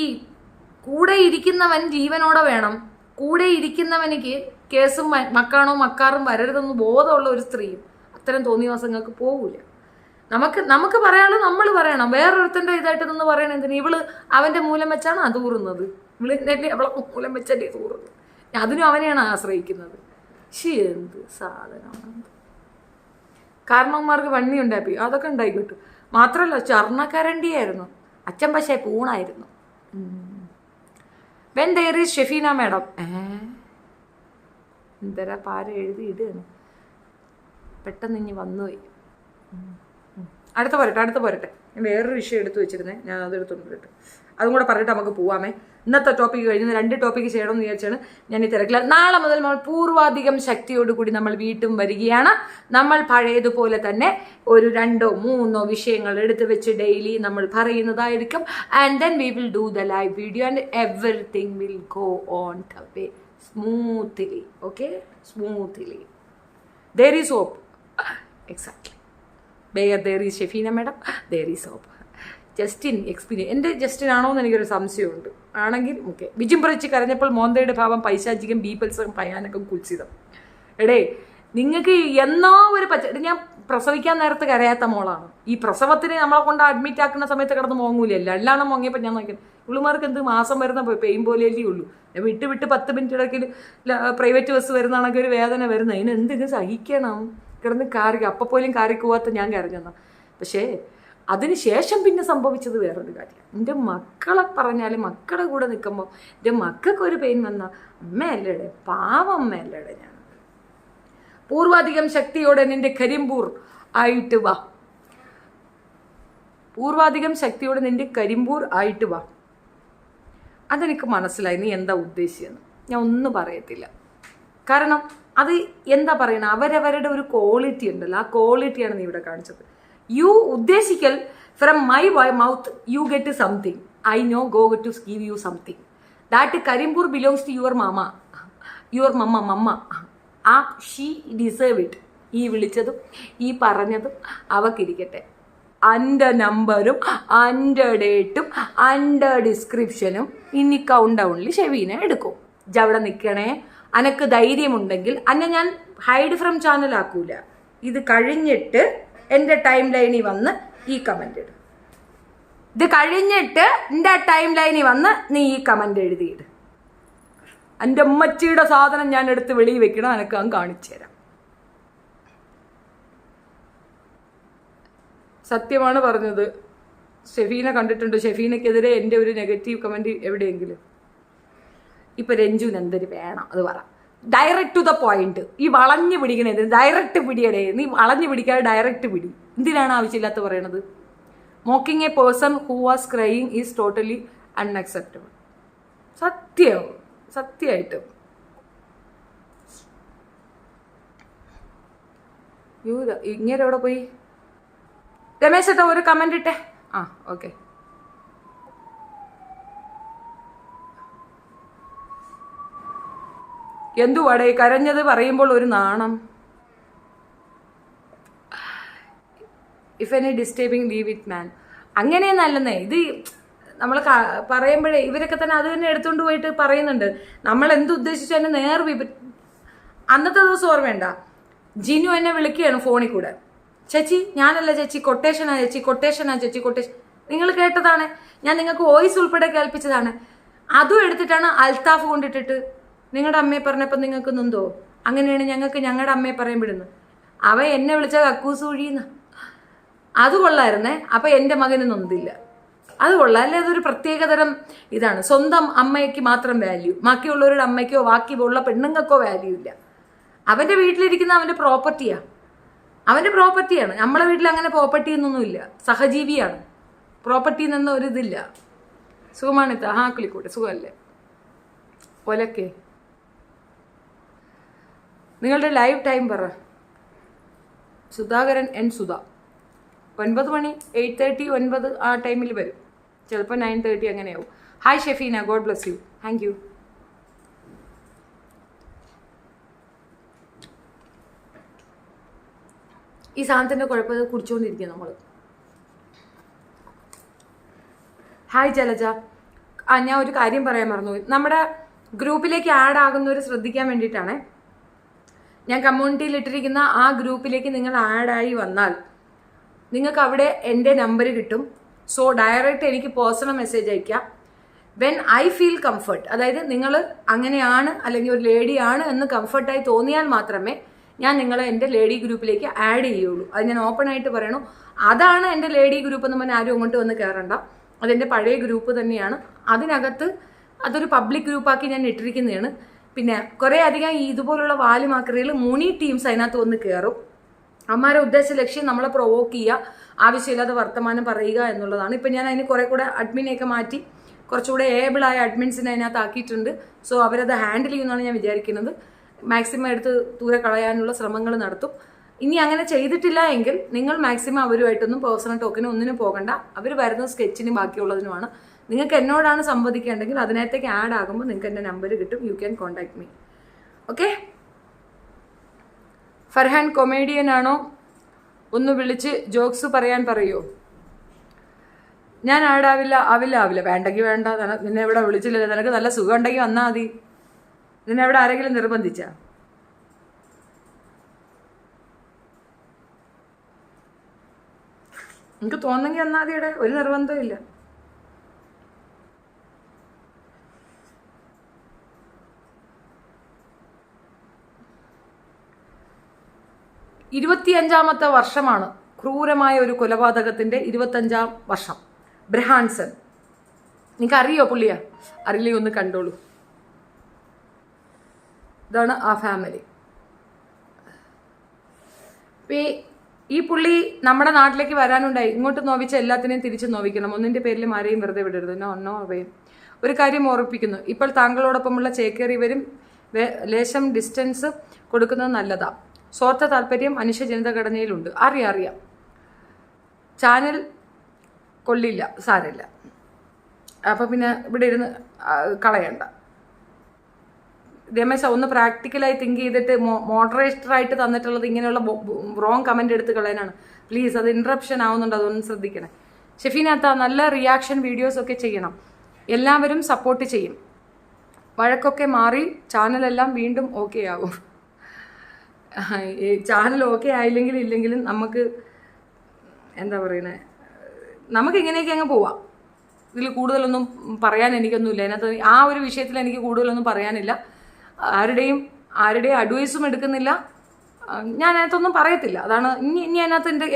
S1: കൂടെ ഇരിക്കുന്നവൻ ജീവനോടെ വേണം. കൂടെ ഇരിക്കുന്നവനിക്ക് കേസും മക്കാറും വരരുതെന്ന് ബോധമുള്ള ഒരു സ്ത്രീയും അത്തരം തോന്നിവാസങ്ങൾക്ക് പോകില്ല. നമുക്ക് പറയാനുള്ളത് നമ്മൾ പറയണം. വേറൊരുത്തൻ്റെ ഇതായിട്ട് നിന്ന് പറയണ എന്തിനാ? ഇവള് അവൻ്റെ മൂലം വെച്ചാണ് അത് ഊറുന്നത്, ഇവളെ അവളെ മൂലം വെച്ചല്ലേ തൂറുന്നത്. അതിനും അവനെയാണ് ആശ്രയിക്കുന്നത്. എന്ത് സാധനമാണ്. കാരണവന്മാർക്ക് വണ്ണി ഉണ്ടാക്കി അതൊക്കെ ഉണ്ടായിക്കോട്ടു. മാത്രമല്ല ചർണക്കരണ്ടിയായിരുന്നു, അച്ഛൻ പക്ഷേ പൂണായിരുന്നു. When there is Shefeena madam, എന്തരാ പാര എഴുതി ഇടുകയാണ്. പെട്ടെന്ന് ഇനി വന്നുപോയി. അടുത്ത പോരട്ടെ. ഞാൻ വേറൊരു വിഷയം എടുത്തു വെച്ചിരുന്നേ, ഞാൻ അതെടുത്തോണ്ടിട്ട് അതും കൂടെ പറഞ്ഞിട്ട് നമുക്ക് പോവാമേ. ഇന്നത്തെ ടോപ്പിക്ക് കഴിഞ്ഞ് 2 ടോപ്പിക്ക് ചെയ്യണമെന്ന് വിചാരിച്ചാണ് ഞാൻ ഈ തിരക്കില്ല. നാളെ മുതൽ നമ്മൾ പൂർവാധികം ശക്തിയോടുകൂടി നമ്മൾ വീണ്ടും വരികയാണ്. നമ്മൾ പഴയതുപോലെ തന്നെ ഒരു 2 3 വിഷയങ്ങൾ എടുത്ത് വെച്ച് ഡെയിലി നമ്മൾ പറയുന്നതായിരിക്കും. And then we will do the live video and everything will go on the way smoothly. Okay, smoothly. there is hope. Exactly. Where there is Shefeena madam, there is hope. Justin experience. എൻ്റെ ജസ്റ്റിനാണോ എന്ന് എനിക്കൊരു സംശയമുണ്ട്. ആണെങ്കിൽ okay. വിജുംപറിച്ച് കരഞ്ഞപ്പോൾ മോന്തയുടെ ഭാവം പൈശാചികം, ബീപത്സം, ഭയാനകം, കുൽസിതം. എടേ നിങ്ങൾക്ക് എന്നോ ഒരു ഞാൻ പ്രസവിക്കാൻ നേരത്ത് കരയാത്ത മോളാണ്. ഈ പ്രസവത്തിന് നമ്മളെ കൊണ്ട് അഡ്മിറ്റ് ആക്കുന്ന സമയത്ത് കിടന്ന് മോങ്ങൂലല്ല. എല്ലാവരും മോങ്ങിയപ്പോൾ ഞാൻ നോക്കിയത് ഇവളുമാർക്ക് എന്ത് മാസം വരുന്ന പെയിൻ പോലെയല്ലേ ഉള്ളൂ. വിട്ട് 10 മിനിറ്റ് ഇടയ്ക്ക് പ്രൈവറ്റ് ബസ് വരുന്നതാണെങ്കിൽ ഒരു വേദന വരുന്ന അതിന് എന്തിനു സഹിക്കണം. കിടന്ന് കാറിക്കുക. അപ്പം പോലും കാറി പോവാത്ത ഞാൻ കരഞ്ഞെന്നാ. പക്ഷേ അതിന് ശേഷം പിന്നെ സംഭവിച്ചത് വേറൊരു കാര്യം. എൻ്റെ മക്കളെ പറഞ്ഞാൽ മക്കളുടെ കൂടെ നിൽക്കുമ്പോൾ എൻ്റെ മക്കൾക്കൊരു പെയിൻ വന്നാൽ അമ്മയല്ലേടെ, പാവം അമ്മയല്ലേടെ. ഞാൻ പൂർവാധികം ശക്തിയോടെ നിന്റെ കരിമ്പൂർ ആയിട്ട് വാ. പൂർവാധികം ശക്തിയോടെ നിന്റെ കരിമ്പൂർ ആയിട്ട് വാ. അതെനിക്ക് മനസ്സിലായി നീ എന്താ ഉദ്ദേശിച്ചെന്ന്. ഞാൻ ഒന്നും പറയത്തില്ല. കാരണം അത് എന്താ പറയണ, അവരവരുടെ ഒരു ക്വാളിറ്റി ഉണ്ടല്ലോ, ആ ക്വാളിറ്റിയാണ് നീ ഇവിടെ കാണിച്ചത്. യു ഉദ്ദേശിക്കൽ from my mouth you get something. I no go to give you something. That Karimbur belongs to your mamma. Your mamma. ആ ഷീ ഡിസേർവ് ഇറ്റ്. ഈ വിളിച്ചതും ഈ പറഞ്ഞതും അവക്കിരിക്കട്ടെ. എൻ്റെ നമ്പറും എൻ്റെ ഡേറ്റും എൻ്റെ ഡിസ്ക്രിപ്ഷനും ഇനി കൗണ്ട് ഡൗണിൽ ഷെവീനെ എടുക്കും. അവിടെ നിൽക്കണേ. അനക്ക് ധൈര്യമുണ്ടെങ്കിൽ അന്നെ ഞാൻ ഹൈഡ് ഫ്രം ചാനലാക്കൂല. ഇത് കഴിഞ്ഞിട്ട് എൻ്റെ ടൈം ലൈനിൽ വന്ന് ഈ കമൻ്റ് ഇടും. ഇത് കഴിഞ്ഞിട്ട് എൻ്റെ ടൈം ലൈനിൽ വന്ന് നീ ഈ കമൻ്റ് എഴുതിയിട്. എൻ്റെ അമ്മച്ചിയുടെ സാധനം ഞാൻ എടുത്ത് വെളിയിൽ വെക്കണം. എനക്ക് ഞാൻ കാണിച്ചു തരാം. സത്യമാണ് പറഞ്ഞത്. ഷെഫീനെ കണ്ടിട്ടുണ്ട്. ഷെഫീനക്കെതിരെ എൻ്റെ ഒരു നെഗറ്റീവ് കമൻറ്റ് എവിടെയെങ്കിലും. ഇപ്പം രഞ്ജുവിന് എന്തൊരു വേണം അത് പറ. Direct to the point. ഈ വളഞ്ഞു പിടിക്കണത് ഡയറക്റ്റ് പിടിയടേ. നീ വളഞ്ഞു പിടിക്കാതെ ഡയറക്റ്റ് പിടി. എന്തിനാണ് ആവശ്യമില്ലാത്ത പറയണത്? Mocking A person who was crying is totally unacceptable. സത്യമായിട്ടും ഇങ്ങനെ എവിടെ പോയി? രമേശ് ഏട്ടാ ഒരു കമന്റ് ഇട്ടെ. ആ ഓക്കെ. എന്തുവാടേ കരഞ്ഞത് പറയുമ്പോൾ ഒരു നാണം. If any disturbing leave it man. അങ്ങനെയൊന്നല്ലെന്നേ. ഇത് നമ്മൾ പറയുമ്പോഴേ ഇവരൊക്കെ തന്നെ അത് തന്നെ എടുത്തുകൊണ്ട് പോയിട്ട് പറയുന്നുണ്ട്. നമ്മൾ എന്തുദ്ദേശിച്ചു തന്നെ അന്നത്തെ ദിവസം ഓർമ്മയുണ്ട, ജിനു എന്നെ വിളിക്കുകയാണ് ഫോണിൽ കൂടെ. ചേച്ചി ഞാനല്ല ചേച്ചി, കൊട്ടേഷനാ ചേച്ചി, കൊട്ടേഷൻ. നിങ്ങൾ കേട്ടതാണ്. ഞാൻ നിങ്ങൾക്ക് വോയിസ് ഉൾപ്പെടെ കേൾപ്പിച്ചതാണ്. അതും എടുത്തിട്ടാണ് അൽത്താഫ് കൊണ്ടിട്ടിട്ട് നിങ്ങളുടെ അമ്മയെ പറഞ്ഞപ്പോൾ നിങ്ങൾക്ക് നൊന്തോ? അങ്ങനെയാണ് ഞങ്ങൾക്ക് ഞങ്ങളുടെ അമ്മയെ പറയാൻ വിടുന്നത്. അവ എന്നെ വിളിച്ച കക്കൂസ് കുഴിയുന്ന അത് കൊള്ളായിരുന്നേ. അപ്പം എൻ്റെ മകന് നൊന്തില്ല. അത് കൊള്ളാം അല്ലേ? അതൊരു പ്രത്യേകതരം ഇതാണ്. സ്വന്തം അമ്മയ്ക്ക് മാത്രം വാല്യൂ, ബാക്കിയുള്ളവരുടെ അമ്മയ്ക്കോ ബാക്കിയുള്ള പെണ്ണുങ്ങൾക്കോ വാല്യൂ ഇല്ല. അവൻ്റെ വീട്ടിലിരിക്കുന്ന അവൻ്റെ പ്രോപ്പർട്ടിയാണ്. നമ്മളെ വീട്ടിൽ അങ്ങനെ പ്രോപ്പർട്ടി എന്നൊന്നുമില്ല. സഹജീവിയാണ്. പ്രോപ്പർട്ടി എന്നൊന്നും ഒരിതില്ല. സുഖമാണിത്ത ഹാക്കിളിക്കൂട്ടെ സുഖമല്ലേ ഒലക്കെ? നിങ്ങളുടെ ലൈവ് ടൈം പറ. സുധാകരൻ എൻ സുധ 9 മണി 8:30 9 ആ ടൈമിൽ വരും. ചിലപ്പോൾ 9:30 അങ്ങനെയാവും. Hi Shefeena, God bless you. Thank you. ഈ സാധനത്തിൻ്റെ കുഴപ്പം കുടിച്ചുകൊണ്ടിരിക്കുക നമ്മൾ. ഹായ് ജലജ. ഞാൻ ഒരു കാര്യം പറയാൻ മറന്നുപോയി. നമ്മുടെ ഗ്രൂപ്പിലേക്ക് ആഡ് ആകുന്നവർ ശ്രദ്ധിക്കാൻ വേണ്ടിയിട്ടാണ്. ഞാൻ കമ്മ്യൂണിറ്റിയിൽ ഇട്ടിരിക്കുന്ന ആ ഗ്രൂപ്പിലേക്ക് നിങ്ങൾ ആഡായി വന്നാൽ നിങ്ങൾക്ക് അവിടെ എൻ്റെ നമ്പർ കിട്ടും. സോ ഡയറക്റ്റ് എനിക്ക് പേഴ്സണൽ മെസ്സേജ് അയക്കാം. വെൻ ഐ ഫീൽ കംഫർട്ട്, അതായത് നിങ്ങൾ അങ്ങനെയാണ് അല്ലെങ്കിൽ ഒരു ലേഡിയാണ് എന്ന് കംഫർട്ടായി തോന്നിയാൽ മാത്രമേ ഞാൻ നിങ്ങളെ എൻ്റെ ലേഡി ഗ്രൂപ്പിലേക്ക് ആഡ് ചെയ്യുള്ളൂ. അത് ഞാൻ ഓപ്പൺ ആയിട്ട് പറയണു. അതാണ് എൻ്റെ ലേഡി ഗ്രൂപ്പ് എന്ന് പറഞ്ഞാൽ ആരും അങ്ങോട്ട് വന്ന് കയറണ്ട. അതെൻ്റെ പഴയ ഗ്രൂപ്പ് തന്നെയാണ്. അതിനകത്ത് അതൊരു പബ്ലിക് ഗ്രൂപ്പാക്കി ഞാൻ ഇട്ടിരിക്കുന്നതാണ്. പിന്നെ കുറേ അധികം ഇതുപോലുള്ള വാലുമാക്കറികൾ മുനി ടീംസ് അതിനകത്ത് വന്ന് കയറും. അമ്മാരുടെ ഉദ്ദേശ ലക്ഷ്യം നമ്മളെ പ്രൊവോക്ക് ചെയ്യുക, ആവശ്യമില്ലാത്ത വർത്തമാനം പറയുക എന്നുള്ളതാണ്. ഇപ്പം ഞാൻ അതിന് കുറേ കൂടെ അഡ്മിനെയൊക്കെ മാറ്റി കുറച്ചുകൂടെ ഏബിളായ അഡ്മിൻസിനെ അതിനകത്ത് ആക്കിയിട്ടുണ്ട്. സോ അവരത് ഹാൻഡിൽ ചെയ്യുമെന്നാണ് ഞാൻ വിചാരിക്കുന്നത്. മാക്സിമം എടുത്ത് ദൂരെ കളയാനുള്ള ശ്രമങ്ങൾ നടത്തും. ഇനി അങ്ങനെ ചെയ്തിട്ടില്ല എങ്കിൽ നിങ്ങൾ മാക്സിമം അവരുമായിട്ടൊന്നും പേഴ്സണൽ ടോക്കിനും ഒന്നിനും പോകണ്ട. അവർ വരുന്ന സ്കെച്ചിനും ബാക്കിയുള്ളതിനുമാണ്. നിങ്ങൾക്ക് എന്നോടാണ് സംവദിക്കേണ്ടെങ്കിൽ അതിനകത്തേക്ക് ആഡ് ആകുമ്പോൾ നിങ്ങൾക്ക് എൻ്റെ നമ്പർ കിട്ടും. You can contact me. Okay. Farhan comedian ആണോ? ഒന്ന് വിളിച്ച് ജോക്സ് പറയാൻ പറയോ? ഞാൻ ആവില്ല. വേണ്ടെങ്കിൽ വേണ്ട. നിന്നെ ഇവിടെ വിളിച്ചില്ലല്ലോ. നിനക്ക് നല്ല സുഖം ഉണ്ടെങ്കിൽ വന്നാൽ മതി. നിന്നെ ഇവിടെ ആരെങ്കിലും നിർബന്ധിച്ച? എനിക്ക് തോന്നെങ്കിൽ വന്നാൽ മതി. ഇവിടെ ഒരു നിർബന്ധവും ഇല്ല. ഇരുപത്തിയഞ്ചാമത്തെ വർഷമാണ് ക്രൂരമായ ഒരു കൊലപാതകത്തിന്റെ 25ാം വർഷം. ബ്രഹാൻസൺ, നിനക്കറിയോ പുള്ളിയാ? അറിയില്ലേ? ഒന്ന് കണ്ടോളൂ. ഇതാണ് ആ ഫാമിലി. ഈ പുള്ളി നമ്മുടെ നാട്ടിലേക്ക് വരാനുണ്ടായി. ഇങ്ങോട്ട് നോവിച്ച എല്ലാത്തിനെയും തിരിച്ചു നോവിക്കണം. ഒന്നിന്റെ പേരിൽ ആരെയും വെറുതെ വിടരുത്. നോ അവയും. ഒരു കാര്യം ഓർപ്പിക്കുന്നു, ഇപ്പോൾ താങ്കളോടൊപ്പമുള്ള ചേക്കേറിയവരും ലേശം ഡിസ്റ്റൻസ് കൊടുക്കുന്നത് നല്ലതാ. സ്വാർത്ഥ താല്പര്യം മനുഷ്യജനിതഘടനയിലുണ്ട്. അറിയാം. ചാനൽ കൊള്ളില്ല, സാരമില്ല. അപ്പം പിന്നെ ഇവിടെ ഇരുന്ന് കളയണ്ട. രമേശ, ഒന്ന് പ്രാക്ടിക്കലായി തിങ്ക് ചെയ്തിട്ട് മോഡറേറ്ററായിട്ട് തന്നിട്ടുള്ളത് ഇങ്ങനെയുള്ള റോങ് കമന്റ് എടുത്ത് കളയാനാണ്. പ്ലീസ്, അത് ഇൻട്രപ്ഷൻ ആവുന്നുണ്ട്, അതൊന്നും ശ്രദ്ധിക്കണം. ഷെഫീനത്ത, നല്ല റിയാക്ഷൻ വീഡിയോസ് ഒക്കെ ചെയ്യണം. എല്ലാവരും സപ്പോർട്ട് ചെയ്യും. വഴക്കൊക്കെ മാറി ചാനലെല്ലാം വീണ്ടും ഓക്കെ ആകും. ചാനൽ ഓക്കെ ആയില്ലെങ്കിലും ഇല്ലെങ്കിലും നമുക്ക് എന്താ പറയുന്നത്, നമുക്ക് ഇങ്ങനെയൊക്കെ അങ്ങ് പോവാം. ഇതിൽ കൂടുതലൊന്നും പറയാൻ എനിക്കൊന്നുമില്ല. അതിനകത്ത് ആ ഒരു വിഷയത്തിൽ എനിക്ക് കൂടുതലൊന്നും പറയാനില്ല. ആരുടെയും അഡ്വൈസും എടുക്കുന്നില്ല. ഞാൻ അതിനകത്തൊന്നും പറയത്തില്ല. അതാണ് ഇനി അതിനകത്ത്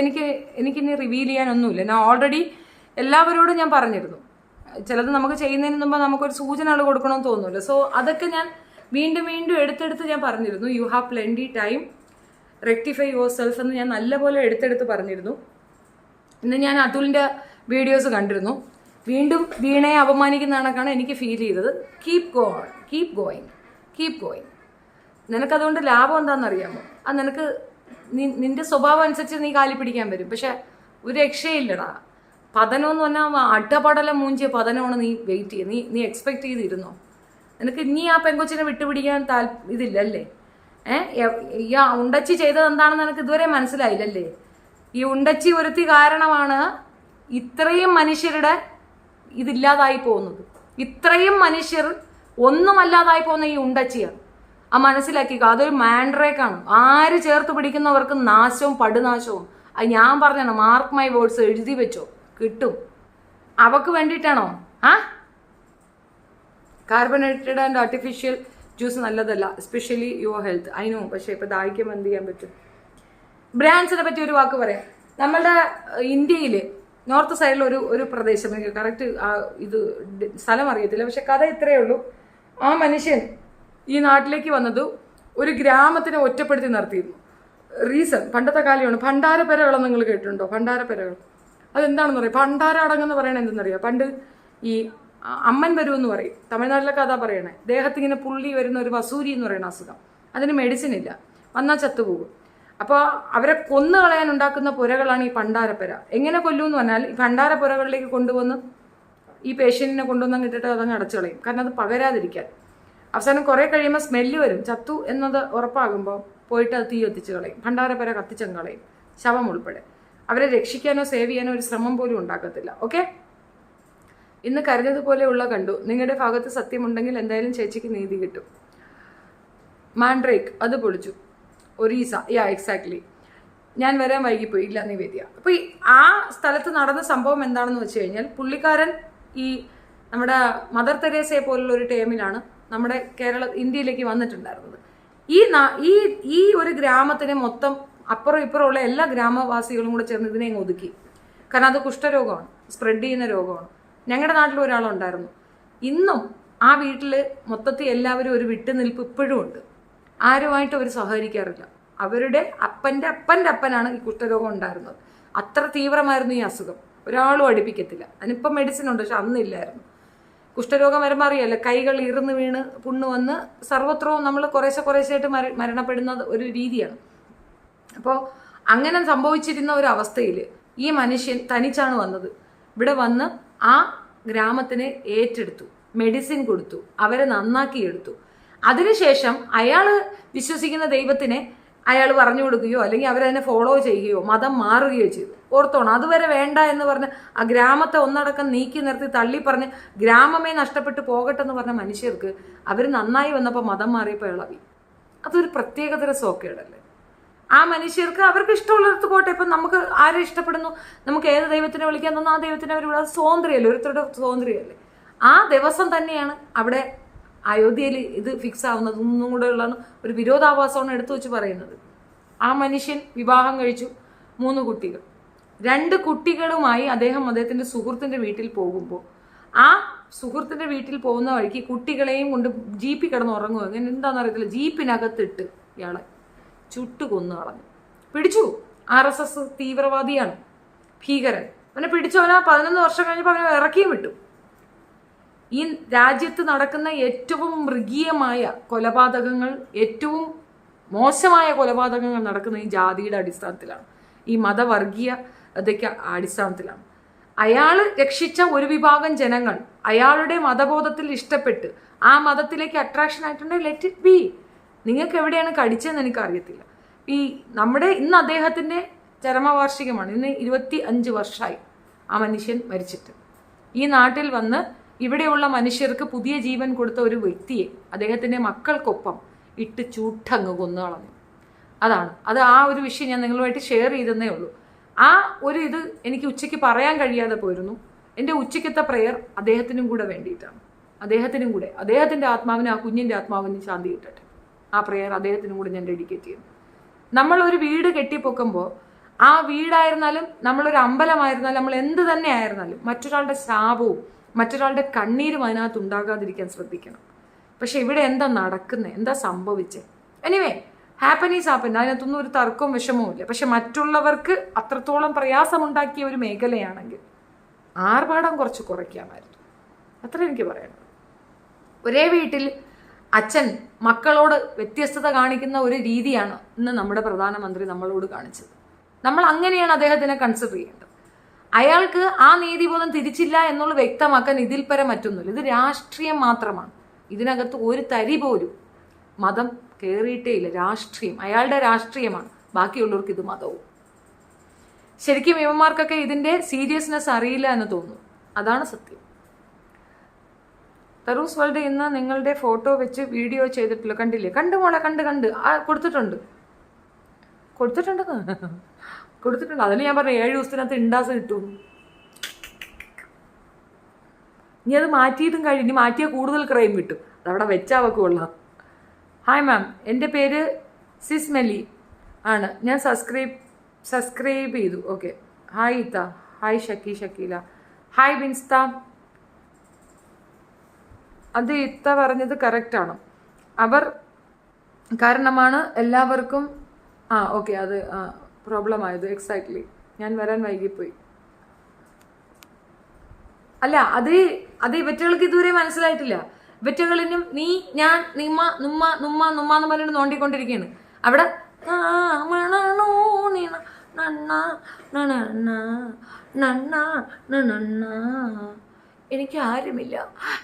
S1: എനിക്കിനി റിവീൽ ചെയ്യാനൊന്നുമില്ല. ഞാൻ ഓൾറെഡി എല്ലാവരോടും ഞാൻ പറഞ്ഞിരുന്നു. ചിലത് നമുക്ക് ചെയ്യുന്നതിന് മുമ്പ് നമുക്കൊരു സൂചനകൾ കൊടുക്കണമെന്ന് തോന്നുമല്ലോ. സോ അതൊക്കെ ഞാൻ വീണ്ടും എടുത്തെടുത്ത് ഞാൻ പറഞ്ഞിരുന്നു. You have plenty time, rectify your self എന്ന് ഞാൻ നല്ലപോലെ എടുത്തെടുത്ത് പറഞ്ഞിരുന്നു. ഇന്ന് ഞാൻ അതുലിൻ്റെ വീഡിയോസ് കണ്ടിരുന്നു. വീണ്ടും വീണയെ അപമാനിക്കുന്ന കണക്കാണ് എനിക്ക് ഫീൽ ചെയ്തത്. Keep going. നിനക്കതുകൊണ്ട് ലാഭം എന്താണെന്നറിയാമോ? അത് നിനക്ക് നിന്റെ സ്വഭാവം അനുസരിച്ച് നീ കാലി പിടിക്കാൻ വരും. പക്ഷെ ഒരു രക്ഷയില്ലടാ. പതനമെന്ന് പറഞ്ഞാൽ അടപടലം മൂഞ്ചിയ പതനമാണ്. നീ വെയിറ്റ് ചെയ്യുക. നീ എക്സ്പെക്ട് ചെയ്തിരുന്നോ? നിനക്ക് ഇനി ആ പെങ്കൊച്ചിനെ വിട്ടുപിടിക്കാൻ ഇതില്ലല്ലേ? ഈ ഉണ്ടച്ചി ചെയ്തത് എന്താണെന്ന് എനിക്ക് ഇതുവരെ മനസ്സിലായില്ലല്ലേ? ഈ ഉണ്ടച്ചി ഒരുത്തി കാരണമാണ് ഇത്രയും മനുഷ്യരുടെ ഇതില്ലാതായി പോകുന്നത്. ഇത്രയും മനുഷ്യർ ഒന്നുമല്ലാതായി പോകുന്ന ഈ ഉണ്ടച്ചിയാണ്. ആ മനസ്സിലാക്കിക്കോ. അതൊരു മാൻഡ്രേക്കാണ്. ആര് ചേർത്ത് പിടിക്കുന്നവർക്ക് നാശവും പടുനാശവും. അത് ഞാൻ പറഞ്ഞാണ്, മാർക്ക് മൈ വേർഡ്സ്, എഴുതി വെച്ചോ, കിട്ടും. അവക്ക് വേണ്ടിയിട്ടാണോ? കാർബണേറ്റഡ് ആൻഡ് ആർട്ടിഫിഷ്യൽ ജ്യൂസ് നല്ലതല്ല, എസ്പെഷ്യലി യുവർ ഹെൽത്ത്. അതിനോ പക്ഷേ ഇപ്പം ദാഹിക്കുമ്പോൾ എന്ത് ചെയ്യാൻ പറ്റും? ബ്രാൻഡ്സിനെ പറ്റി ഒരു വാക്ക് പറയാം. നമ്മളുടെ ഇന്ത്യയിൽ നോർത്ത് സൈഡിൽ ഒരു പ്രദേശം, എനിക്ക് കറക്റ്റ് ഇത് സ്ഥലം അറിയത്തില്ല, പക്ഷെ കഥ ഇത്രയേ ഉള്ളൂ. ആ മനുഷ്യൻ ഈ നാട്ടിലേക്ക് വന്നത് ഒരു ഗ്രാമത്തിനെ ഒറ്റപ്പെടുത്തി നിർത്തിയിരുന്നു. റീസൺ പണ്ടത്തെ കാലമാണ്. ഭണ്ഡാരപ്പെരകളെന്ന് നിങ്ങൾ കേട്ടിട്ടുണ്ടോ? ഭണ്ഡാരപ്പെരകൾ അതെന്താണെന്ന് പറയാം. ഭണ്ഡാര അടങ്ങെന്ന് പറയണത് എന്തെന്നറിയാം? പണ്ട് ഈ അമ്മൻ വരുമെന്ന് പറയും. തമിഴ്നാട്ടിലൊക്കെ അതാ പറയണേ. ദേഹത്തിങ്ങനെ പുള്ളി വരുന്ന ഒരു വസൂരി എന്ന് പറയുന്ന അസുഖം. അതിന് മെഡിസിൻ ഇല്ല, വന്നാൽ ചത്തുപോകും. അപ്പോൾ അവരെ കൊന്നു കളയാൻ ഉണ്ടാക്കുന്ന പുരകളാണ് ഈ ഭണ്ഡാരപ്പുര. എങ്ങനെ കൊല്ലുമെന്ന് പറഞ്ഞാൽ ഈ ഭണ്ഡാരപ്പുരകളിലേക്ക് കൊണ്ടുവന്ന് ഈ പേഷ്യൻറ്റിനെ കൊണ്ടുവന്ന് ഇട്ടിട്ട് അതങ്ങ് അടച്ചു കളയും. കാരണം അത് പകരാതിരിക്കാൻ. അവസാനം കുറേ കഴിയുമ്പോൾ സ്മെല്ല് വരും. ചത്തു എന്നത് ഉറപ്പാകുമ്പോൾ പോയിട്ട് അത് തീ കത്തിച്ച് കളയും. ഭണ്ഡാരപ്പുര കത്തിച്ചങ്ങ് കളയും, ശവം ഉൾപ്പെടെ. അവരെ രക്ഷിക്കാനോ സേവ് ചെയ്യാനോ ഒരു ശ്രമം പോലും ഉണ്ടാക്കത്തില്ല. ഓക്കെ, ഇന്ന് കരുതതുപോലെയുള്ള കണ്ടു. നിങ്ങളുടെ ഭാഗത്ത് സത്യമുണ്ടെങ്കിൽ എന്തായാലും ചേച്ചിക്ക് നീതി കിട്ടും. മാൻഡ്രേക്ക് അത് പൊളിച്ചു. ഒറീസ, എക്സാക്ട്ലി. ഞാൻ വരാൻ വൈകിപ്പോയി. ഇല്ല നിവേദ്യ. അപ്പോൾ ആ സ്ഥലത്ത് നടന്ന സംഭവം എന്താണെന്ന് വെച്ച് കഴിഞ്ഞാൽ, പുള്ളിക്കാരൻ ഈ നമ്മുടെ മദർ തെരേസയെ പോലുള്ള ഒരു ടൈമിലാണ് നമ്മുടെ ഇന്ത്യയിലേക്ക് വന്നിട്ടുണ്ടായിരുന്നത്. ഈ ഒരു ഗ്രാമത്തിനെ മൊത്തം അപ്പുറം ഇപ്പുറമുള്ള എല്ലാ ഗ്രാമവാസികളും കൂടെ ചേർന്ന് ഇതിനെ ഒതുക്കി. കാരണം അത് കുഷ്ഠരോഗമാണ്, സ്പ്രെഡ് ചെയ്യുന്ന രോഗമാണ്. ഞങ്ങളുടെ നാട്ടിൽ ഒരാളുണ്ടായിരുന്നു. ഇന്നും ആ വീട്ടിൽ മൊത്തത്തിൽ എല്ലാവരും ഒരു വിട്ടുനിൽപ്പ് ഇപ്പോഴും ഉണ്ട്. ആരുമായിട്ടും അവർ സഹകരിക്കാറില്ല. അവരുടെ അപ്പൻ്റെ അപ്പനാണ് ഈ കുഷ്ഠരോഗം ഉണ്ടായിരുന്നത്. അത്ര തീവ്രമായിരുന്നു ഈ അസുഖം. ഒരാളും അടുപ്പിക്കത്തില്ല. അതിനിപ്പം മെഡിസിൻ ഉണ്ട്, പക്ഷെ അന്നില്ലായിരുന്നു. കുഷ്ഠരോഗം വരുമ്പോൾ അറിയാമല്ലോ, കൈകൾ ഇറുന്ന് വീണ് പുണ്ണ് വന്ന് സർവത്രവും നമ്മൾ കുറേശ്ശായിട്ട് മരണപ്പെടുന്ന ഒരു രീതിയാണ്. അപ്പോൾ അങ്ങനെ സംഭവിച്ചിരുന്ന ഒരു അവസ്ഥയിൽ ഈ മനുഷ്യൻ തനിച്ചാണ് വന്നത്. ഇവിടെ വന്ന് ആ ഗ്രാമത്തിനെ ഏറ്റെടുത്തു, മെഡിസിൻ കൊടുത്തു, അവരെ നന്നാക്കിയെടുത്തു. അതിനുശേഷം അയാൾ വിശ്വസിക്കുന്ന ദൈവത്തിനെ അയാൾ പറഞ്ഞു കൊടുക്കുകയോ അല്ലെങ്കിൽ അവരതിനെ ഫോളോ ചെയ്യുകയോ മതം മാറുകയോ ചെയ്തു. ഓർത്തോണം, അതുവരെ വേണ്ട എന്ന് പറഞ്ഞ് ആ ഗ്രാമത്തെ ഒന്നടക്കം നീക്കി നിർത്തി തള്ളി പറഞ്ഞ് ഗ്രാമമേ നഷ്ടപ്പെട്ടു പോകട്ടെ എന്ന് പറഞ്ഞ മനുഷ്യർക്ക് അവർ നന്നായി വന്നപ്പോൾ മതം മാറിയപ്പോൾ ഇളവി. അതൊരു പ്രത്യേകതര സോക്കേടല്ലേ. ആ മനുഷ്യർക്ക് അവർക്ക് ഇഷ്ടമുള്ളിടത്ത് പോട്ടെ. ഇപ്പം നമുക്ക് ആരെ ഇഷ്ടപ്പെടുന്നു, നമുക്ക് ഏത് ദൈവത്തിനെ വിളിക്കാൻ തോന്നുന്നു ആ ദൈവത്തിനെ അവർ വിടാതെ സ്വാതന്ത്ര്യമല്ലേ, ഓരോരുത്തരുടെ സ്വാതന്ത്ര്യമല്ലേ. ആ ദിവസം തന്നെയാണ് അവിടെ അയോധ്യയിൽ ഇത് ഫിക്സ് ആവുന്നത്. ഒന്നും കൂടെ ഉള്ളതാണ് ഒരു വിരോധാഭാസമാണ് എടുത്തു വെച്ച് പറയുന്നത്. ആ മനുഷ്യൻ വിവാഹം കഴിച്ചു, 3 കുട്ടികൾ. 2 കുട്ടികളുമായി അദ്ദേഹത്തിന്റെ സുഹൃത്തിന്റെ വീട്ടിൽ പോകുമ്പോൾ ആ സുഹൃത്തിന്റെ വീട്ടിൽ പോകുന്ന വഴിക്ക് കുട്ടികളെയും കൊണ്ട് ജീപ്പിൽ കിടന്ന് ഉറങ്ങുക. അങ്ങനെ എന്താണെന്ന് അറിയത്തില്ല, ജീപ്പിനകത്തിട്ട് ഇയാളെ ചുട്ടു കൊന്നു കളഞ്ഞു. പിടിച്ചു. RSS തീവ്രവാദിയാണ്, ഭീകരൻ. അവനെ പിടിച്ചവനാ 11 വർഷം കഴിഞ്ഞപ്പോൾ അവനെ ഇറക്കിയും വിട്ടു. ഈ രാജ്യത്ത് നടക്കുന്ന ഏറ്റവും മൃഗീയമായ കൊലപാതകങ്ങൾ, ഏറ്റവും മോശമായ കൊലപാതകങ്ങൾ നടക്കുന്ന ഈ ജാതിയുടെ അടിസ്ഥാനത്തിലാണ്, ഈ മതവർഗീയതയ്ക്ക് അടിസ്ഥാനത്തിലാണ്. അയാൾ രക്ഷിച്ച ഒരു വിഭാഗം ജനങ്ങൾ അയാളുടെ മതബോധത്തിൽ ഇഷ്ടപ്പെട്ട് ആ മതത്തിലേക്ക് അട്രാക്ഷൻ ആയിട്ടുണ്ടെങ്കിൽ ലെറ്റ് ഇറ്റ് ബി. നിങ്ങൾക്ക് എവിടെയാണ് കടിച്ചതെന്ന് എനിക്കറിയത്തില്ല. ഈ ഇന്ന് അദ്ദേഹത്തിൻ്റെ ചരമവാർഷികമാണ്. ഇന്ന് 25 വർഷമായി ആ മനുഷ്യൻ മരിച്ചിട്ട്. ഈ നാട്ടിൽ വന്ന് ഇവിടെയുള്ള മനുഷ്യർക്ക് പുതിയ ജീവൻ കൊടുത്ത ഒരു വ്യക്തിയെ അദ്ദേഹത്തിൻ്റെ മക്കൾക്കൊപ്പം ഇട്ട് ചൂട്ടങ്ങ് കൊന്നു കളഞ്ഞു. അത് ആ ഒരു വിഷയം ഞാൻ നിങ്ങളുമായിട്ട് ഷെയർ ചെയ്തെന്നേ ഉള്ളൂ. ആ ഒരു ഇത് എനിക്ക് ഉച്ചയ്ക്ക് പറയാൻ കഴിയാതെ പോയിരുന്നു. എൻ്റെ ഉച്ചയ്ക്കത്തെ പ്രെയർ അദ്ദേഹത്തിനും കൂടെ വേണ്ടിയിട്ടാണ്. അദ്ദേഹത്തിൻ്റെ ആത്മാവിന്, ആ കുഞ്ഞിൻ്റെ ആത്മാവിന് ശാന്തി കിട്ടട്ടെ. ആ പ്രെയർ അദ്ദേഹത്തിനും കൂടെ ഞാൻ ഡെഡിക്കേറ്റ് ചെയ്യുന്നു. നമ്മളൊരു വീട് കെട്ടിപ്പൊക്കുമ്പോൾ ആ വീടായിരുന്നാലും നമ്മളൊരു അമ്പലമായിരുന്നാലും നമ്മൾ എന്ത് തന്നെ ആയിരുന്നാലും മറ്റൊരാളുടെ ശാപവും മറ്റൊരാളുടെ കണ്ണീരും അതിനകത്ത് ഉണ്ടാകാതിരിക്കാൻ ശ്രദ്ധിക്കണം. പക്ഷെ ഇവിടെ എന്താ നടക്കുന്നത്, എന്താ സംഭവിച്ചത്? Anyway, happen is happen. അതിനകത്തൊന്നും ഒരു തർക്കവും വിഷമവും ഇല്ല. പക്ഷെ മറ്റുള്ളവർക്ക് അത്രത്തോളം പ്രയാസമുണ്ടാക്കിയ ഒരു മേഖലയാണെങ്കിൽ ആർഭാടം കുറച്ച് കുറയ്ക്കാമായിരുന്നു. അത്ര എനിക്ക് പറയണം. ഒരേ വീട്ടിൽ അച്ഛൻ മക്കളോട് വ്യത്യസ്തത കാണിക്കുന്ന ഒരു രീതിയാണ് ഇന്ന് നമ്മുടെ പ്രധാനമന്ത്രി നമ്മളോട് കാണിച്ചത്. നമ്മൾ അങ്ങനെയാണ് അദ്ദേഹത്തിനെ കൺസിഡർ ചെയ്യേണ്ടത്. അയാൾക്ക് ആ നീതിബോധം തിരിച്ചില്ല എന്നുള്ള വ്യക്തമാക്കാൻ ഇതിൽ പരം മറ്റൊന്നുമില്ല. ഇത് രാഷ്ട്രീയം മാത്രമാണ്. ഇതിനകത്ത് ഒരു തരി പോലും മതം കയറിയിട്ടേ ഇല്ല. രാഷ്ട്രീയം അയാളുടെ രാഷ്ട്രീയമാണ്, ബാക്കിയുള്ളവർക്ക് ഇത് മതവും. ശരിക്കും ഇവന്മാർക്കൊക്കെ ഇതിൻ്റെ സീരിയസ്നെസ് അറിയില്ല എന്ന് തോന്നുന്നു. അതാണ് സത്യം. തറൂസ് വേൾഡ് ഇന്ന് നിങ്ങളുടെ ഫോട്ടോ വെച്ച് വീഡിയോ ചെയ്തിട്ടില്ല, കണ്ടില്ലേ? കണ്ടു മോളെ, കണ്ട് കൊടുത്തിട്ടുണ്ട്. അതിന് ഞാൻ പറഞ്ഞു 7 ദിവസത്തിനകത്ത് ഇണ്ടാസ് കിട്ടും. ഇനി അത് മാറ്റിയിട്ടും കഴിഞ്ഞു. ഇനി മാറ്റിയാൽ കൂടുതൽ ക്രൈം കിട്ടും. അതവിടെ വെച്ചാൽ വെക്കുകൊള്ളാം. ഹായ് മാം, എൻ്റെ പേര് സിസ്മെലി ആണ്. ഞാൻ സബ്സ്ക്രൈബ് ചെയ്തു. ഓക്കെ. ഹായ് ഇത്ത. ഹായ് ഷക്കീല. ഹായ് ബിൻസ്ത. അത് ഇത്ത പറഞ്ഞത് കറക്റ്റാണ്. അവർ കാരണമാണ് എല്ലാവർക്കും ഓക്കെ അത് പ്രോബ്ലം ആയത്. എക്സാക്ട്ലി. ഞാൻ വരാൻ വൈകിപ്പോയി. അല്ല, അത് ഇവറ്റകൾക്ക് ഇതുവരെ മനസ്സിലായിട്ടില്ല. ഇവറ്റകളിനും നീ ഞാൻ നിമ്മ നുമ്മ നുമ്മ നുമ്മ എന്ന് പറഞ്ഞിട്ട് നോണ്ടിക്കൊണ്ടിരിക്കുകയാണ്. അവിടെ എനിക്ക് ആരുമില്ല,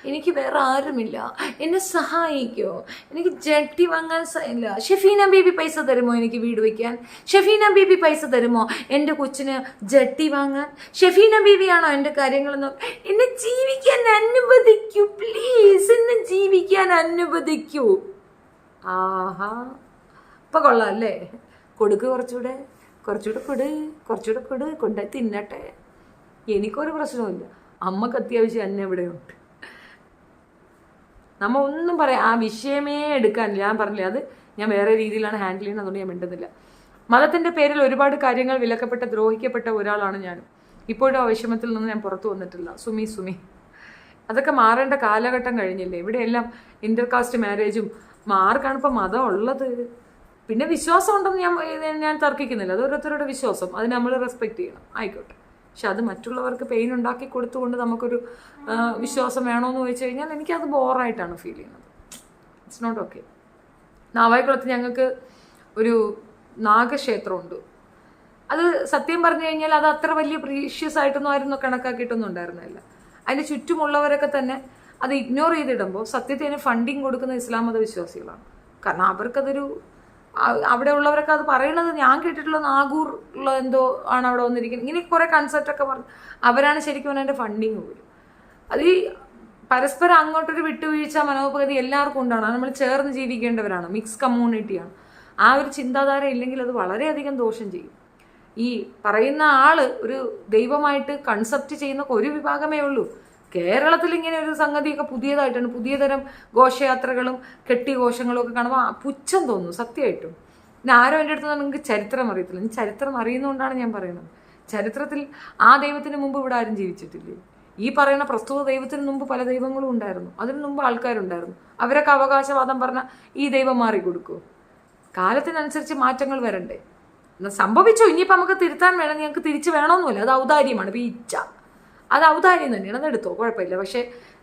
S1: എനിക്ക് വേറെ ആരുമില്ല, എന്നെ സഹായിക്കോ, എനിക്ക് ജട്ടി വാങ്ങാൻ ഇല്ല. ഷെഫീന ബേബി പൈസ തരുമോ എനിക്ക് വീട് വയ്ക്കാൻ? ഷെഫീന ബേബി പൈസ തരുമോ എൻ്റെ കൊച്ചിന് ജട്ടി വാങ്ങാൻ? ഷെഫീന ബേബിയാണോ എൻ്റെ കാര്യങ്ങളെന്ന്? എന്നെ ജീവിക്കാൻ അനുവദിക്കൂ പ്ലീസ്, എന്നെ ജീവിക്കാൻ അനുവദിക്കൂ. ആഹാ, ഇപ്പം കൊള്ളാം അല്ലേ? കൊടുക്ക്, കുറച്ചുകൂടെ കൊട്, കൊണ്ടുപോയി തിന്നട്ടെ. എനിക്കൊരു പ്രശ്നവുമില്ല. അമ്മക്ക് അത്യാവശ്യം എന്നെ ഇവിടെയുണ്ട്. നമ്മൾ ഒന്നും പറയാം, ആ വിഷയമേ എടുക്കാനില്ല. ഞാൻ പറഞ്ഞില്ല, അത് ഞാൻ വേറെ രീതിയിലാണ് ഹാൻഡിൽ ചെയ്യുന്നത്, അതുകൊണ്ട് ഞാൻ മിണ്ടുന്നില്ല. മതത്തിൻ്റെ പേരിൽ ഒരുപാട് കാര്യങ്ങൾ വിലക്കപ്പെട്ട ദ്രോഹിക്കപ്പെട്ട ഒരാളാണ് ഞാനും. ഇപ്പോഴും ആ വിഷമത്തിൽ നിന്ന് ഞാൻ പുറത്തു വന്നിട്ടില്ല. സുമി അതൊക്കെ മാറേണ്ട കാലഘട്ടം കഴിഞ്ഞില്ലേ? ഇവിടെയെല്ലാം ഇൻ്റർകാസ്റ്റ് മാരേജും ആർക്കാണ് ഇപ്പം മതം ഉള്ളത്? പിന്നെ വിശ്വാസം ഉണ്ടെന്ന് ഞാൻ തർക്കിക്കുന്നില്ല. അത് ഓരോരുത്തരുടെ വിശ്വാസം, അത് നമ്മൾ റെസ്പെക്റ്റ് ചെയ്യണം, ആയിക്കോട്ടെ. പക്ഷെ അത് മറ്റുള്ളവർക്ക് പെയിൻ ഉണ്ടാക്കി കൊടുത്തുകൊണ്ട് നമുക്കൊരു വിശ്വാസം വേണമെന്ന് ചോദിച്ചു കഴിഞ്ഞാൽ എനിക്കത് ബോറായിട്ടാണ് ഫീൽ ചെയ്യുന്നത്. It's not okay. നാവായിക്കുളത്ത് ഞങ്ങൾക്ക് ഒരു നാഗക്ഷേത്രമുണ്ട്. അത് സത്യം പറഞ്ഞു കഴിഞ്ഞാൽ അത് അത്ര വലിയ പ്രീഷ്യസ് ആയിട്ടൊന്നും ആരും കണക്കാക്കിയിട്ടൊന്നും ഉണ്ടായിരുന്നില്ല. അതിൻ്റെ ചുറ്റുമുള്ളവരൊക്കെ തന്നെ അത് ഇഗ്നോർ ചെയ്തിടുമ്പോൾ സത്യത്തിന് ഫണ്ടിങ് കൊടുക്കുന്ന ഇസ്ലാം മത വിശ്വാസികളാണ്. കാരണം അവർക്കതൊരു അവിടെ ഉള്ളവരൊക്കെ അത് പറയണത് ഞാൻ കേട്ടിട്ടുള്ള നാഗൂർ ഉള്ള എന്തോ ആണ് അവിടെ വന്നിരിക്കുന്നത്. ഇങ്ങനെ കുറേ കൺസെപ്റ്റൊക്കെ പറഞ്ഞു. അവരാണ് ശരിക്കും അതിൻ്റെ ഫണ്ടിങ് പോലും. അത് ഈ പരസ്പരം അങ്ങോട്ടൊരു വിട്ടുവീഴ്ച മനോപഗതി എല്ലാവർക്കും ഉണ്ടാണ്. നമ്മൾ ചേർന്ന് ജീവിക്കേണ്ടവരാണ്, മിക്സ് കമ്മ്യൂണിറ്റിയാണ്. ആ ഒരു ചിന്താധാര ഇല്ലെങ്കിൽ അത് വളരെയധികം ദോഷം ചെയ്യും. ഈ പറയുന്ന ആള് ഒരു ദൈവമായിട്ട് കൺസെപ്റ്റ് ചെയ്യുന്ന ഒരു വിഭാഗമേ ഉള്ളൂ. കേരളത്തിൽ ഇങ്ങനെ ഒരു സംഗതിയൊക്കെ പുതിയതായിട്ടാണ്. പുതിയ തരം ഘോഷയാത്രകളും കെട്ടിഘോഷങ്ങളും ഒക്കെ കാണുമ്പോൾ പുച്ഛം തോന്നുന്നു സത്യമായിട്ടും. പിന്നെ ആരോ എൻ്റെ അടുത്ത് നിങ്ങൾക്ക് ചരിത്രം അറിയത്തില്ല. ചരിത്രം അറിയുന്നതുകൊണ്ടാണ് ഞാൻ പറയുന്നത്. ചരിത്രത്തിൽ ആ ദൈവത്തിന് മുമ്പ് ഇവിടെ ആരും ജീവിച്ചിട്ടില്ലേ? ഈ പറയുന്ന പ്രസ്തുത ദൈവത്തിന് മുമ്പ് പല ദൈവങ്ങളും ഉണ്ടായിരുന്നു. അതിന് മുമ്പ് ആൾക്കാരുണ്ടായിരുന്നു. അവരൊക്കെ അവകാശവാദം പറഞ്ഞാൽ ഈ ദൈവം മാറിക്കൊടുക്കുമോ? കാലത്തിനനുസരിച്ച് മാറ്റങ്ങൾ വരണ്ടേ? സംഭവിച്ചോ, ഇനിയിപ്പോൾ നമുക്ക് തിരുത്താൻ വേണം, ഞങ്ങൾക്ക് തിരിച്ച് വേണമെന്നില്ല. അത് ഔദാര്യമാണ്. ഇപ്പോൾ ഇച്ഛ അത് ഔദാര്യം തന്നെയാണ്, അതെടുത്തോ, കുഴപ്പമില്ല. പക്ഷേ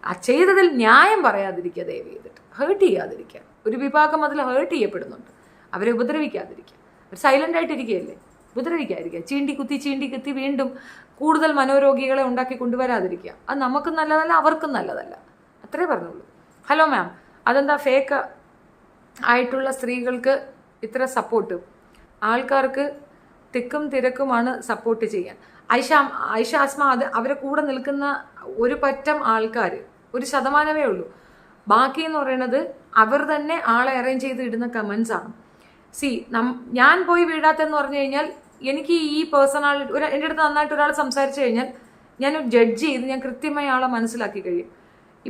S1: ആ ചെയ്തതിൽ ന്യായം പറയാതിരിക്കുക, ദയവ് ചെയ്തിട്ട് ഹേർട്ട് ചെയ്യാതിരിക്കുക. ഒരു വിഭാഗം അതിൽ ഹേർട്ട് ചെയ്യപ്പെടുന്നുണ്ട്, അവരെ ഉപദ്രവിക്കാതിരിക്കുക. അവർ സൈലൻ്റ് ആയിട്ടിരിക്കുകയല്ലേ, ഉപദ്രവിക്കാതിരിക്കുക. ചീണ്ടി കുത്തി വീണ്ടും കൂടുതൽ മനോരോഗികളെ ഉണ്ടാക്കി കൊണ്ടുവരാതിരിക്കുക. അത് നമുക്കും നല്ലതല്ല, അവർക്കും നല്ലതല്ല. അത്രേ പറഞ്ഞുള്ളൂ. ഹലോ മാം, അതെന്താ ഫേക്ക് ആയിട്ടുള്ള സ്ത്രീകൾക്ക് ഇത്ര സപ്പോർട്ട്? ആൾക്കാർക്ക് തിക്കും തിരക്കുമാണ് സപ്പോർട്ട് ചെയ്യാൻ. ഐഷ ആസ്മ അത് അവരെ കൂടെ നിൽക്കുന്ന ഒരു പറ്റം ആൾക്കാർ, ഒരു ശതമാനമേ ഉള്ളൂ. ബാക്കി എന്ന് പറയുന്നത് അവർ തന്നെ ആളെ അറേഞ്ച് ചെയ്ത് ഇടുന്ന കമൻസ് ആണ്. ഞാൻ പോയി വീഴാത്തെന്ന് പറഞ്ഞു കഴിഞ്ഞാൽ എനിക്ക് ഈ പേഴ്സണാലിറ്റി എൻ്റെ അടുത്ത് നന്നായിട്ട് ഒരാൾ സംസാരിച്ചു കഴിഞ്ഞാൽ ഞാൻ ജഡ്ജ് ചെയ്ത് ഞാൻ കൃത്യമായി ആളെ മനസ്സിലാക്കി കഴിയും.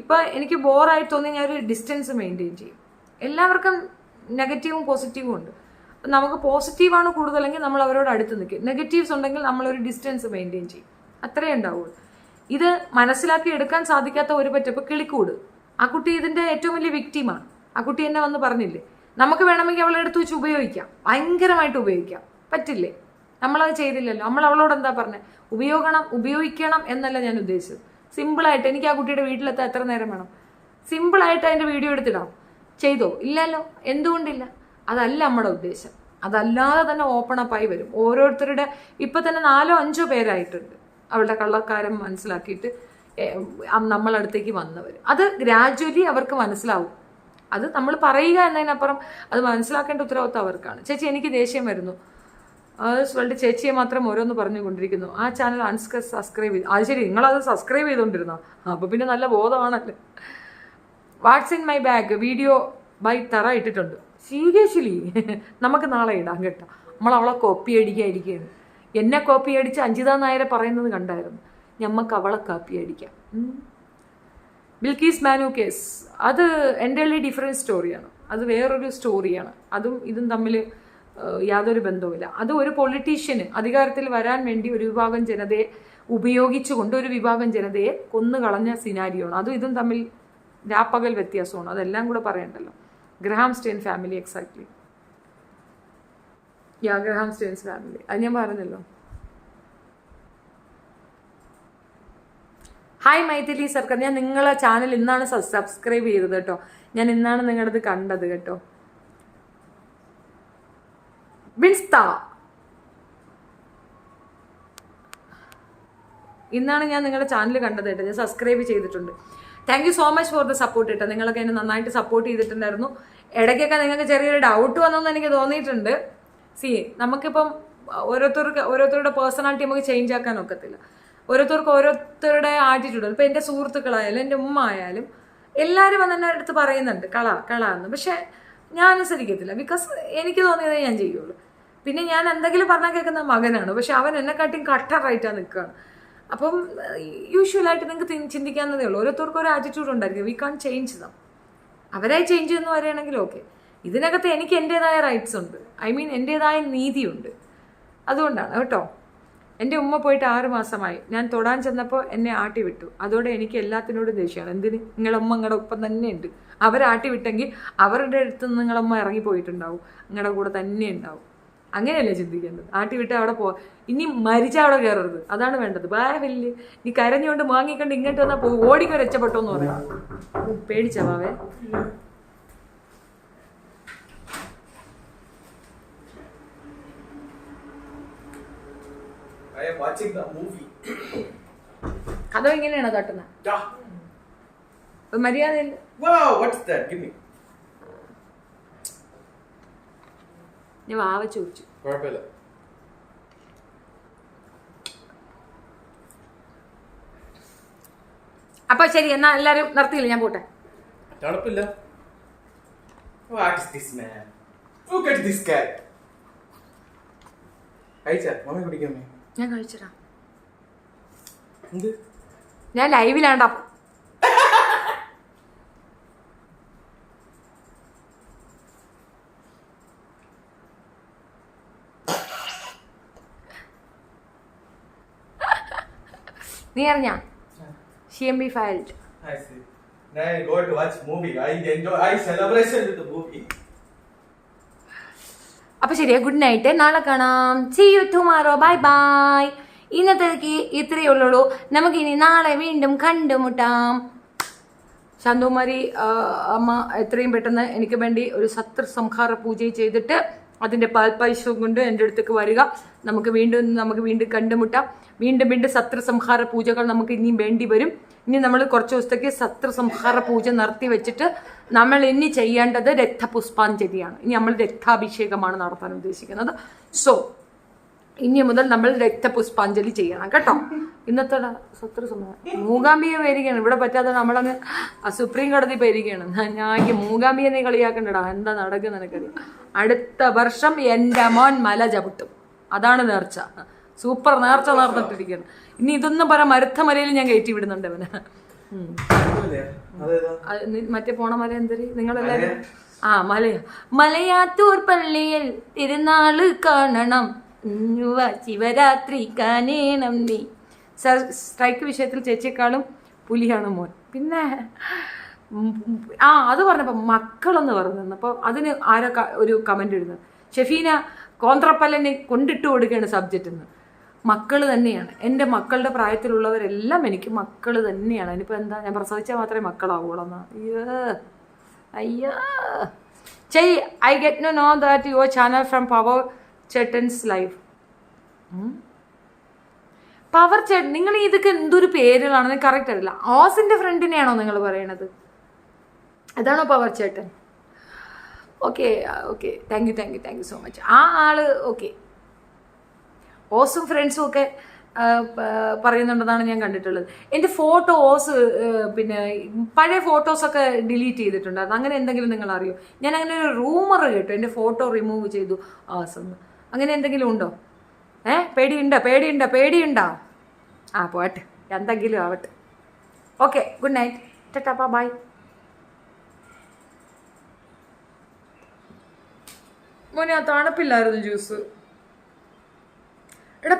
S1: ഇപ്പം എനിക്ക് ബോറായിട്ട് തോന്നി ഞാൻ ഒരു ഡിസ്റ്റൻസ് മെയിൻറ്റെയിൻ ചെയ്യും. എല്ലാവർക്കും നെഗറ്റീവും പോസിറ്റീവും ഉണ്ട്. നമുക്ക് പോസിറ്റീവാണ് കൂടുതലെങ്കിൽ നമ്മൾ അവരോട് അടുത്ത് നിൽക്കും. നെഗറ്റീവ്സ് ഉണ്ടെങ്കിൽ നമ്മളൊരു ഡിസ്റ്റൻസ് മെയിൻറ്റെയിൻ ചെയ്യും. അത്രേ ഉണ്ടാവുള്ളൂ. ഇത് മനസ്സിലാക്കി എടുക്കാൻ സാധിക്കാത്ത ഒരു പറ്റപ്പോൾ കിളിക്കൂട്. ആ കുട്ടി ഇതിൻ്റെ ഏറ്റവും വലിയ വിക്റ്റിമാണ്. ആ കുട്ടി എന്നെ വന്ന് പറഞ്ഞില്ലേ, നമുക്ക് വേണമെങ്കിൽ അവളെ എടുത്ത് വെച്ച് ഉപയോഗിക്കാം, ഭയങ്കരമായിട്ട് ഉപയോഗിക്കാം. പറ്റില്ലേ? നമ്മളത് ചെയ്തില്ലല്ലോ. നമ്മൾ അവളോട് എന്താ പറഞ്ഞത്? ഉപയോഗിക്കണം എന്നല്ല ഞാൻ ഉദ്ദേശിച്ചത്. സിമ്പിളായിട്ട് എനിക്ക് ആ കുട്ടിയുടെ വീട്ടിലെത്താൻ എത്ര നേരം വേണം? സിമ്പിളായിട്ട് അതിൻ്റെ വീഡിയോ എടുത്തിടാം. ചെയ്തോ? ഇല്ലല്ലോ. എന്തുകൊണ്ടില്ല? അതല്ല നമ്മുടെ ഉദ്ദേശം. അതല്ലാതെ തന്നെ ഓപ്പൺ അപ്പായി വരും. ഓരോരുത്തരുടെ ഇപ്പം തന്നെ 4-5 പേരായിട്ടുണ്ട് അവളുടെ കള്ളക്കാരം മനസ്സിലാക്കിയിട്ട് നമ്മളടുത്തേക്ക് വന്നവർ. അത് ഗ്രാജുവലി അവർക്ക് മനസ്സിലാവും. അത് നമ്മൾ പറയുക എന്നതിനപ്പുറം അത് മനസ്സിലാക്കേണ്ട ഉത്തരവാദിത്വം അവർക്കാണ്. ചേച്ചി എനിക്ക് ദേഷ്യം വരുന്നു, വേൾഡ് ചേച്ചിയെ മാത്രം ഓരോന്ന് പറഞ്ഞുകൊണ്ടിരിക്കുന്നു. ആ ചാനൽ സബ്സ്ക്രൈബ് ചെയ്തു. അത് ശരി, നിങ്ങളത് സബ്സ്ക്രൈബ് ചെയ്തുകൊണ്ടിരുന്നോ? അപ്പോൾ പിന്നെ നല്ല ബോധമാണല്ലോ. What's in my bag video by തറ ഇട്ടിട്ടുണ്ട്. സീരിയസ്ലി നമുക്ക് നാളെ ഇടാം കേട്ടോ. നമ്മൾ അവളെ കോപ്പി അടിക്കാതിരിക്കുകയാണ്. എന്നെ കോപ്പി അടിച്ച് അഞ്ജിത നായരെ പറയുന്നത് കണ്ടായിരുന്നു. ഞമ്മക്ക് അവളെ കോപ്പി അടിക്കാം. ബിൽക്കീസ് മാനു കേസ് അത് എൻ്റർലി ഡിഫറെൻറ്റ് സ്റ്റോറിയാണ്. അത് വേറൊരു സ്റ്റോറിയാണ്. അതും ഇതും തമ്മിൽ യാതൊരു ബന്ധവുമില്ല. അത് ഒരു പൊളിറ്റീഷ്യന് അധികാരത്തിൽ വരാൻ വേണ്ടി ഒരു വിഭാഗം ജനതയെ ഉപയോഗിച്ചുകൊണ്ട് ഒരു വിഭാഗം ജനതയെ കൊന്നുകളഞ്ഞ സിനാരിയോണ്. അതും ഇതും തമ്മിൽ രാപ്പകൽ വ്യത്യാസമാണ്. അതെല്ലാം കൂടെ പറയണ്ടല്ലോ. Graham Stein family, exactly. Graham Staines family, അത് ഞാൻ പറഞ്ഞല്ലോ. ഹായ് മൈഥിലി സർക്കാർ, ഞാൻ നിങ്ങളെ ചാനൽ ഇന്നാണ് സബ്സ്ക്രൈബ് ചെയ്തത് കേട്ടോ. ഞാൻ ഇന്നാണ് നിങ്ങളത് കണ്ടത് കേട്ടോ. ബിൻസ്ത, ഇന്നാണ് ഞാൻ നിങ്ങളുടെ ചാനൽ കണ്ടത് കേട്ടോ. ഞാൻ സബ്സ്ക്രൈബ് ചെയ്തിട്ടുണ്ട്. Thank you so much for the support കേട്ടോ. നിങ്ങളൊക്കെ എന്നെ നന്നായിട്ട് സപ്പോർട്ട് ചെയ്തിട്ടുണ്ടായിരുന്നു. ഇടയ്ക്കൊക്കെ നിങ്ങൾക്ക് ചെറിയൊരു ഡൗട്ട് വന്നെന്ന് എനിക്ക് തോന്നിയിട്ടുണ്ട്. നമുക്കിപ്പം ഓരോരുത്തരുടെ പേഴ്സണാലിറ്റി നമുക്ക് ചേഞ്ച് ആക്കാൻ ഒക്കത്തില്ല. ഓരോരുത്തരുടെ ആറ്റിറ്റ്യൂഡ്. ഇപ്പം എൻ്റെ സുഹൃത്തുക്കളായാലും എൻ്റെ ഉമ്മ ആയാലും എല്ലാവരും വന്ന് എൻ്റെ അടുത്ത് പറയുന്നുണ്ട് കള എന്ന്. പക്ഷെ ഞാൻ അനുസരിക്കത്തില്ല. ബിക്കോസ് എനിക്ക് തോന്നിയതേ ഞാൻ ചെയ്യുള്ളൂ. പിന്നെ ഞാൻ എന്തെങ്കിലും പറഞ്ഞാൽ കേൾക്കുന്ന മകനാണ്. പക്ഷെ അവൻ എന്നെക്കാട്ടിയും കട്ടറായിട്ടാണ് നിൽക്കുകയാണ്. അപ്പം യൂഷ്വലായിട്ട് നിങ്ങൾക്ക് ചിന്തിക്കാവുന്നതേ ഉള്ളൂ. ഓരോരുത്തർക്കും ഒരു ആറ്റിറ്റ്യൂഡ് ഉണ്ടായിരിക്കും. വി കാൺ ചേഞ്ച് ദം. അവരായി ചേഞ്ച് ചെയ്യുന്ന പറയുകയാണെങ്കിൽ ഓക്കെ. ഇതിനകത്ത് എനിക്ക് എൻ്റേതായ റൈറ്റ്സ് ഉണ്ട്. എൻ്റേതായ നീതിയുണ്ട്. അതുകൊണ്ടാണ് കേട്ടോ. എൻ്റെ ഉമ്മ പോയിട്ട് 6 മാസമായി. ഞാൻ തൊടാൻ ചെന്നപ്പോൾ എന്നെ ആട്ടി വിട്ടു. അതോടെ എനിക്ക് എല്ലാത്തിനോടും ദേഷ്യമാണ്. എന്തിന്? നിങ്ങളമ്മ നിങ്ങളുടെ ഒപ്പം തന്നെ ഉണ്ട്. അവരാട്ടി വിട്ടെങ്കിൽ അവരുടെ അടുത്ത് നിന്ന് നിങ്ങളമ്മ ഇറങ്ങിപ്പോയിട്ടുണ്ടാവും, നിങ്ങളുടെ കൂടെ തന്നെ ഉണ്ടാവും. അങ്ങനെയല്ലേ ചിന്തിക്കേണ്ടത്? ആട്ടി വിട്ട് അവിടെ ഇനി മരിച്ച അവിടെ കയറരുത്. അതാണ് വേണ്ടത്. വലിയ നീ കരഞ്ഞുകൊണ്ട് വാങ്ങിക്കൊണ്ട് ഇങ്ങോട്ട് വന്നാൽ ഓടിക്കോ രക്ഷപ്പെട്ടോ എന്ന് പറയാം. പേടിച്ചാ വാവേ.
S5: I am watching the movie.
S1: കഥ ഇങ്ങനെയാണോ തട്ടുന്നത്? മര്യാദ.
S5: Wow, what's that? Give me.
S1: ഞാൻ വാവ ചോദിച്ചു.
S5: കുഴപ്പമില്ല.
S1: അപ്പൊ ശരി, എന്നാ എല്ലാരും നിർത്തിയില്ല, ഞാൻ പോട്ടെ.
S5: തണുപ്പില്ല. What is this man? Look at this cat. കഴിച്ചാ മമ്മി കുടിക്കാമേ?
S1: ഞാൻ കഴിച്ചടാ.
S5: എന്ത്?
S1: ഞാൻ ലൈവിലാണ്ടാ. നീ അറിഞ്ഞാ CMB filed.
S5: I see. Now I go to watch movie. I celebration with the movie.
S1: അപ്പൊ ശരിയാ, ഗുഡ് നൈറ്റ്, നാളെ കാണാം. See you tomorrow. Bye bye. ഇന്നത്തേക്ക് ഇത്രയേ ഉള്ളൂ. നമുക്കിനി നാളെ വീണ്ടും കണ്ടുമുട്ടാം. ശാന്തകുമാരി അമ്മ എത്രയും പെട്ടെന്ന് എനിക്ക് വേണ്ടി ഒരു സത്രസംഹാര പൂജ ചെയ്തിട്ട് അതിൻ്റെ പാൽപ്പായസവും കൊണ്ട് എൻ്റെ അടുത്തേക്ക് വരിക. നമുക്ക് വീണ്ടും കണ്ടുമുട്ടാം. വീണ്ടും സത്രസംഹാര പൂജകൾ നമുക്ക് ഇനിയും വേണ്ടി വരും. ഇനി നമ്മൾ കുറച്ച് ദിവസത്തേക്ക് സത്രസംഹാര പൂജ നിർത്തി വെച്ചിട്ട് നമ്മൾ ഇനി ചെയ്യേണ്ടത് രക്തപുഷ്പാഞ്ജലിയാണ്. ഇനി നമ്മൾ രക്താഭിഷേകമാണ് നടത്താൻ ഉദ്ദേശിക്കുന്നത്. സോ ഇനി മുതൽ നമ്മൾ രക്തപുഷ്പാഞ്ജലി ചെയ്യണം കേട്ടോ. ഇന്നത്തെ മൂകാംബിയെ പേരിക്കുകയാണ്. ഇവിടെ പറ്റാതെ നമ്മളങ്ങ് സുപ്രീം കോടതി പേരിക്കുകയാണ്. ഞാൻ മൂകാംബിയെ നീ കളിയാക്കണ്ടടാ. എന്താ നടക്കുന്ന നിനക്കറിയാം. അടുത്ത വർഷം എൻ്റെ മോൻ മല ചവിട്ടും. അതാണ് നേർച്ച. സൂപ്പർ നേർച്ച നേർന്നിട്ടിരിക്കുകയാണ്. ഇനി ഇതൊന്നും പറയാൻ മരുത്തമലയിൽ ഞാൻ കയറ്റി വിടുന്നുണ്ട് അവന്. മറ്റേ പോണ മല എന്തര് നിങ്ങളെല്ലാരും? മലയാറ്റൂർ പള്ളിയിൽ തിരുനാള് കാണണം, ശിവരാത്രി കാണേണം നീ. സ്ട്രൈക്ക് വിഷയത്തിൽ ചേച്ചിയെക്കാളും പുലിയാണ് മോൻ. പിന്നെ അത് പറഞ്ഞപ്പോൾ മക്കളെന്ന് പറഞ്ഞു. അപ്പോൾ അതിന് ആരോ ഒരു കമൻ്റ് എഴുതുന്നത്, ഷെഫീന കോന്ത്രപ്പല്ലനെ കൊണ്ടിട്ട് കൊടുക്കുകയാണ് സബ്ജക്റ്റ് എന്ന്. മക്കൾ തന്നെയാണ് എൻ്റെ മക്കളുടെ പ്രായത്തിലുള്ളവരെല്ലാം എനിക്ക് മക്കൾ തന്നെയാണ്. ഇനിയിപ്പോൾ എന്താ, ഞാൻ പ്രസവിച്ചാൽ മാത്രമേ മക്കളാവുള്ളൂ എന്നാ. അയ്യോ ചെയ്. I get no that your channel from power ചേട്ടൻസ് ലൈവ്. പവർ ചേട്ടൻ, നിങ്ങൾ ഇതൊക്കെ എന്തൊരു പേരുകളാണെന്ന് കറക്റ്റ് അറിയില്ല. ഓസിൻ്റെ ഫ്രണ്ടിനെയാണോ നിങ്ങൾ പറയണത്? അതാണോ പവർ ചേട്ടൻ? Okay thank you so much. ആ ആള് ഓക്കെ. ഓസും ഫ്രണ്ട്സും ഒക്കെ പറയുന്നുണ്ടെന്നാണ് ഞാൻ കണ്ടിട്ടുള്ളത്. എൻ്റെ ഫോട്ടോ ഓസ് പിന്നെ പഴയ ഫോട്ടോസൊക്കെ ഡിലീറ്റ് ചെയ്തിട്ടുണ്ടായിരുന്നു. അങ്ങനെ എന്തെങ്കിലും നിങ്ങൾ അറിയോ? ഞാൻ അങ്ങനെ ഒരു റൂമർ കേട്ടു, എൻ്റെ ഫോട്ടോ റിമൂവ് ചെയ്തു ഓസ് എന്ന്. അങ്ങനെ എന്തെങ്കിലും ഉണ്ടോ? പേടിയുണ്ടോ? പോട്ടെ, എന്തെങ്കിലും ആവട്ടെ. Okay, good night, tata, bye. മോനെ, ആ തണുപ്പില്ലായിരുന്നു ജ്യൂസ്. എടാ